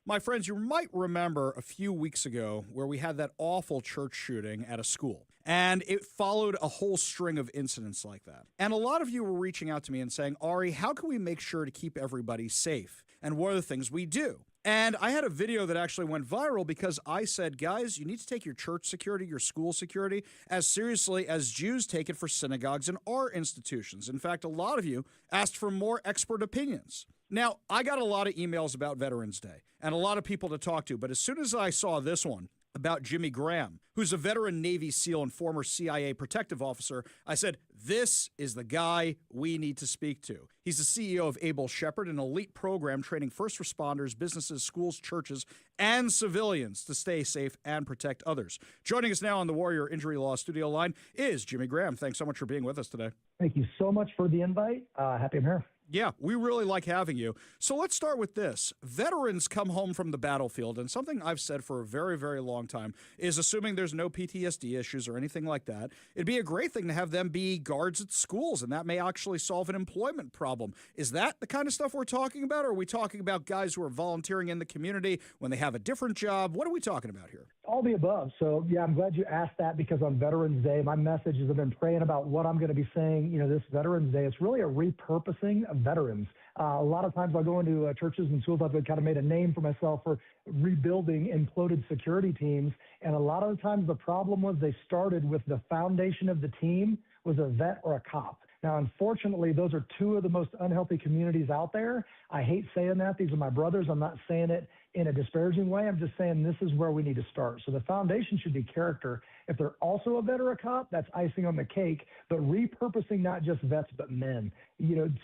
My friends, you might remember a few weeks ago where we had that awful church shooting at a school. And it followed a whole string of incidents like that. And a lot of you were reaching out to me and saying, Ari, how can we make sure to keep everybody safe? And what are the things we do? And I had a video that actually went viral because I said, guys, you need to take your church security, your school security, as seriously as Jews take it for synagogues and our institutions. In fact, a lot of you asked for more expert opinions. Now, I got a lot of emails about Veterans Day and a lot of people to talk to, but as soon as I saw this one about Jimmy Graham, who's a veteran Navy SEAL and former CIA protective officer, I said, this is the guy we need to speak to. He's the CEO of Able Shepherd, an elite program training first responders, businesses, schools, churches, and civilians to stay safe and protect others. Joining us now on the Warrior Injury Law studio line is Jimmy Graham. Thanks so much for being with us today. Thank you so much for the invite. Happy I'm here. Yeah, we really like having you. So let's start with this. Veterans come home from the battlefield, and something I've said for a very, very long time is, assuming there's no PTSD issues or anything like that, it'd be a great thing to have them be guards at schools, and that may actually solve an employment problem. Is that the kind of stuff we're talking about, or are we talking about guys who are volunteering in the community when they have a different job? What are we talking about here? All the above. So, yeah, I'm glad you asked that, because on Veterans Day, my message is I've been praying about what I'm going to be saying, this Veterans Day. It's really a repurposing of veterans. A lot of times I'll go into churches and schools. I've kind of made a name for myself for rebuilding imploded security teams. And a lot of the times the problem was they started with the foundation of the team was a vet or a cop. Now, unfortunately, those are two of the most unhealthy communities out there. I hate saying that. These are my brothers. I'm not saying it in a disparaging way. I'm just saying this is where we need to start. So the foundation should be character. If they're also a vet or a cop, that's icing on the cake. But repurposing not just vets, but men.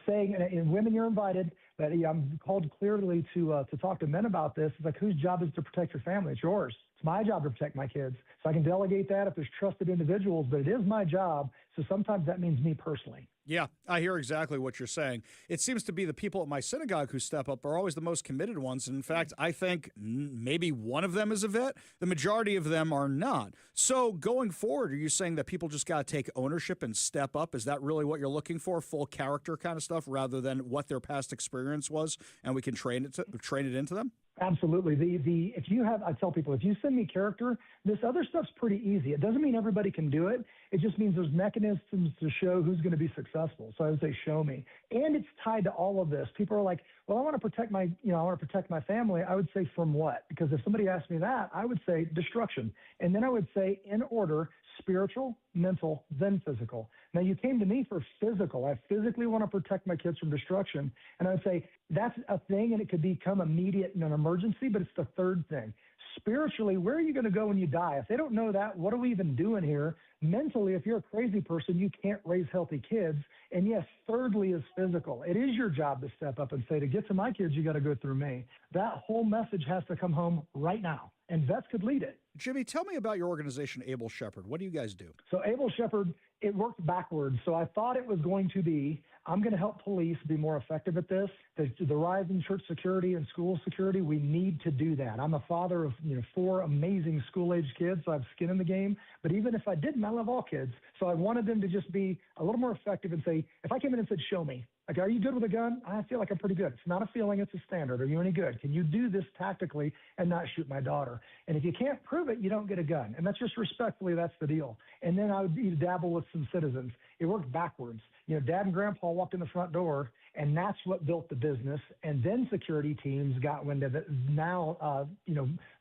Saying, and women, you're invited, but I'm called clearly to talk to men about this. It's like, whose job is to protect your family? It's yours. It's my job to protect my kids. So I can delegate that if there's trusted individuals, but it is my job. So sometimes that means me personally. Yeah, I hear exactly what you're saying. It seems to be the people at my synagogue who step up are always the most committed ones. And in fact, I think maybe one of them is a vet. The majority of them are not. So going forward, are you saying that people just got to take ownership and step up? Is that really what you're looking for? Full character kind of stuff rather than what their past experience was, and we can train it into them? Absolutely. I tell people, if you send me character, this other stuff's pretty easy. It doesn't mean everybody can do it. It just means there's mechanisms to show who's going to be successful. So I would say, show me. And it's tied to all of this. People are like, well, I want to protect my family. I would say, from what? Because if somebody asked me that, I would say destruction. And then I would say, in order, spiritual, mental, then physical. Now, you came to me for physical. I physically want to protect my kids from destruction. And I would say that's a thing, and it could become immediate in an emergency, but it's the third thing. Spiritually, where are you going to go when you die? If they don't know that, what are we even doing here? Mentally, if you're a crazy person, you can't raise healthy kids. And yes, thirdly is physical. It is your job to step up and say, to get to my kids, you got to go through me. That whole message has to come home right now, and vets could lead it. Jimmy, tell me about your organization, Able Shepherd. What do you guys do? So Able Shepherd, it worked backwards. So I thought it was going to be, I'm going to help police be more effective at this. The rise in church security and school security, we need to do that. I'm a father of 4 amazing school-age kids, so I have skin in the game. But even if I didn't, I love all kids. So I wanted them to just be a little more effective and say, if I came in and said, show me. Like, are you good with a gun? I feel like I'm pretty good. It's not a feeling, it's a standard. Are you any good? Can you do this tactically and not shoot my daughter? And if you can't prove it, you don't get a gun. And that's just respectfully, that's the deal. And then I would dabble with some citizens. It worked backwards. Dad and Grandpa walked in the front door, and that's what built the business. And then security teams got wind of it. Now,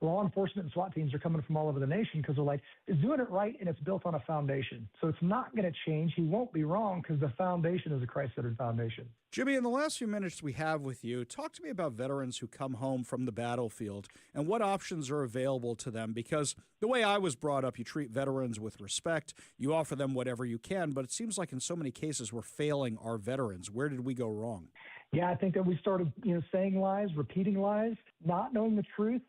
law enforcement and SWAT teams are coming from all over the nation because they're like, it's doing it right, and it's built on a foundation. So it's not going to change. He won't be wrong because the foundation is a Christ-centered foundation. Jimmy, in the last few minutes we have with you, talk to me about veterans who come home from the battlefield and what options are available to them, because the way I was brought up, you treat veterans with respect, you offer them whatever you can, but it seems like in so many cases we're failing our veterans. Where did we go wrong? Yeah, I think that we started, saying lies, repeating lies, not knowing the truth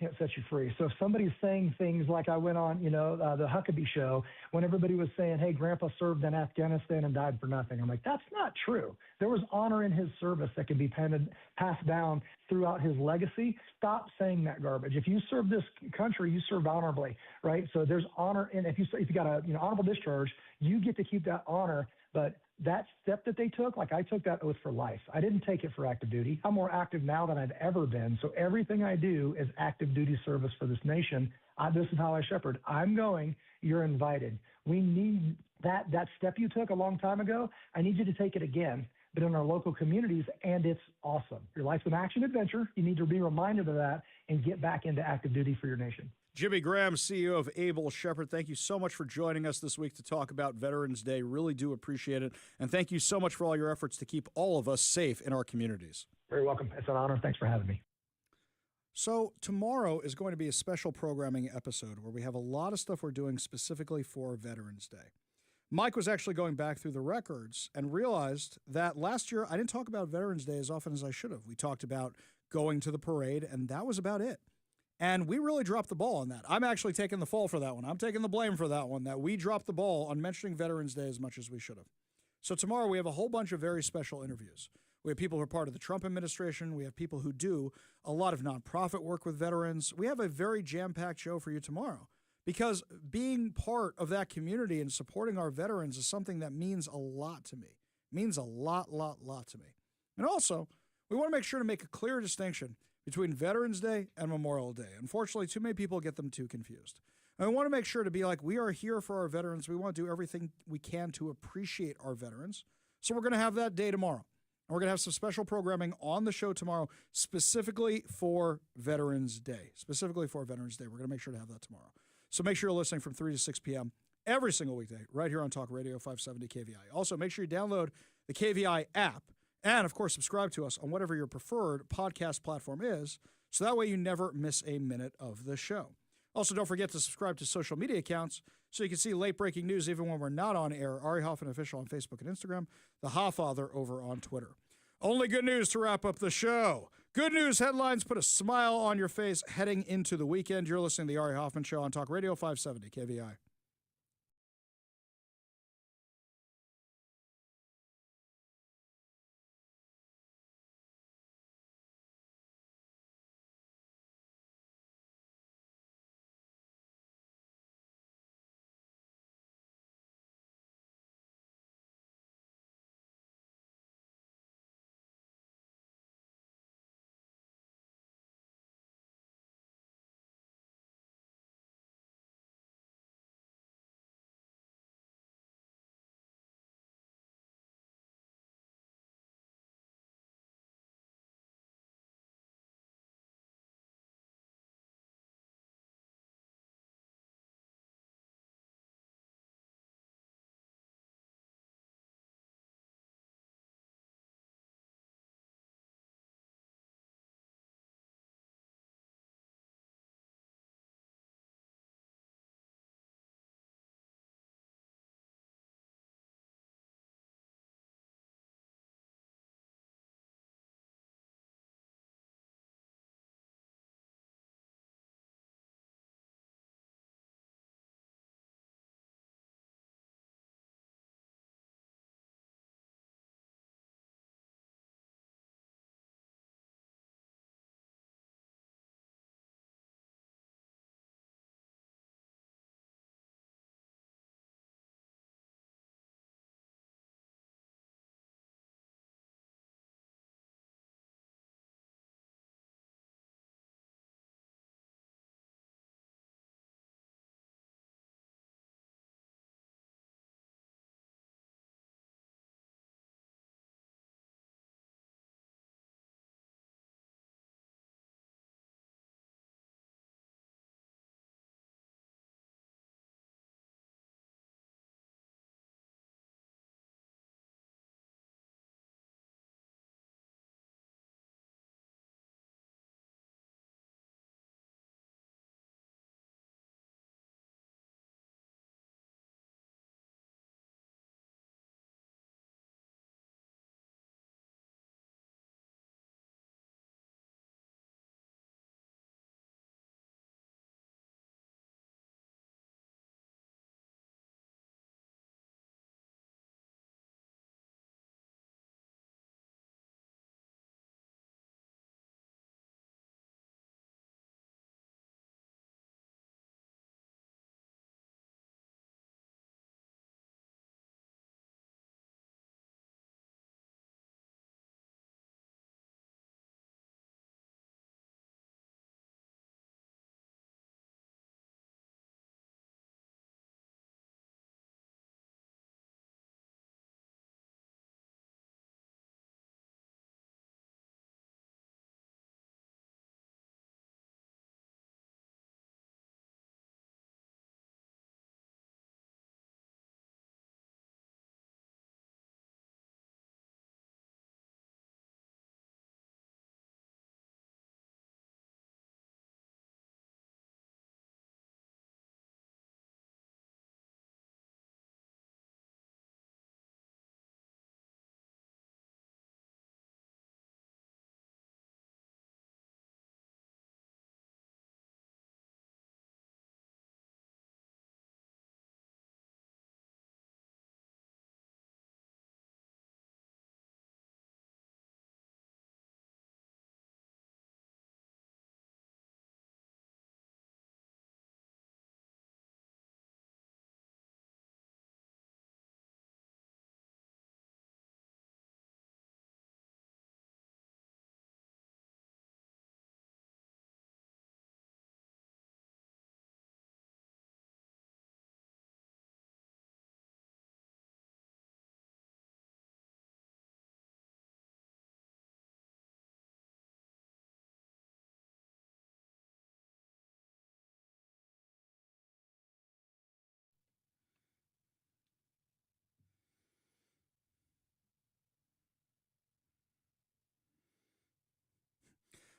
can't set you free. So if somebody's saying things like I went on, the Huckabee show, when everybody was saying, hey, Grandpa served in Afghanistan and died for nothing. I'm like, that's not true. There was honor in his service that can be passed down throughout his legacy. Stop saying that garbage. If you serve this country, you served honorably, right? So there's honor in, if you got a honorable discharge, you get to keep that honor. But that step that they took, like I took that oath for life. I didn't take it for active duty. I'm more active now than I've ever been. So everything I do is active duty service for this nation. This is how I shepherd. I'm going, you're invited. We need that step you took a long time ago. I need you to take it again, but in our local communities, and it's awesome. Your life's an action adventure. You need to be reminded of that and get back into active duty for your nation. Jimmy Graham, CEO of Able Shepherd, thank you so much for joining us this week to talk about Veterans Day. Really do appreciate it. And thank you so much for all your efforts to keep all of us safe in our communities. Very welcome. It's an honor. Thanks for having me. So tomorrow is going to be a special programming episode where we have a lot of stuff we're doing specifically for Veterans Day. Mike was actually going back through the records and realized that last year I didn't talk about Veterans Day as often as I should have. We talked about going to the parade, and that was about it. And we really dropped the ball on that. I'm actually taking the fall for that one. I'm taking the blame for that one, that we dropped the ball on mentioning Veterans Day as much as we should have. So tomorrow we have a whole bunch of very special interviews. We have people who are part of the Trump administration. We have people who do a lot of nonprofit work with veterans. We have a very jam-packed show for you tomorrow because being part of that community and supporting our veterans is something that means a lot to me. It means a lot to me. And also, we want to make sure to make a clear distinction between Veterans Day and Memorial Day. Unfortunately, too many people get them too confused. And we want to make sure to be like, we are here for our veterans. We want to do everything we can to appreciate our veterans. So we're going to have that day tomorrow. And we're going to have some special programming on the show tomorrow specifically for Veterans Day. Specifically for Veterans Day. We're going to make sure to have that tomorrow. So make sure you're listening from 3 to 6 p.m. every single weekday right here on Talk Radio 570 KVI. Also, make sure you download the KVI app. And, of course, subscribe to us on whatever your preferred podcast platform is, so that way you never miss a minute of the show. Also, don't forget to subscribe to social media accounts so you can see late-breaking news even when we're not on air. Ari Hoffman Official on Facebook and Instagram, The Hofffather over on Twitter. Only good news to wrap up the show. Good news headlines put a smile on your face heading into the weekend. You're listening to The Ari Hoffman Show on Talk Radio 570 KVI.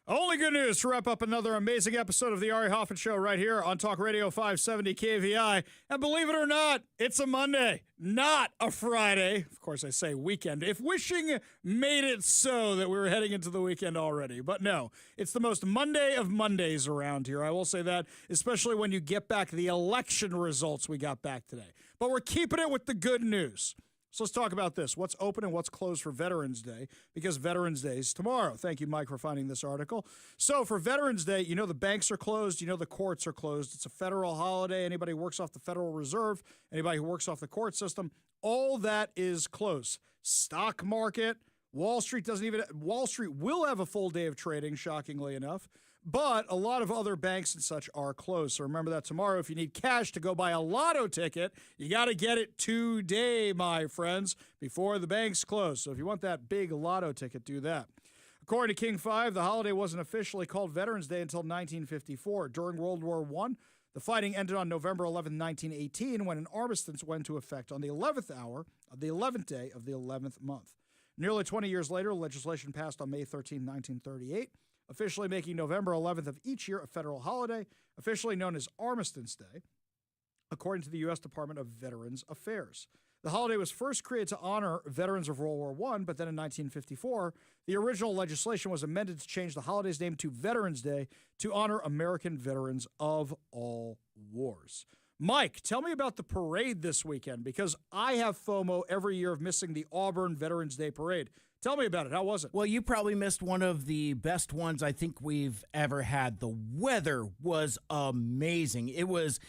Only good news to wrap up another amazing episode of the Ari Hoffman Show right here on Talk Radio 570 KVI. And believe it or not, it's a Monday, not a Friday. Of course, I say weekend. If wishing made it so that we were heading into the weekend already. But no, it's the most Monday of Mondays around here. I will say that, especially when you get back the election results we got back today. But we're keeping it with the good news. So let's talk about this. What's open and what's closed for Veterans Day, because Veterans Day is tomorrow. Thank you, Mike, for finding this article. So for Veterans Day, you know the banks are closed. You know the courts are closed. It's a federal holiday. Anybody who works off the Federal Reserve, anybody who works off the court system, all that is closed. Stock market, Wall Street will have a full day of trading, shockingly enough. But a lot of other banks and such are closed. So remember that tomorrow, if you need cash to go buy a lotto ticket, you got to get it today, my friends, before the banks close. So if you want that big lotto ticket, do that. According to King 5, the holiday wasn't officially called Veterans Day until 1954. During World War I, the fighting ended on November 11, 1918, when an armistice went into effect on the 11th hour of the 11th day of the 11th month. Nearly 20 years later, legislation passed on May 13, 1938, officially making November 11th of each year a federal holiday, officially known as Armistice Day, according to the U.S. Department of Veterans Affairs. The holiday was first created to honor veterans of World War I, but then in 1954, the original legislation was amended to change the holiday's name to Veterans Day to honor American veterans of all wars. Mike, tell me about the parade this weekend, because I have FOMO every year of missing the Auburn Veterans Day Parade. Tell me about it. How was it? Well, you probably missed one of the best ones I think we've ever had. The weather was amazing. It was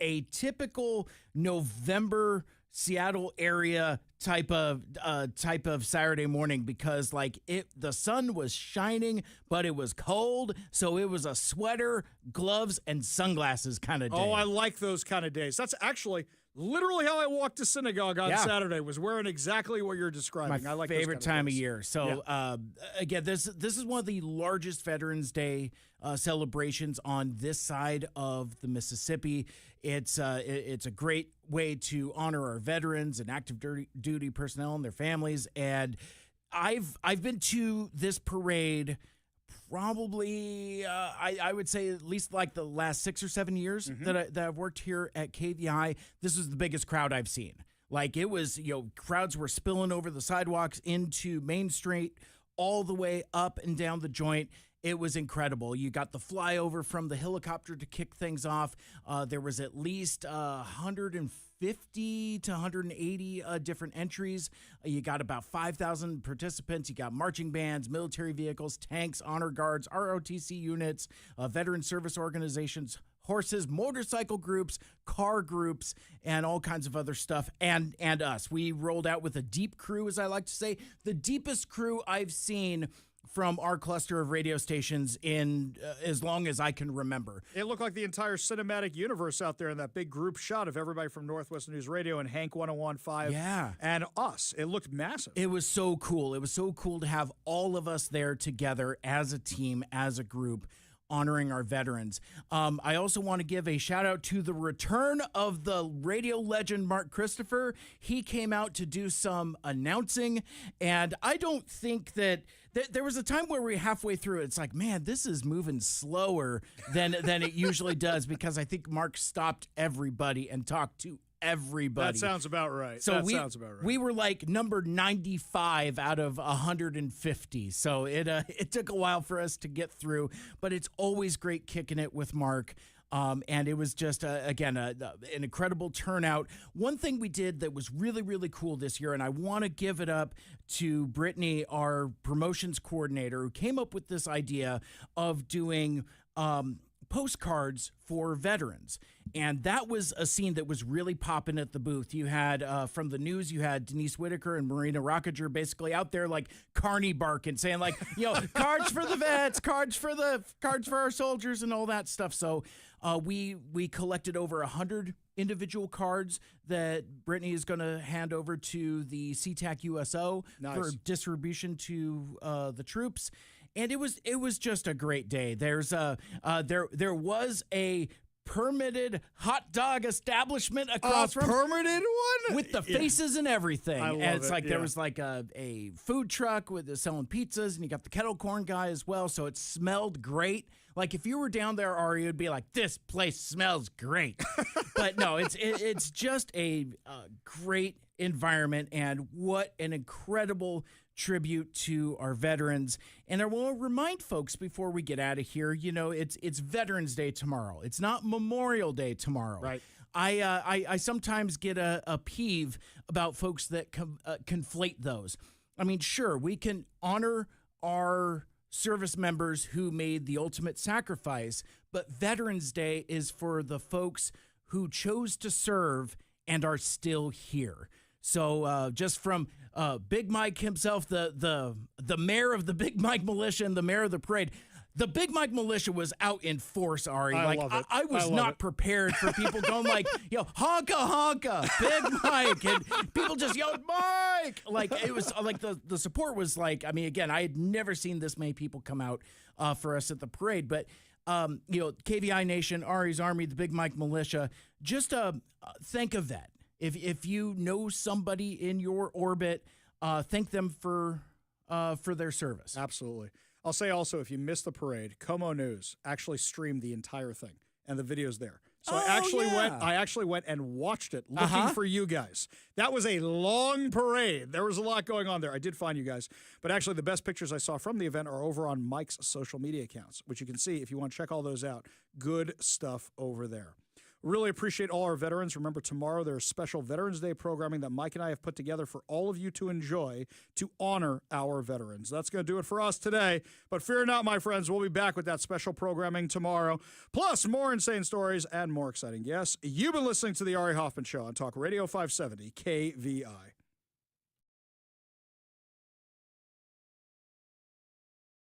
a typical November Seattle area type of Saturday morning, because the sun was shining, but it was cold, so it was a sweater, gloves, and sunglasses kind of day. Oh, I like those kind of days. That's actually literally how I walked to synagogue on Saturday, was wearing exactly what you're describing. My I like favorite time of year. So yeah. Again, this is one of the largest Veterans Day celebrations on this side of the Mississippi. It's a great way to honor our veterans and active duty personnel and their families. And I've been to this parade probably, I would say at least like the last 6 or 7 years that I've worked here at KVI. This was the biggest crowd I've seen. Like, it was, crowds were spilling over the sidewalks into Main Street, all the way up and down the joint. It was incredible. You got the flyover from the helicopter to kick things off. There was at least 150 to 180 different entries. You got about 5,000 participants. You got marching bands, military vehicles, tanks, honor guards, ROTC units, veteran service organizations, horses, motorcycle groups, car groups, and all kinds of other stuff, and us. We rolled out with a deep crew, as I like to say, the deepest crew I've seen from our cluster of radio stations in as long as I can remember. It looked like the entire cinematic universe out there in that big group shot of everybody from Northwest News Radio and Hank 101.5 and us. It looked massive. It was so cool. It was so cool to have all of us there together as a team, as a group, honoring our veterans. I also want to give a shout out to the return of the radio legend Mark Christopher. He came out to do some announcing, and I don't think that there was a time where we were halfway through. It's like, man, this is moving slower than it usually does, because I think Mark stopped everybody and talked to everybody. That sounds about right. So we were like number 95 out of 150. So it took a while for us to get through, but it's always great kicking it with Mark. And it was just, again, an incredible turnout. One thing we did that was really, really cool this year, and I want to give it up to Brittany, our promotions coordinator, who came up with this idea of doing postcards for veterans. And that was a scene that was really popping at the booth. You had, from the news, you had Denise Whitaker and Marina Rockager basically out there like carny barking, saying like, cards for the vets, cards for our soldiers and all that stuff. So we collected over 100 individual cards that Brittany is going to hand over to the SeaTac USO for distribution to the troops. And it was just a great day. There was a permitted hot dog establishment across from permitted one with the faces and everything. I love And it's it, like there yeah. was like a food truck with selling pizzas, and you got the kettle corn guy as well. So it smelled great. Like if you were down there, Ari, you'd be like, "This place smells great." But no, it's just a great environment, and what an incredible tribute to our veterans. And I will remind folks before we get out of here, it's Veterans Day tomorrow. It's not Memorial Day tomorrow. Right. I sometimes get a peeve about folks that conflate those. I mean, sure, we can honor our service members who made the ultimate sacrifice, but Veterans Day is for the folks who chose to serve and are still here. So just from Big Mike himself, the mayor of the Big Mike Militia and the mayor of the parade, the Big Mike Militia was out in force, Ari. I love it. I was I love not it. prepared for people going like, honka honka, Big Mike, and people just yelled Mike. Like it was like the support was like. I mean, again, I had never seen this many people come out for us at the parade, but. KVI Nation, Ari's Army, the Big Mike Militia. Just think of that. If you know somebody in your orbit, thank them for their service. Absolutely. I'll say also, if you missed the parade, Como News actually streamed the entire thing, and the video's there. So I actually went and watched it, looking for you guys. That was a long parade. There was a lot going on there. I did find you guys. But actually, the best pictures I saw from the event are over on Mike's social media accounts, which you can see if you want to check all those out. Good stuff over there. Really appreciate all our veterans. Remember, tomorrow there's special Veterans Day programming that Mike and I have put together for all of you to enjoy to honor our veterans. That's going to do it for us today. But fear not, my friends, we'll be back with that special programming tomorrow, plus more insane stories and more exciting guests. You've been listening to The Ari Hoffman Show on Talk Radio 570 KVI.